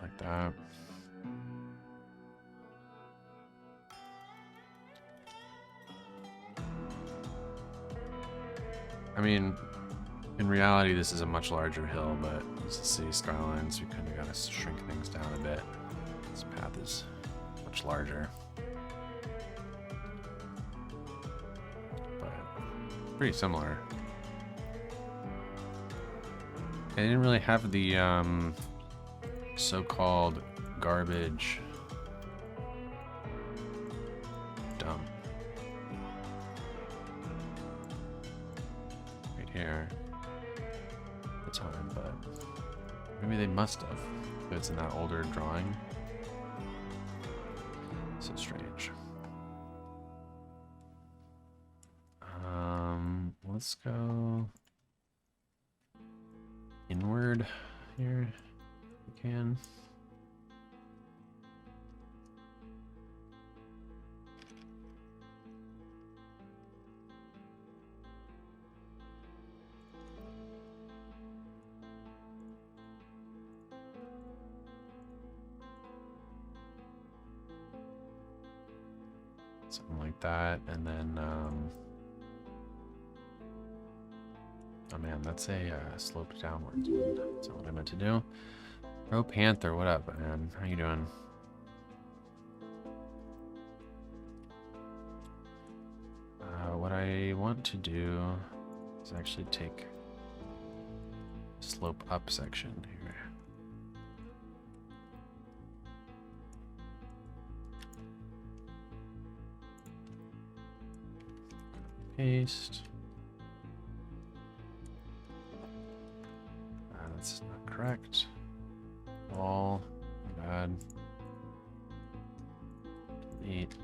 Speaker 1: Like that. I mean, in reality, this is a much larger hill, but it's the city skylines. We kind of got to shrink things down a bit. This path is much larger, but pretty similar. I didn't really have the so-called garbage dump right here at the time, but maybe they must have if it's in that older drawing. So strange. Let's go inward here if we can. Something like that, and then oh man, that's a slope downwards one. That's not what I meant to do. Pro Panther, what up, man? How you doing? What I want to do is actually take slope up section here. Paste. That's not correct. All bad. Delete.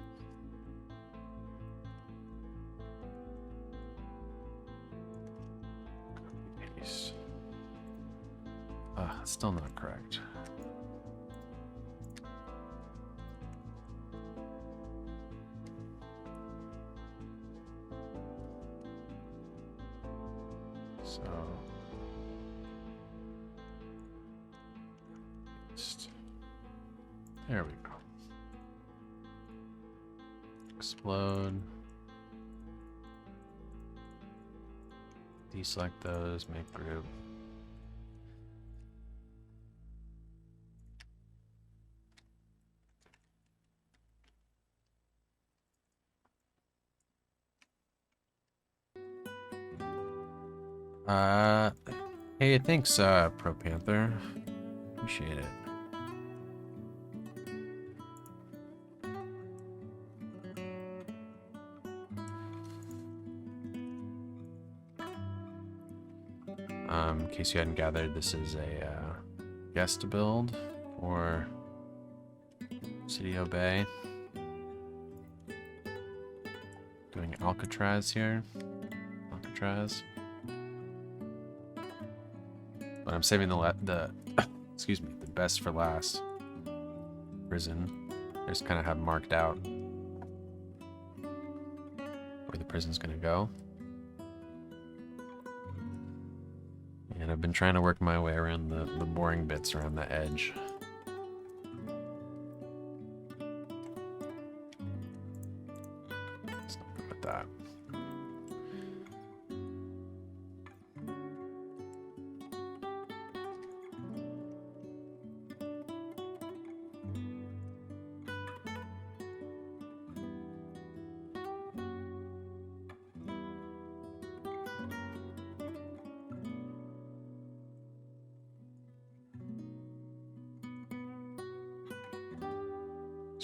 Speaker 1: Copy paste. Still not correct. So there we go. Explode. Deselect those, make group. Hey, thanks, Pro Panther. Appreciate it. In case you hadn't gathered, this is a guest build for Presidio Bay. Doing Alcatraz here. Alcatraz. But I'm saving the excuse me, the best for last. Prison. I just kind of have marked out where the prison's gonna go. And I've been trying to work my way around the boring bits around the edge. Let's not go with that.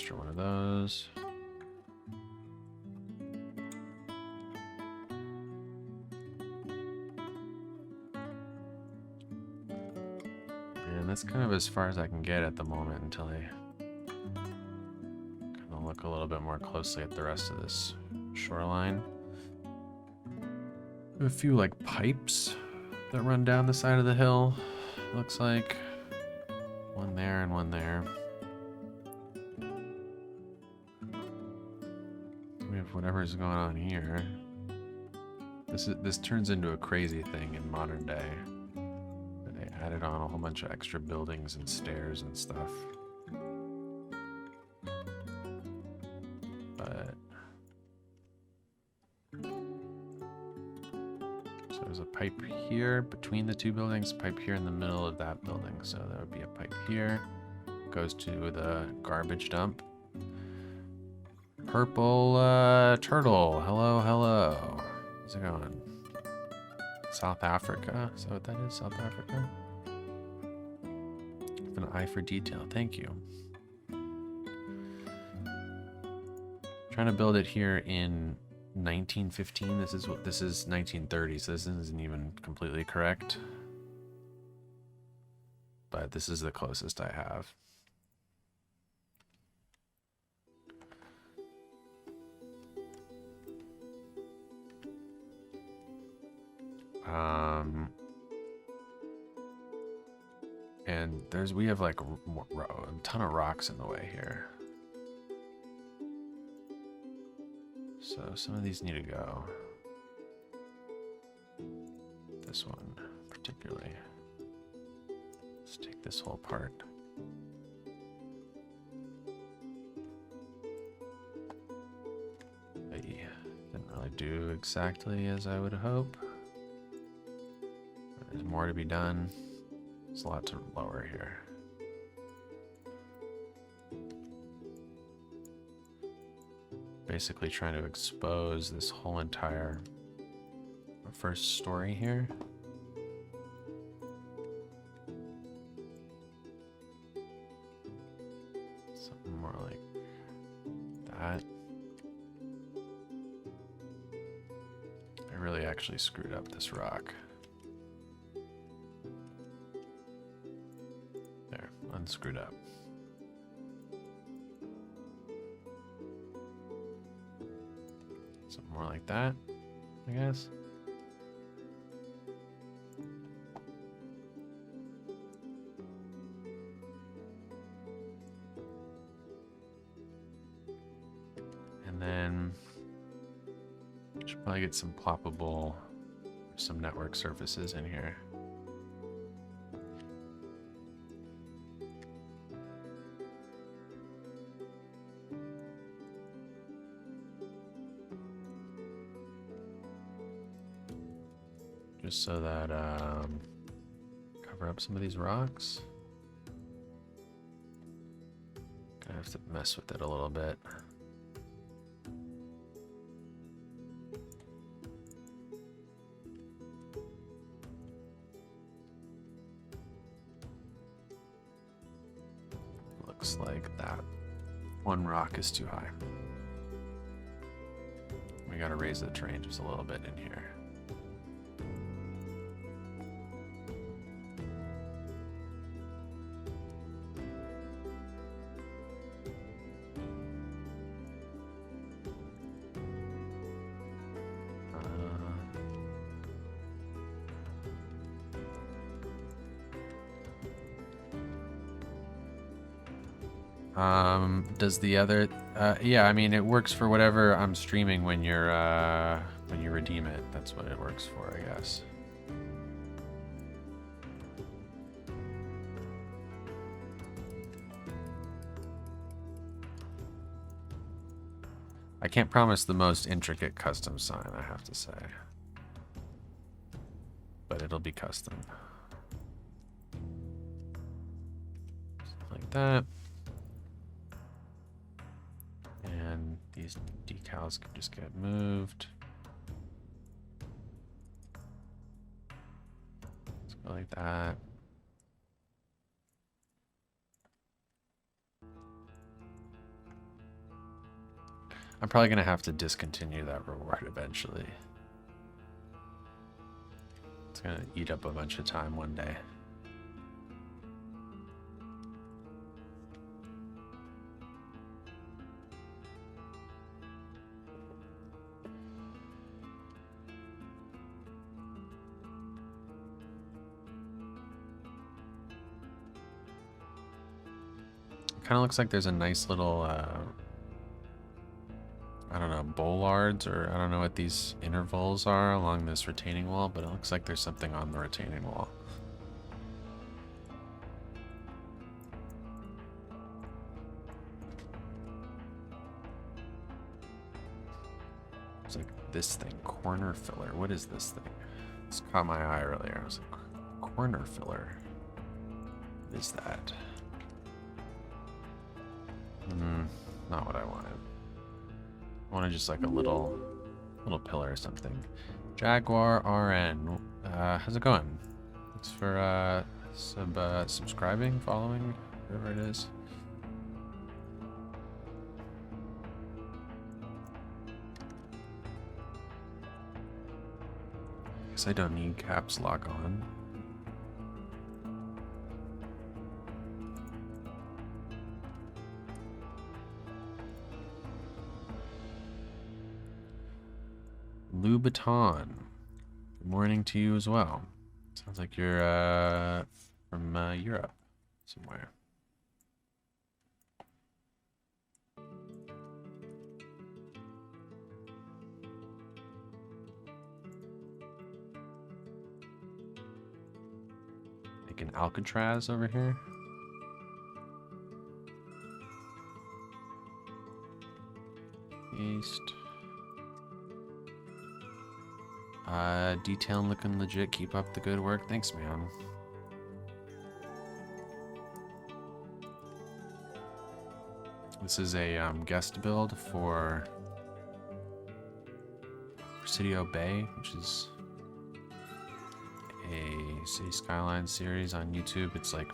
Speaker 1: extra one of those. And that's kind of as far as I can get at the moment until I kind of look a little bit more closely at the rest of this shoreline. A few like pipes that run down the side of the hill. Looks like one there and one there. We have whatever's going on here. This turns into a crazy thing in modern day. They added on a whole bunch of extra buildings and stairs and stuff. But so there's a pipe here between the two buildings, a pipe here in the middle of that building. So there would be a pipe here, goes to the garbage dump. Purple turtle, hello, hello. How's it going? South Africa? Is that what that is? South Africa? With an eye for detail. Thank you. Trying to build it here in 1915. This is 1930, so this isn't even completely correct. But this is the closest I have. And we have like a ton of rocks in the way here. So some of these need to go. This one particularly. Let's take this whole part. Didn't really do exactly as I would hope. There's more to be done. There's a lot to lower here. Basically trying to expose this whole entire first story here. Something more like that. I really actually screwed up this rock. There, unscrewed up. Something more like that, I guess. And then should probably get some ploppable, some network surfaces in here. Just so that cover up some of these rocks. Gonna have to mess with it a little bit. Looks like that one rock is too high. We gotta raise the terrain just a little bit in here. Does the other, yeah, I mean, it works for whatever I'm streaming when you redeem it. That's what it works for, I guess. I can't promise the most intricate custom sign, I have to say. But it'll be custom. Something like that. And these decals can just get moved. Let's go like that. I'm probably gonna have to discontinue that reward eventually. It's gonna eat up a bunch of time one day. Kind of looks like there's a nice little, I don't know, bollards, or I don't know what these intervals are along this retaining wall, but it looks like there's something on the retaining wall. It's like this thing, corner filler. What is this thing? This caught my eye earlier. I was like, corner filler. What is that? Not what I wanted. I wanted just like a little pillar or something. Jaguar RN. How's it going? Thanks for subscribing, following, whatever it is. Guess I don't need caps lock on. Louboutin. Good morning to you as well. Sounds like you're from Europe somewhere. Like an Alcatraz over here. East. Detail looking legit. Keep up the good work. Thanks, man. This is a guest build for Presidio Bay, which is a City Skylines series on YouTube. It's like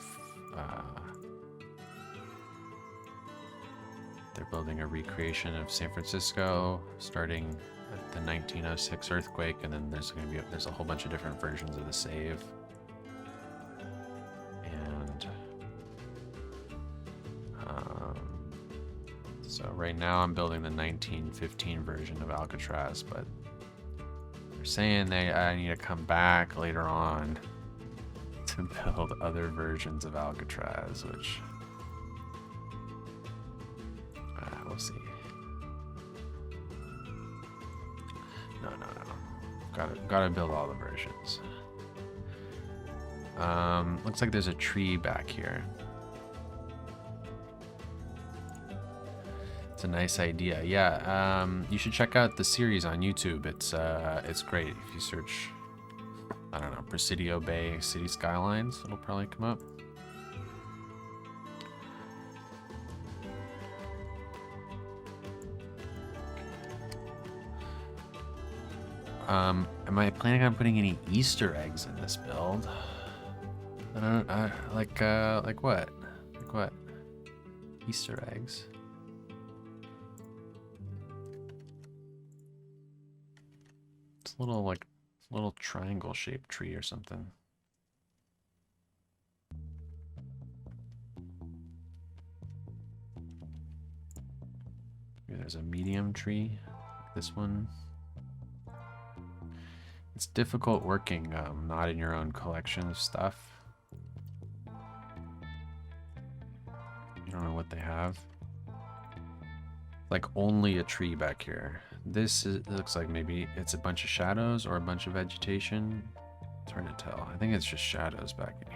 Speaker 1: they're building a recreation of San Francisco, starting at the 1906 earthquake, and then there's a whole bunch of different versions of the save. And so right now I'm building the 1915 version of Alcatraz, but they're saying I need to come back later on to build other versions of Alcatraz, which we'll see. No. Gotta build all the versions. Looks like there's a tree back here. It's a nice idea. Yeah, you should check out the series on YouTube. It's great. If you search, I don't know, Presidio Bay City Skylines, it'll probably come up. Am I planning on putting any Easter eggs in this build? I don't like what? Like what? Easter eggs. It's a little triangle shaped tree or something. Maybe there's a medium tree, like this one. It's difficult working not in your own collection of stuff. You don't know what they have. Like only a tree back here. This looks like maybe it's a bunch of shadows or a bunch of vegetation. It's hard to tell. I think it's just shadows back in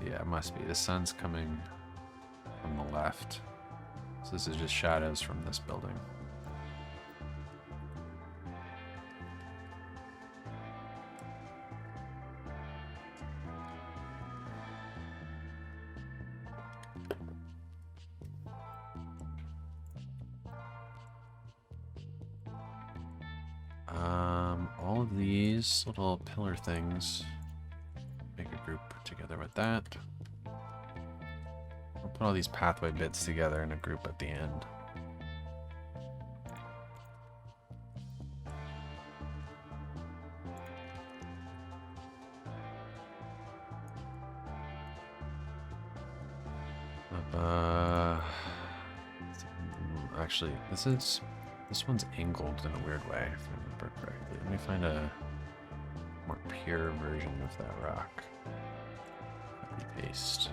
Speaker 1: here. Yeah, it must be. The sun's coming from the left. So this is just shadows from this building. All of these little pillar things, make a group together with that. I'll Put all these pathway bits together in a group at the end. Actually, this one's angled in a weird way, if I remember correctly. Let me find a more pure version of that rock. Copy paste.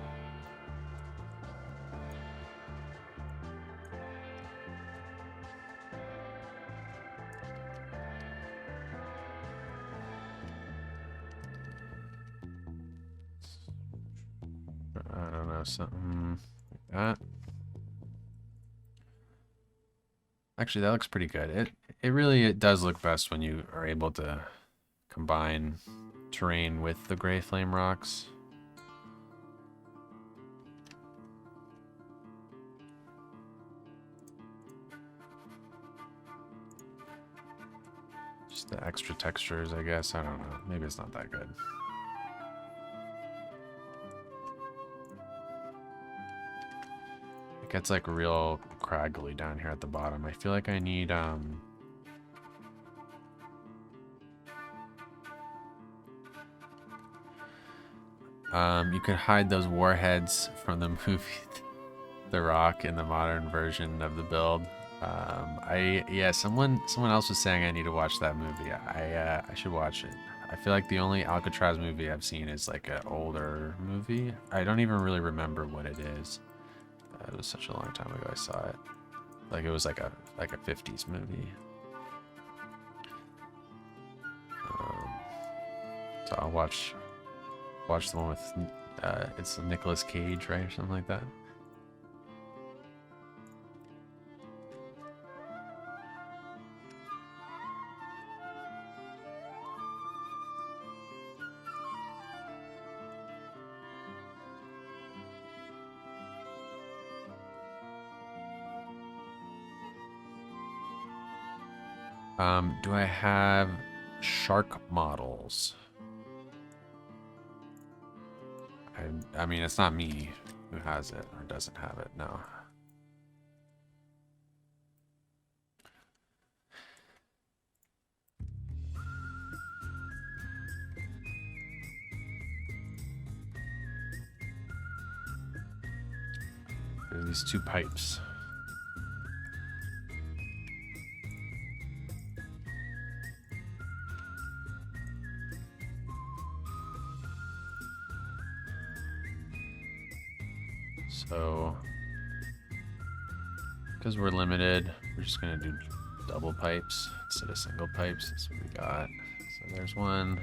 Speaker 1: I don't know, something like that. Actually, that looks pretty good. It does look best when you are able to combine terrain with the gray flame rocks. Just the extra textures, I guess. I don't know. Maybe it's not that good. It gets like real craggly down here at the bottom. I feel like I need you could hide those warheads from the movie The Rock in the modern version of the build. Someone else was saying I need to watch that movie. I should watch it. I feel like the only Alcatraz movie I've seen is like an older movie. I don't even really remember what it is. It was such a long time ago I saw it. Like it was like a 50s movie. So I'll watch the one with it's Nicolas Cage, right, or something like that. Do I have shark models? I mean, it's not me who has it or doesn't have it, no. There are these two pipes. So, because we're limited, we're just gonna do double pipes instead of single pipes. That's what we got. So there's one.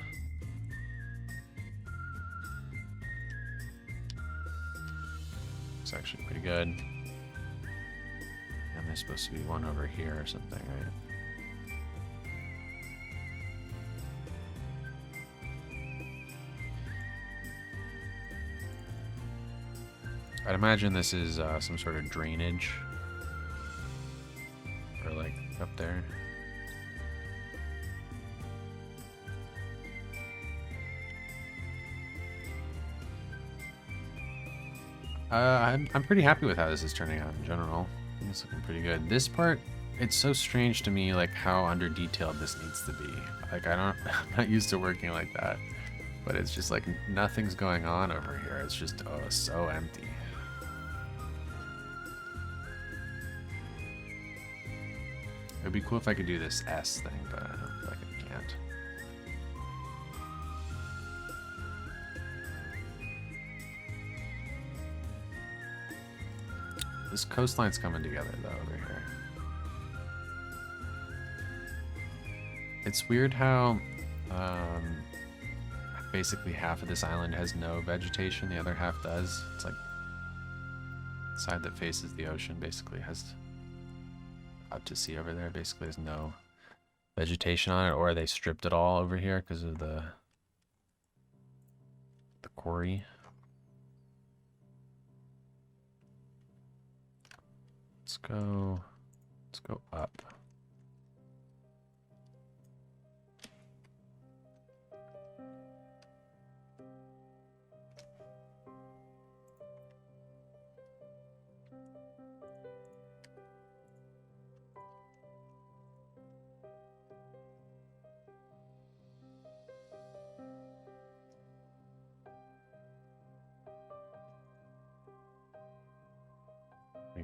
Speaker 1: It's actually pretty good. And there's supposed to be one over here or something, right? I'd imagine this is some sort of drainage. Or like up there. I'm pretty happy with how this is turning out in general. I think it's looking pretty good. This part, it's so strange to me like how under detailed this needs to be. Like I'm not used to working like that. But it's just like nothing's going on over here. It's just so empty. It'd be cool if I could do this S thing, but I don't feel like I can't. This coastline's coming together though over here. It's weird how basically half of this island has no vegetation, the other half does. It's like the side that faces the ocean basically has out to sea over there basically has no vegetation on it, or they stripped it all over here because of the quarry. Let's go up.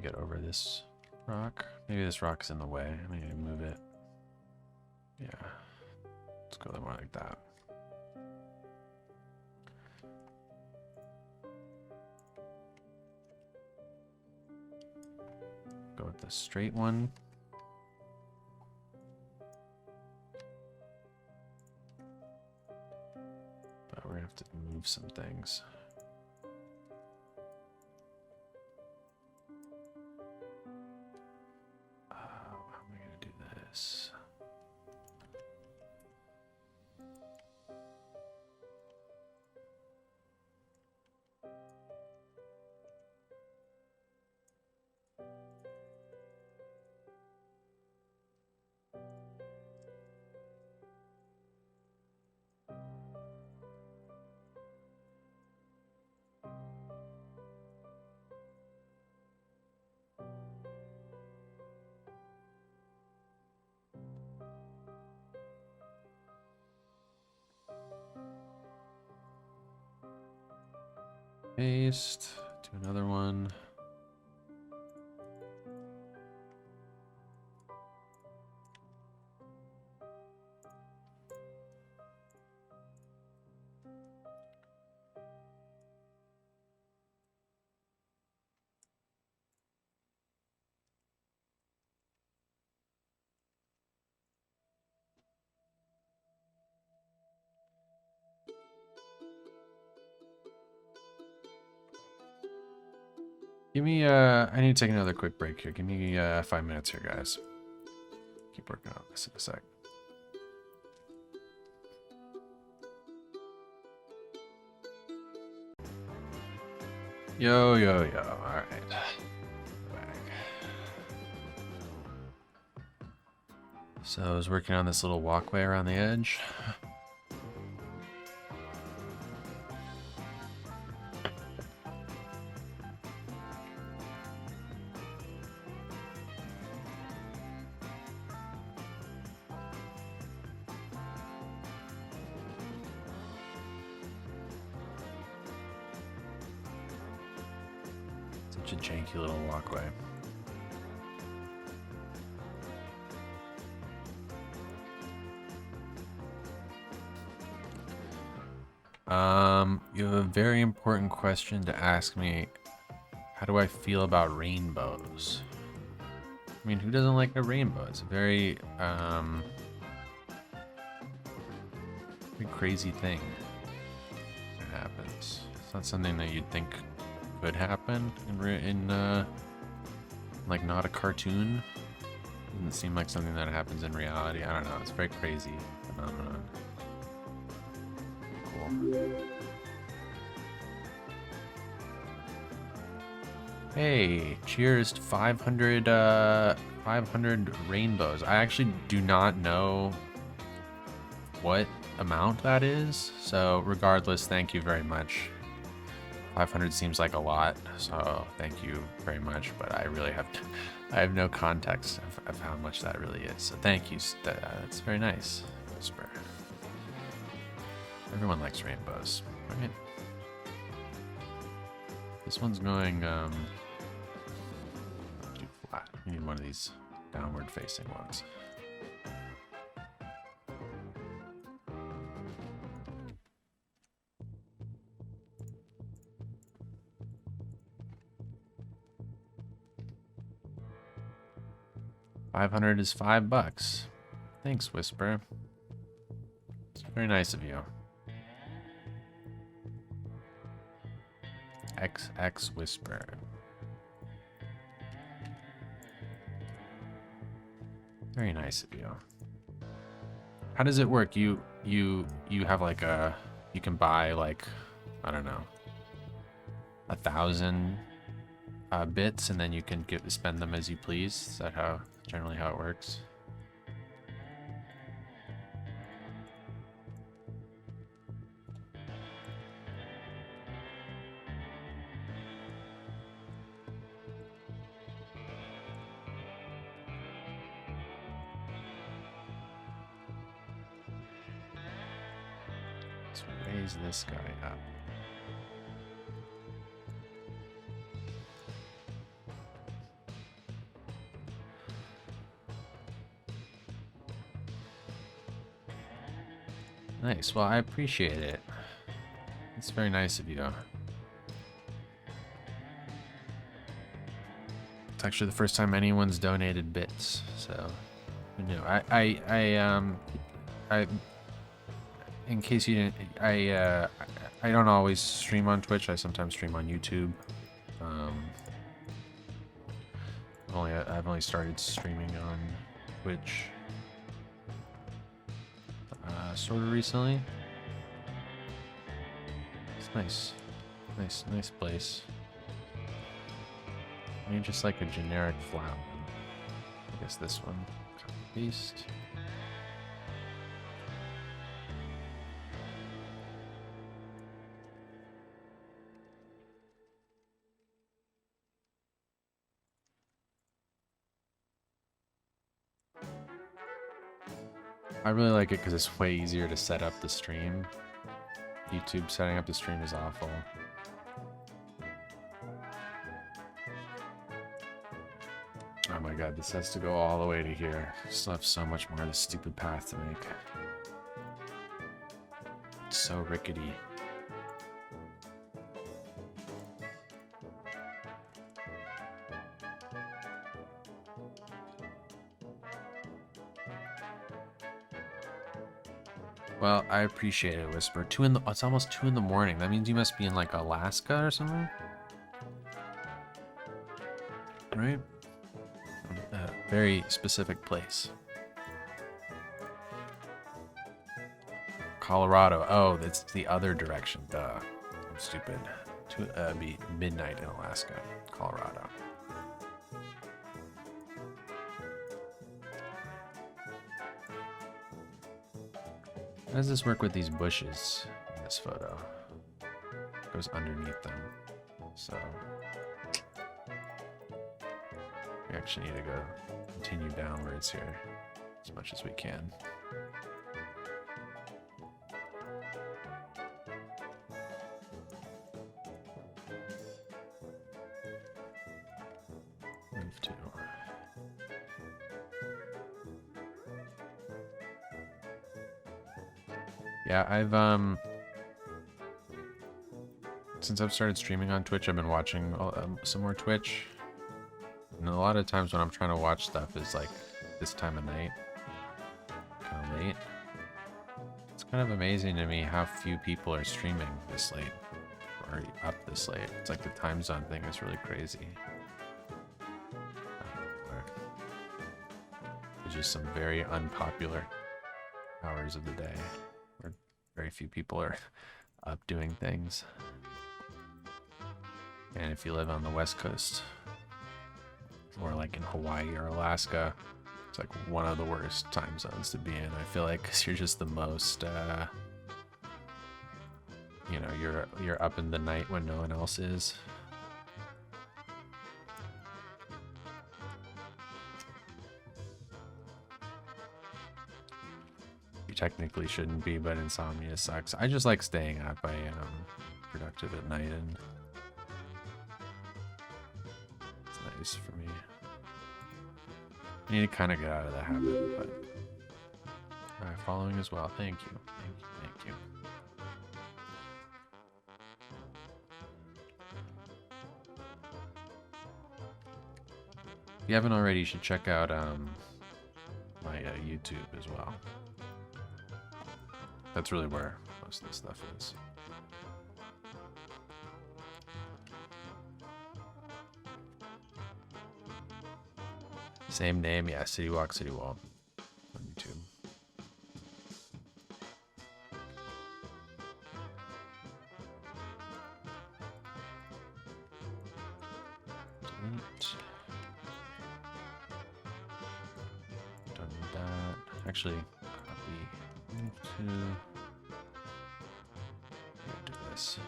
Speaker 1: me get over this rock. Maybe this rock's in the way. Maybe move it. Yeah. Let's go more like that. Go with the straight one. But we're gonna have to move some things. How am I gonna do this? Paste to another one. Give me, I need to take another quick break here. Give me 5 minutes here, guys. Keep working on this in a sec. Yo, yo, yo. All right. Back. So I was working on this little walkway around the edge. Such a janky little walkway. You have a very important question to ask me. How do I feel about rainbows? I mean, who doesn't like a rainbow? It's a very crazy thing that happens. It's not something that you'd think could happen in like not a cartoon. Doesn't seem like something that happens in reality. I don't know. It's a very crazy phenomenon. Cool. Hey, cheers to 500 rainbows. I actually do not know what amount that is. So regardless, thank you very much. 500 seems like a lot, so thank you very much, but I really I have no context of how much that really is. So thank you. That's very nice. Whisper. Everyone likes rainbows, right? This one's going too flat. We need one of these downward facing ones. $500 is $5. Thanks, Whisper. It's very nice of you. XX Whisper. Very nice of you. How does it work? You have like you can buy like, I don't know, 1,000 bits, and then you can spend them as you please. Is that generally how it works? Let's raise this guy up. Nice. Well, I appreciate it. It's very nice of you. It's actually the first time anyone's donated bits, so who knew? I in case you didn't, I don't always stream on Twitch. I sometimes stream on YouTube. I've only started streaming on Twitch sort of recently. It's nice place. I mean, just like a generic flat one. I guess this one. Copy paste. I really like it because it's way easier to set up the stream. YouTube setting up the stream is awful. Oh my god, this has to go all the way to here. Still have so much more of this stupid path to make. It's so rickety. Well, I appreciate it, Whisper. It's almost 2 in the morning. That means you must be in like Alaska or something? Right? A very specific place. Colorado. Oh, that's the other direction. Duh. I'm stupid. Be midnight in Alaska. Colorado. How does this work with these bushes in this photo? It goes underneath them. So we actually need to go continue downwards here as much as we can. Move to. Yeah, I've since I've started streaming on Twitch, I've been watching some more Twitch. And a lot of times when I'm trying to watch stuff is like this time of night, kind of late. It's kind of amazing to me how few people are streaming this late or up this late. It's like the time zone thing is really crazy. There's just some very unpopular hours of the day where very few people are up doing things. And if you live on the West Coast, or like in Hawaii or Alaska, it's like one of the worst time zones to be in. I feel like 'cause you're just the most, you know, you're up in the night when no one else is. You technically shouldn't be, but insomnia sucks. I just like staying up. I am productive at night, and it's nice for me. I need to kind of get out of the habit, but following as well. Thank you. Thank you. If you haven't already, you should check out my YouTube as well. That's really where most of the stuff is. Same name, yeah, Citywokcitywall on YouTube. Delete. Done with that. Actually, copy into. Do this.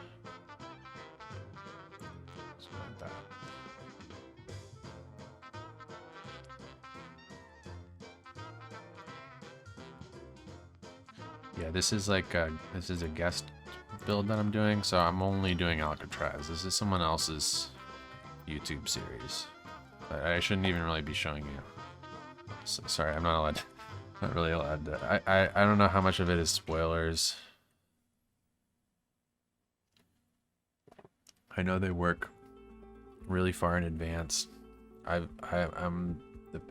Speaker 1: Something like that. Yeah, this is like this is a guest build that I'm doing, so I'm only doing Alcatraz. This is someone else's YouTube series. I shouldn't even really be showing you. So, sorry, I'm not allowed to Not really allowed to. I don't know how much of it is spoilers. I know they work really far in advance. I'm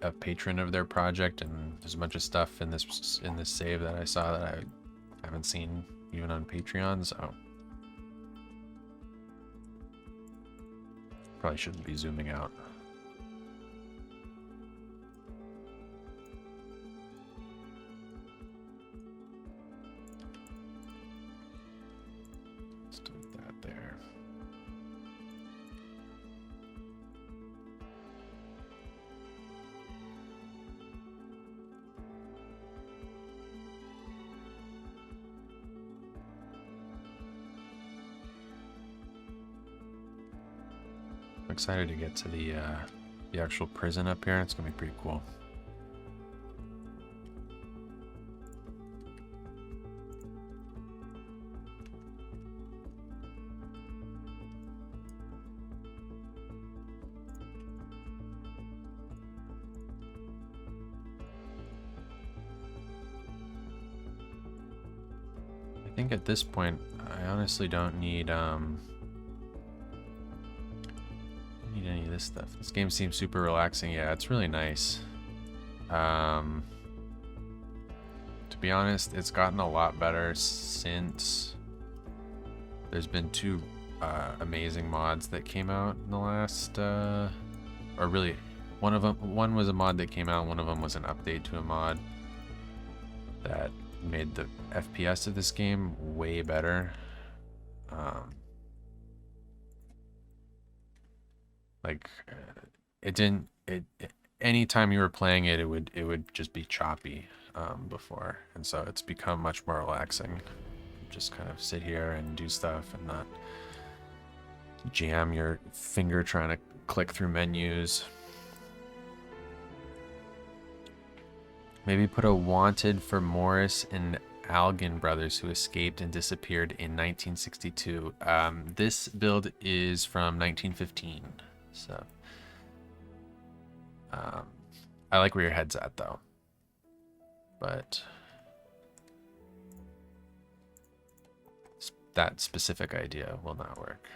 Speaker 1: a patron of their project, and there's a bunch of stuff in this save that I saw that I haven't seen even on Patreon, so probably shouldn't be zooming out. Let's do that there. I'm excited to get to the actual prison up here. It's gonna be pretty cool. I think at this point, I honestly don't need any of this stuff. This game seems super relaxing. Yeah, it's really nice. To be honest, it's gotten a lot better since there's been two amazing mods that came out in the last or really one was a mod that came out, one of them was an update to a mod that made the FPS of this game way better. Anytime you were playing it, it would just be choppy before, and so it's become much more relaxing. Just kind of sit here and do stuff and not jam your finger trying to click through menus. Maybe put a wanted for Morris and Algan brothers who escaped and disappeared in 1962. This build is from 1915, so I like where your head's at though, but that specific idea will not work.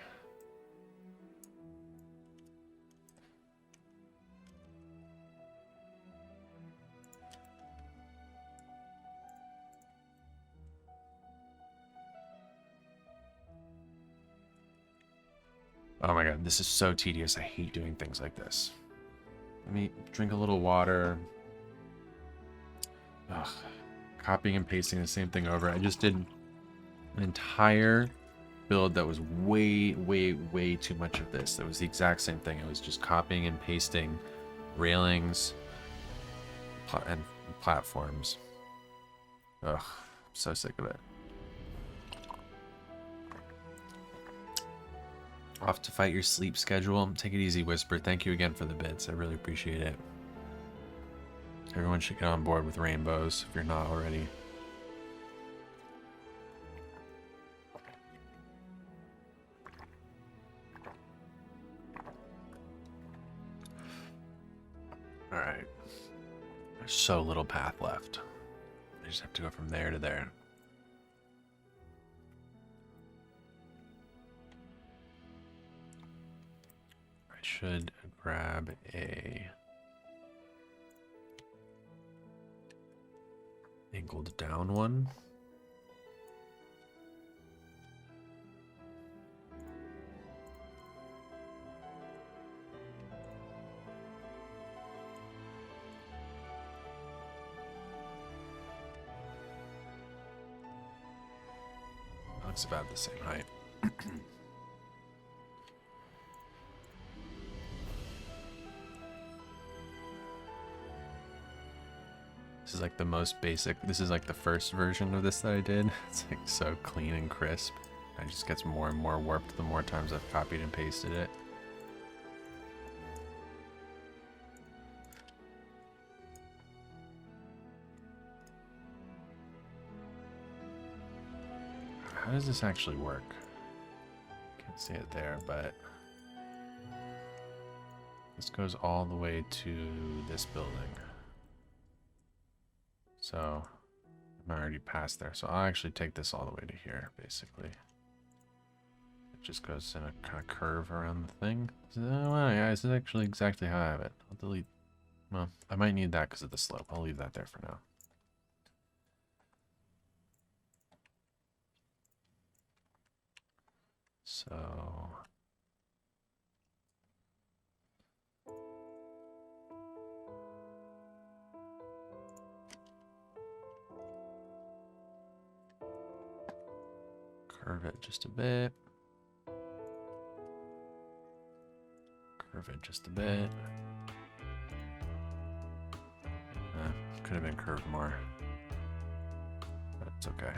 Speaker 1: Oh my god, this is so tedious. I hate doing things like this. Let me drink a little water. Ugh. Copying and pasting the same thing over. I just did an entire build that was way too much of this. That was the exact same thing. It was just copying and pasting railings and platforms. Ugh, I'm so sick of it. Off to fight your sleep schedule. Take it easy, Whisper. Thank you again for the bits. I really appreciate it. Everyone should get on board with rainbows if you're not already. Alright. There's so little path left. I just have to go from there to there. Should grab a angled down one. Looks about the same height. This is like the most basic. This is like the first version of this that I did. It's like so clean and crisp. It just gets more and more warped the more times I've copied and pasted it. How does this actually work? Can't see it there, but this goes all the way to this building. So I'm already past there. So I'll actually take this all the way to here, basically. It just goes in a kind of curve around the thing. So, well, yeah, this is actually exactly how I have it. I'll delete. Well, I might need that because of the slope. I'll leave that there for now. So curve it just a bit. Curve it just a bit. Could have been curved more, but it's okay.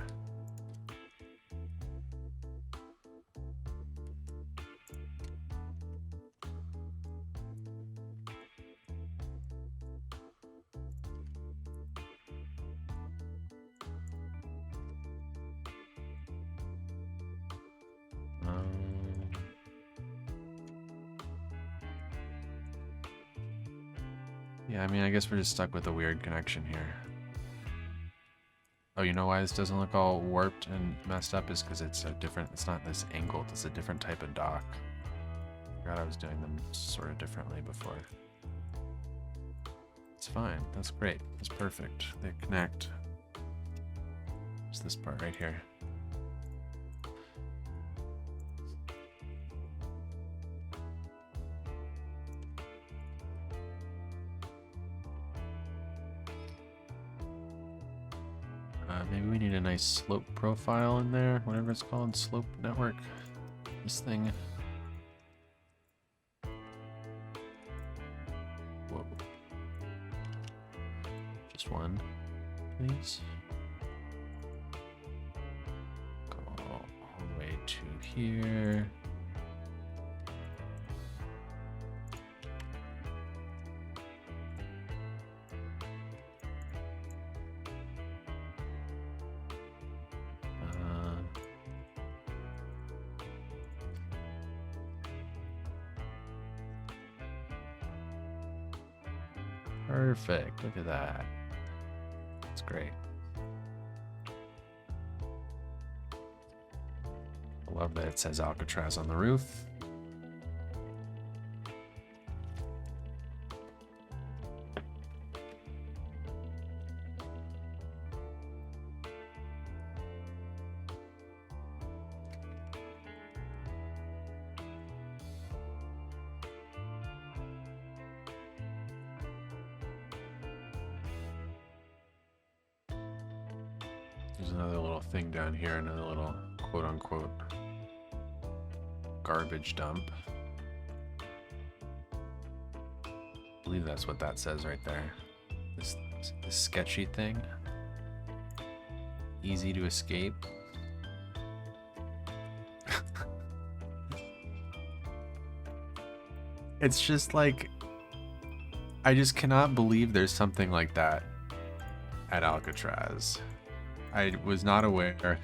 Speaker 1: Yeah, I mean, I guess we're just stuck with a weird connection here. Oh, you know why this doesn't look all warped and messed up is because it's a different, it's not this angled, it's a different type of dock. I forgot I was doing them sort of differently before. It's fine, that's great, that's perfect. They connect. It's this part right here. Maybe we need a nice slope profile in there, whatever it's called, slope network. This thing. Whoa. Just one, please. Go all the way to here. Perfect. Look at that. That's great. I love that it says Alcatraz on the roof. There's another little thing down here, another little quote-unquote garbage dump. I believe that's what that says right there. This sketchy thing. Easy to escape. It's just like, I just cannot believe there's something like that at Alcatraz. I was not aware.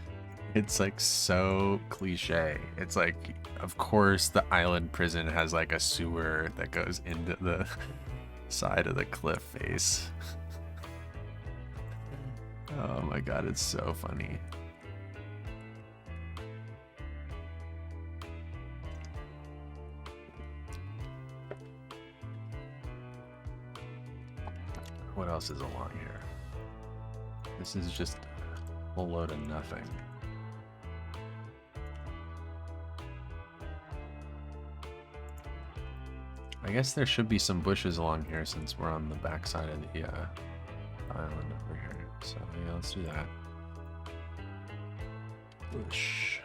Speaker 1: It's like so cliche. It's like, of course the island prison has like a sewer that goes into the side of the cliff face. Oh my god, it's so funny. What else is along here? This is just a whole load of nothing. I guess there should be some bushes along here since we're on the backside of the island over here. So yeah, let's do that. Bush.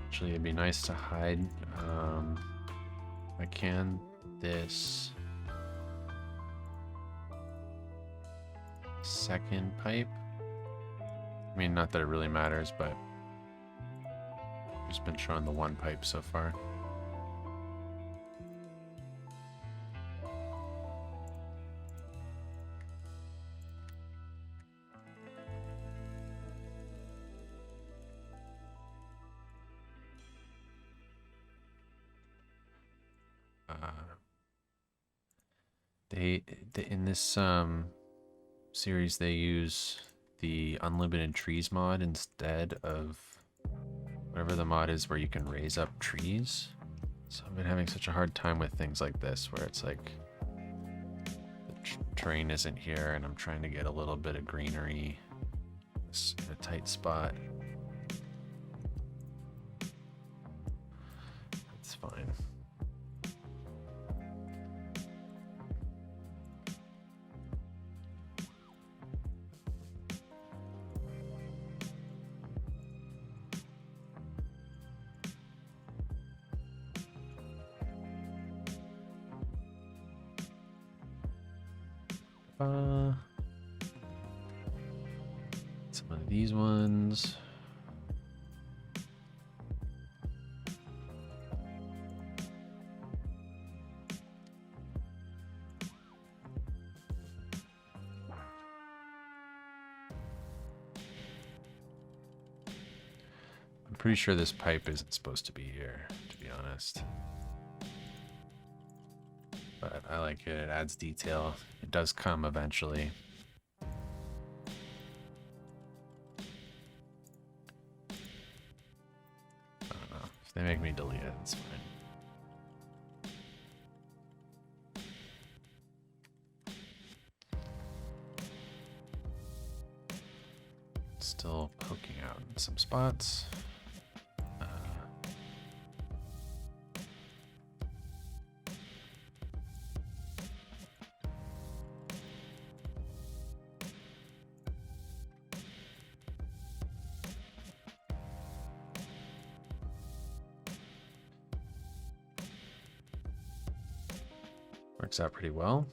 Speaker 1: Actually, it'd be nice to hide, if I can, this second pipe. I mean, not that it really matters, but I've just been showing the one pipe so far. They in this series they use the unlimited trees mod instead of whatever the mod is where you can raise up trees. So I've been having such a hard time with things like this where it's like the terrain isn't here and I'm trying to get a little bit of greenery in a tight spot. That's fine. Some of these ones. I'm pretty sure this pipe isn't supposed to be here, to be honest. But I like it, it adds detail. It does come eventually. I don't know. If they make me delete it, it's fine. Still poking out in some spots. Works out pretty well.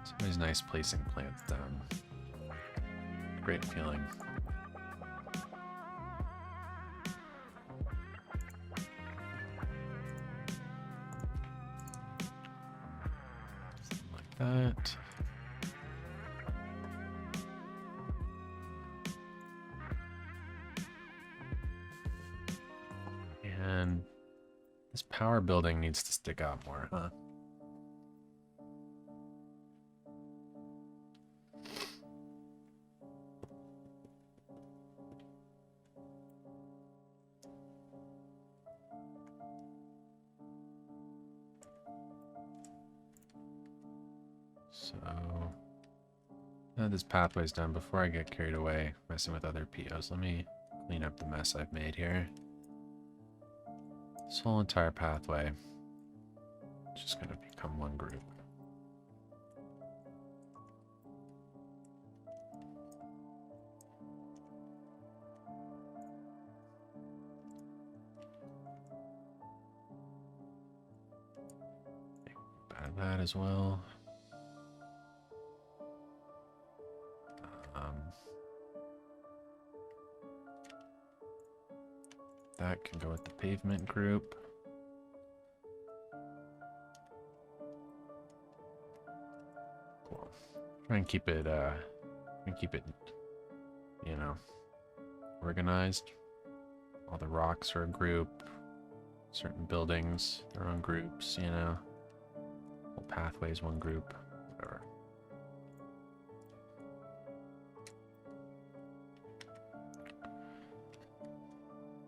Speaker 1: It's always nice placing plants down. Great feeling. Something like that. And this power building needs to stick out more, huh? So, now this pathway's done. Before I get carried away messing with other POs, let me clean up the mess I've made here. This whole entire pathway is just going to become one group. Add that as well. That can go with the pavement group. Cool. Try and keep it, you know, organized. All the rocks are a group. Certain buildings, their own groups, you know. Whole pathways, one group, whatever.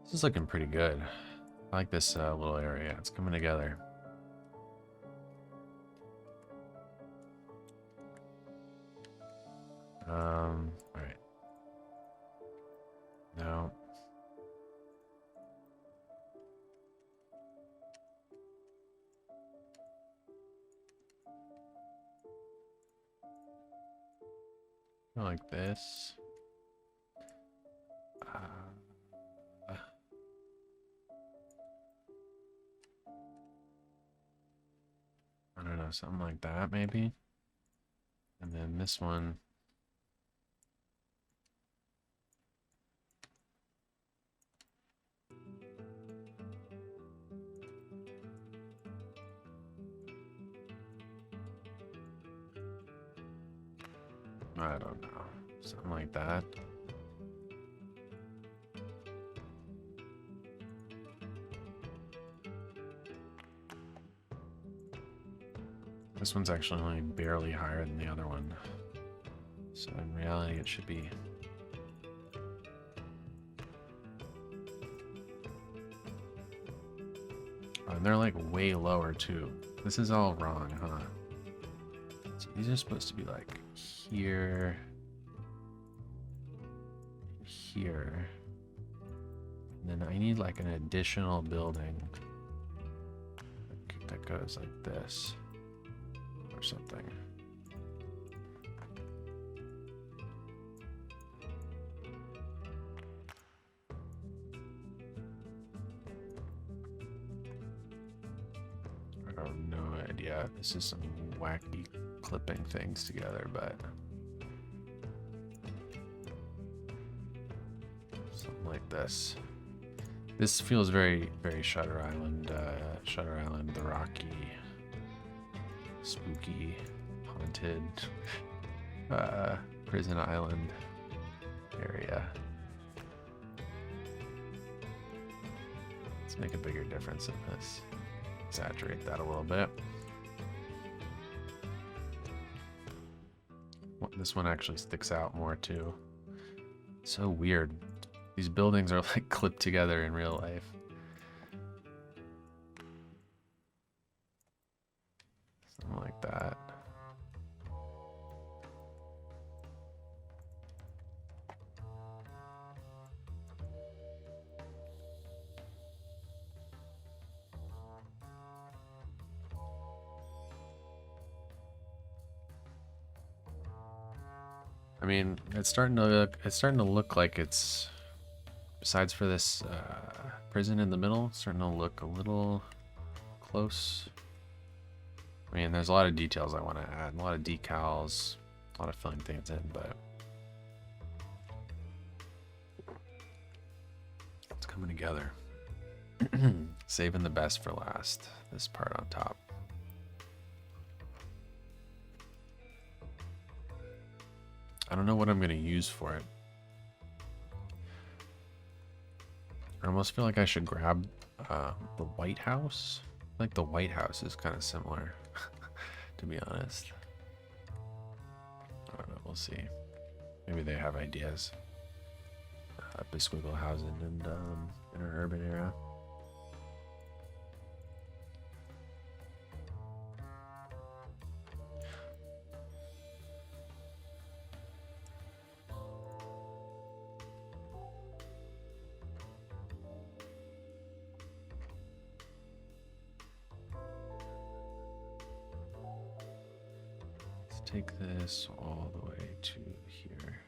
Speaker 1: This is looking pretty good. I like this little area. It's coming together. All right. No. Like this. something like that maybe. And then this one. I don't know. Something like that. This one's actually only barely higher than the other one. So in reality, it should be... Oh, and they're like way lower too. This is all wrong, huh? So these are supposed to be like here, here. And then I need like an additional building that goes like this or something. I have no idea. This is some wacky clipping things together, but something like this. This feels very, very Shutter Island, the rocky, spooky, haunted, prison island area. Let's make a bigger difference in this. Exaggerate that a little bit. This one actually sticks out more too. So weird. These buildings are like clipped together in real life. Something like that. I mean, it's starting to look like it's, besides for this prison in the middle, it's starting to look a little close. I mean, there's a lot of details I want to add, a lot of decals, a lot of filling things in, but it's coming together. Saving the best for last, this part on top. I don't know what I'm going to use for it. I almost feel like I should grab the White House. I think the White House is kind of similar, to be honest. I don't know, we'll see. Maybe they have ideas. Besquiggle housing and in our urban area. Take this all the way to here.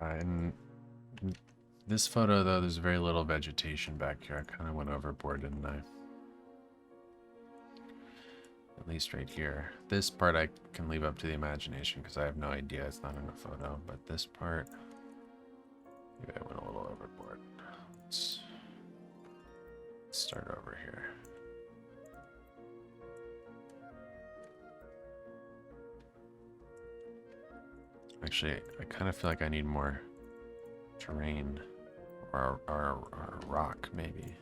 Speaker 1: And this photo, though, there's very little vegetation back here. I kind of went overboard, didn't I? At least right here. This part I can leave up to the imagination because I have no idea. It's not in a photo. But this part, maybe I went a little overboard. Let's start over here. Actually, I kind of feel like I need more terrain or rock, maybe.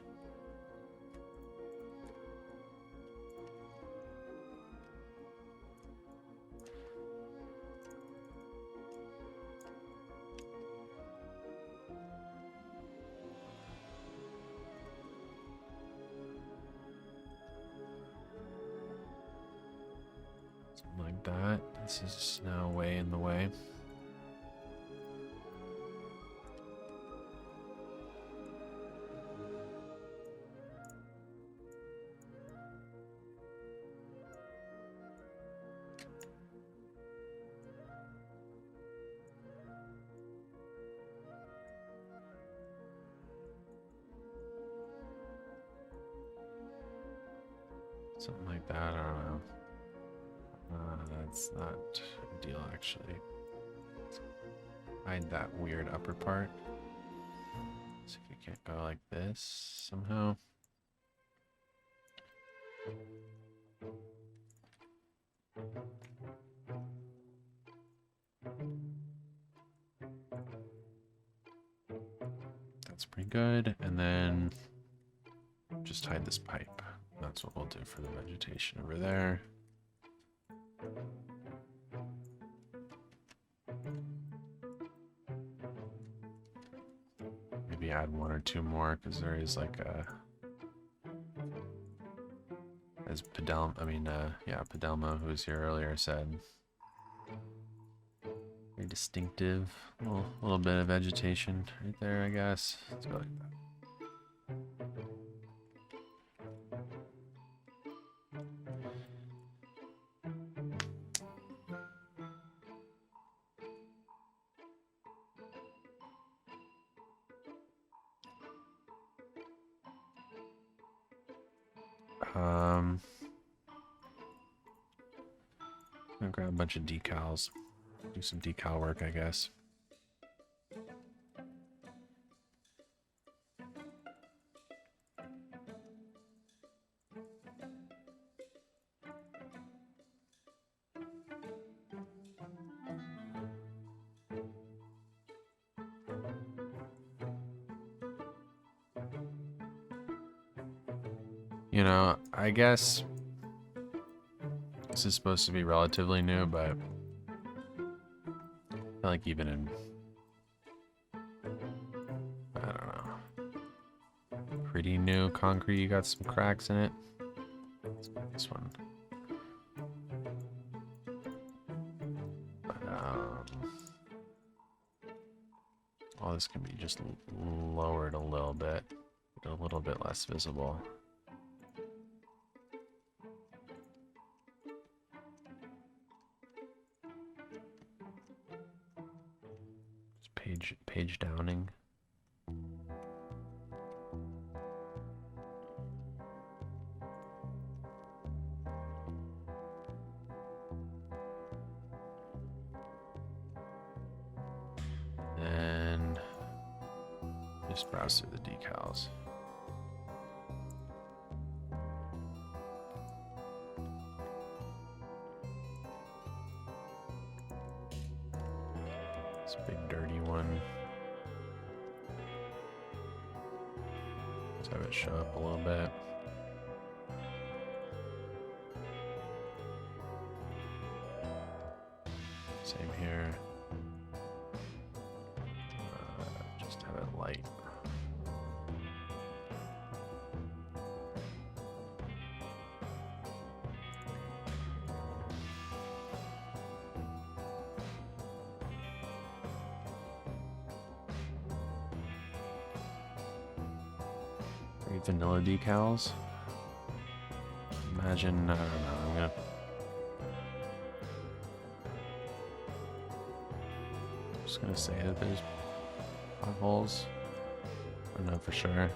Speaker 1: like that. This is now way in the way. Something like that, I don't know. That's not ideal, actually. Let's hide that weird upper part. See if we can't go like this somehow. That's pretty good. And then just hide this pipe. That's what we'll do for the vegetation over there. Maybe add one or two more, because there is like a, as Padelmo, who was here earlier, said, very distinctive, little bit of vegetation right there, I guess. Let's go like that. I'm gonna grab a bunch of decals, do some decal work, I guess. You know, I guess this is supposed to be relatively new, but I feel like even in, I don't know, pretty new concrete, you got some cracks in it. Let's make this one. But, all this can be just lowered a little bit less visible. Page downing. And just browse through the decals. This big dirty one. Let's have it show up a little bit. Same here. Just have it light. Vanilla decals. Imagine, I don't know, I'm just gonna say that there's potholes. I don't know for sure.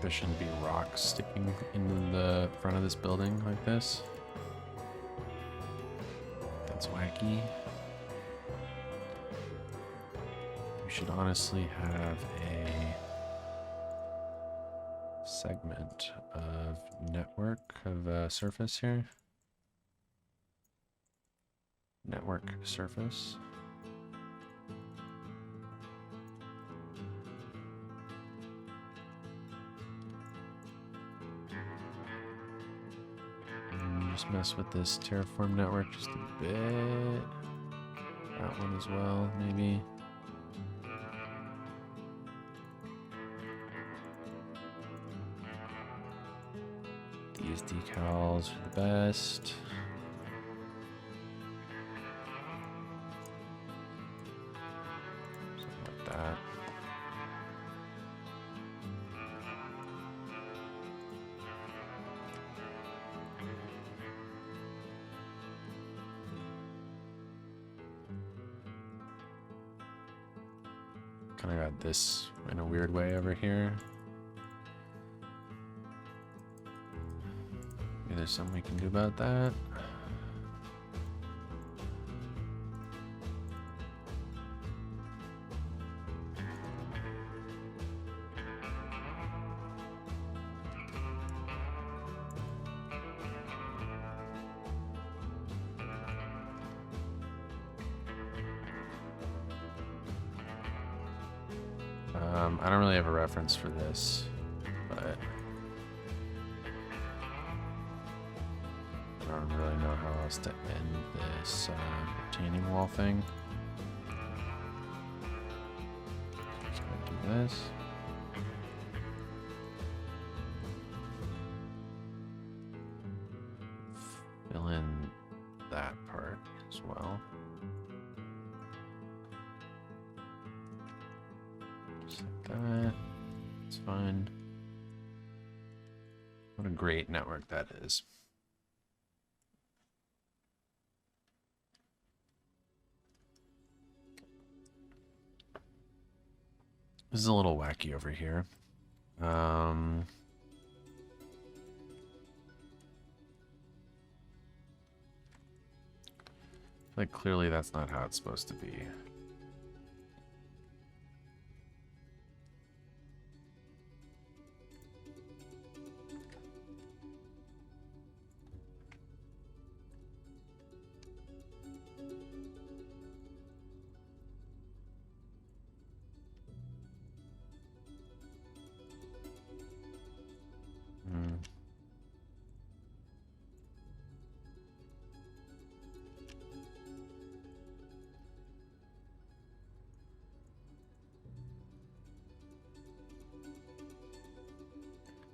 Speaker 1: There shouldn't be rocks sticking in the front of this building like this. That's wacky. We should honestly have a segment of network of surface here. Network surface. just mess with this Terraform Network just a bit. That one as well, maybe. These decals are the best. Something like that. Kind of got this in a weird way over here. Maybe there's something we can do about that. I don't really have a reference for this, but I don't really know how else to end this retaining wall thing. So I do this. Fill in that part as well. That. It's fine. What a great network that is. This is a little wacky over here. Like clearly that's not how it's supposed to be.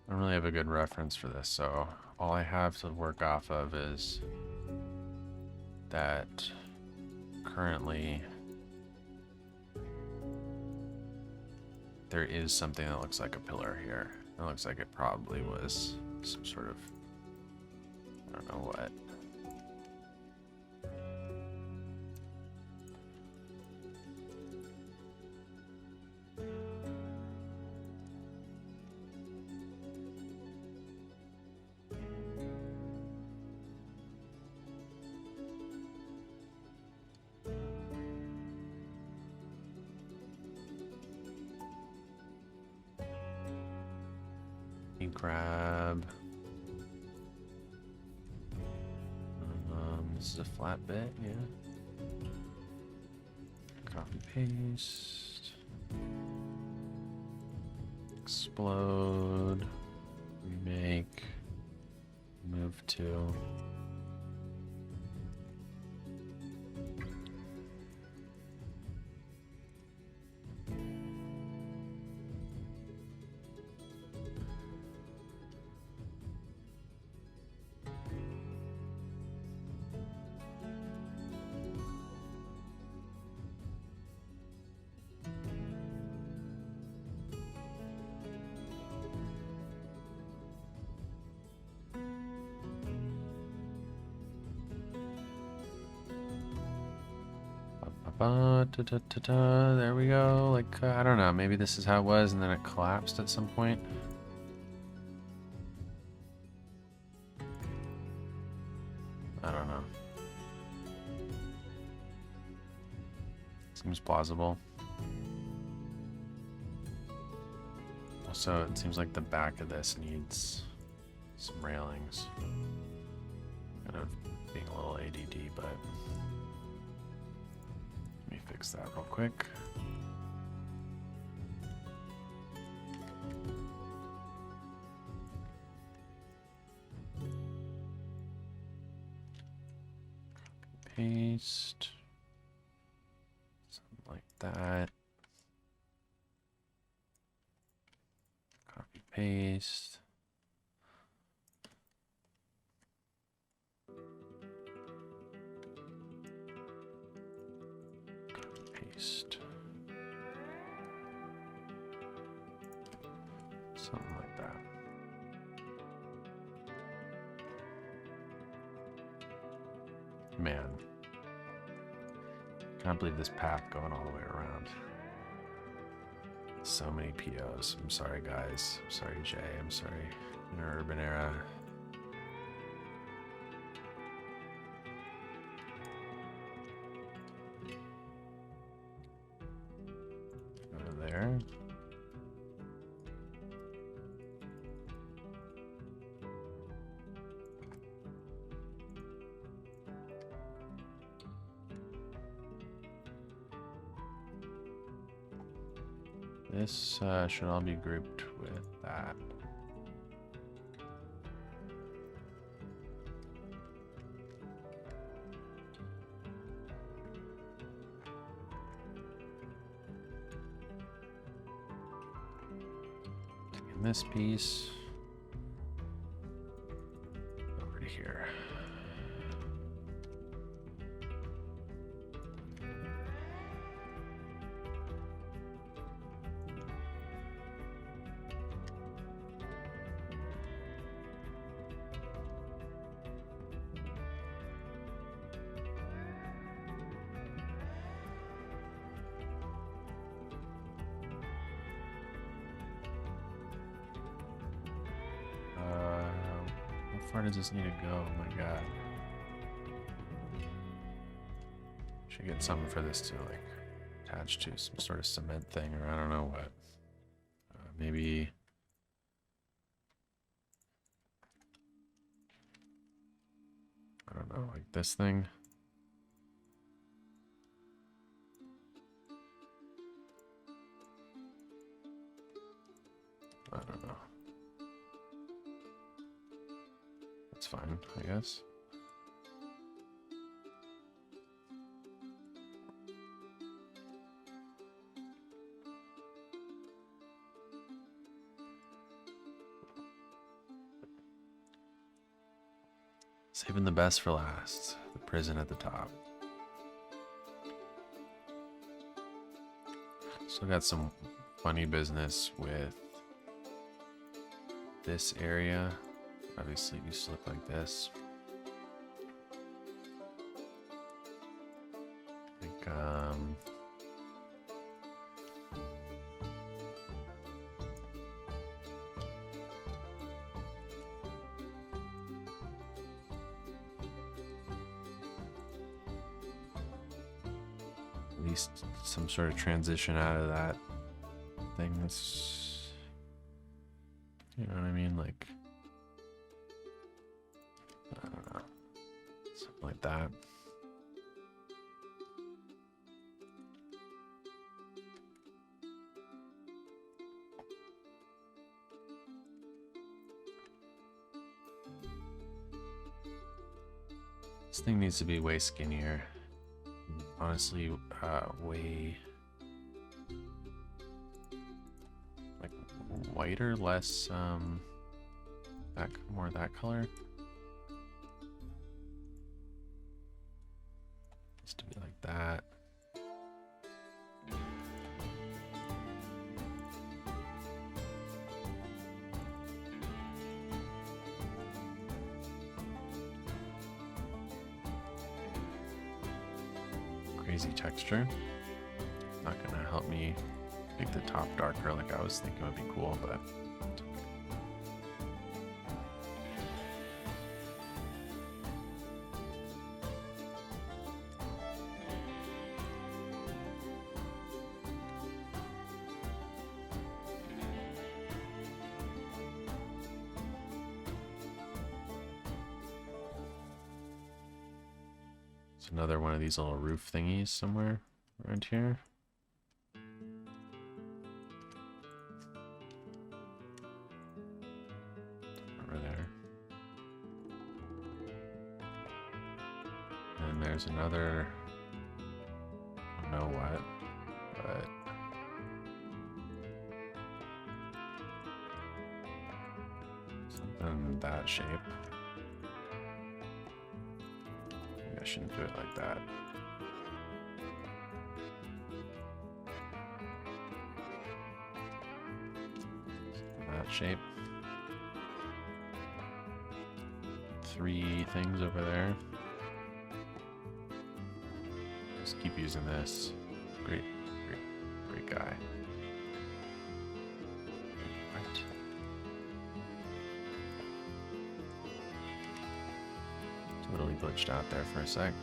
Speaker 1: I don't really have a good reference for this, so all I have to work off of is that currently there is something that looks like a pillar here. It looks like it probably was some sort of, I don't know what. Grab. This is a flat bit, yeah. Copy paste. Explode. Remake. Move to. There we go. Like, I don't know. Maybe this is how it was, and then it collapsed at some point. I don't know. Seems plausible. Also, it seems like the back of this needs some railings. Kind of being a little ADD, but let me fix that real quick. paste. Something like that. Copy paste. Copy paste. Something like that. Man. Can't believe this path going all the way around. So many POs. I'm sorry, guys. I'm sorry, Jay. I'm sorry. Inner urban era. Go to there. This should all be grouped with that. Taking this piece over to here. How far does this need to go? Oh my god. Should get something for this to like attach to some sort of cement thing, or I don't know what. Maybe. I don't know, like this thing. I don't know. That's fine, I guess. Saving the best for last. The prison at the top. Still got some funny business with this area. Obviously, it used to look like this. Like, at least some sort of transition out of that thing that's, you know what I mean? Like, I don't know, something like that. This thing needs to be way skinnier. Honestly, way like whiter, less that more that color. Needs to be like that. Crazy texture. Not gonna help me make the top darker like I was thinking would be cool, but it's okay. Another one of these little roof thingies somewhere around here. Over there. And there's another, I don't know what, but something in that shape. Maybe I shouldn't do it like that. That shape. 3 things over there. Just keep using this. Great guy. Right. Totally glitched out there for a sec.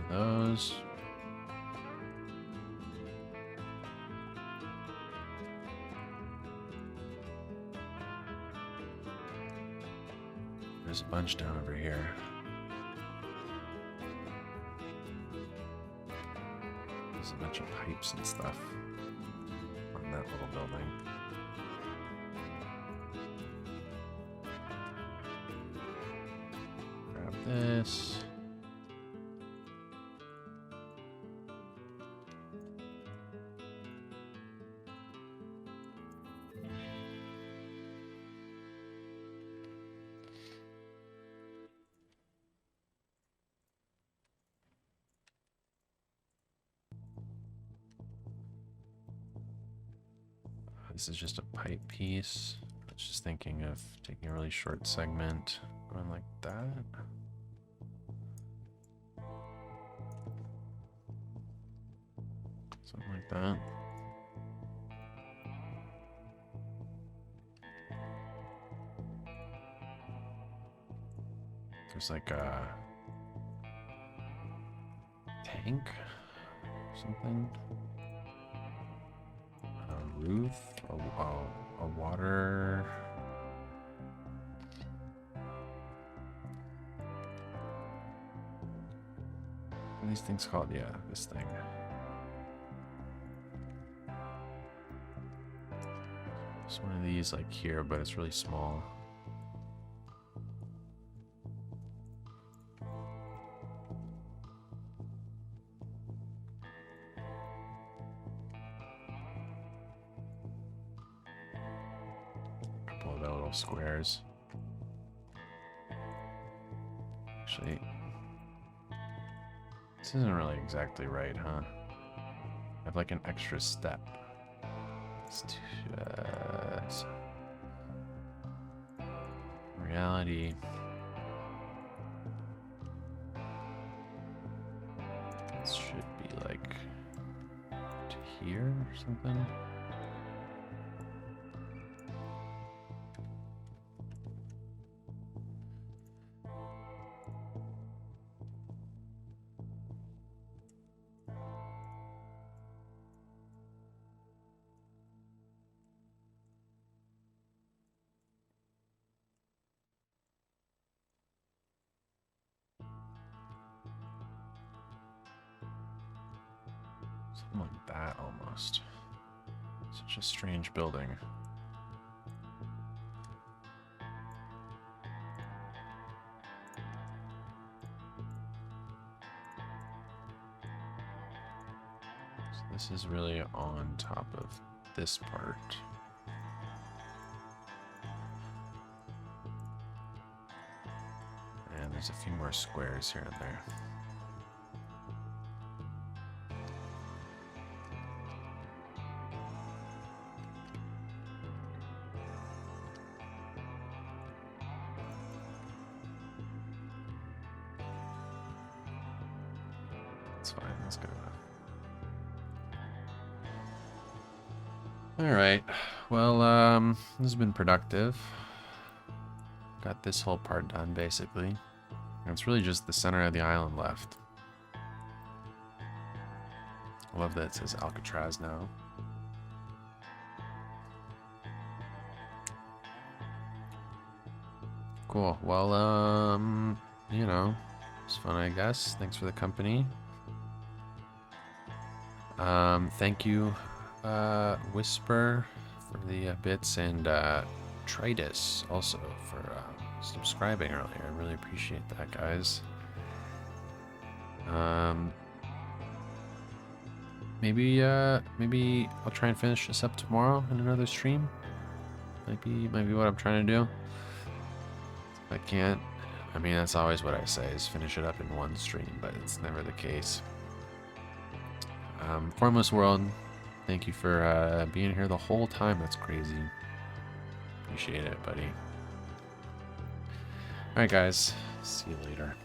Speaker 1: Those. There's a bunch down over here. There's a bunch of pipes and stuff on that little building. Grab this. This is just a pipe piece. I was just thinking of taking a really short segment, going like that. Something like that. There's like a tank or something. Roof, a water. What are these things called? Yeah, this thing. There's one of these like here, but it's really small. Squares. Actually, this isn't really exactly right, huh? I have like an extra step. It's just... reality. This should be like to here or something. Something like that almost. Such a strange building. So this is really on top of this part. And there's a few more squares here and there. That's fine, that's good enough. Alright, well, this has been productive. Got this whole part done, basically. And it's really just the center of the island left. I love that it says Alcatraz now. Cool, well, you know, it's fun, I guess. Thanks for the company. Thank you, Whisper, for the bits, and Tritus also for subscribing earlier. I really appreciate that, guys. Maybe I'll try and finish this up tomorrow in another stream. Might be what I'm trying to do. If I can't, I mean, that's always what I say, is finish it up in one stream, but it's never the case. Formless World, thank you for being here the whole time. That's crazy. Appreciate it, buddy. Alright, guys. See you later.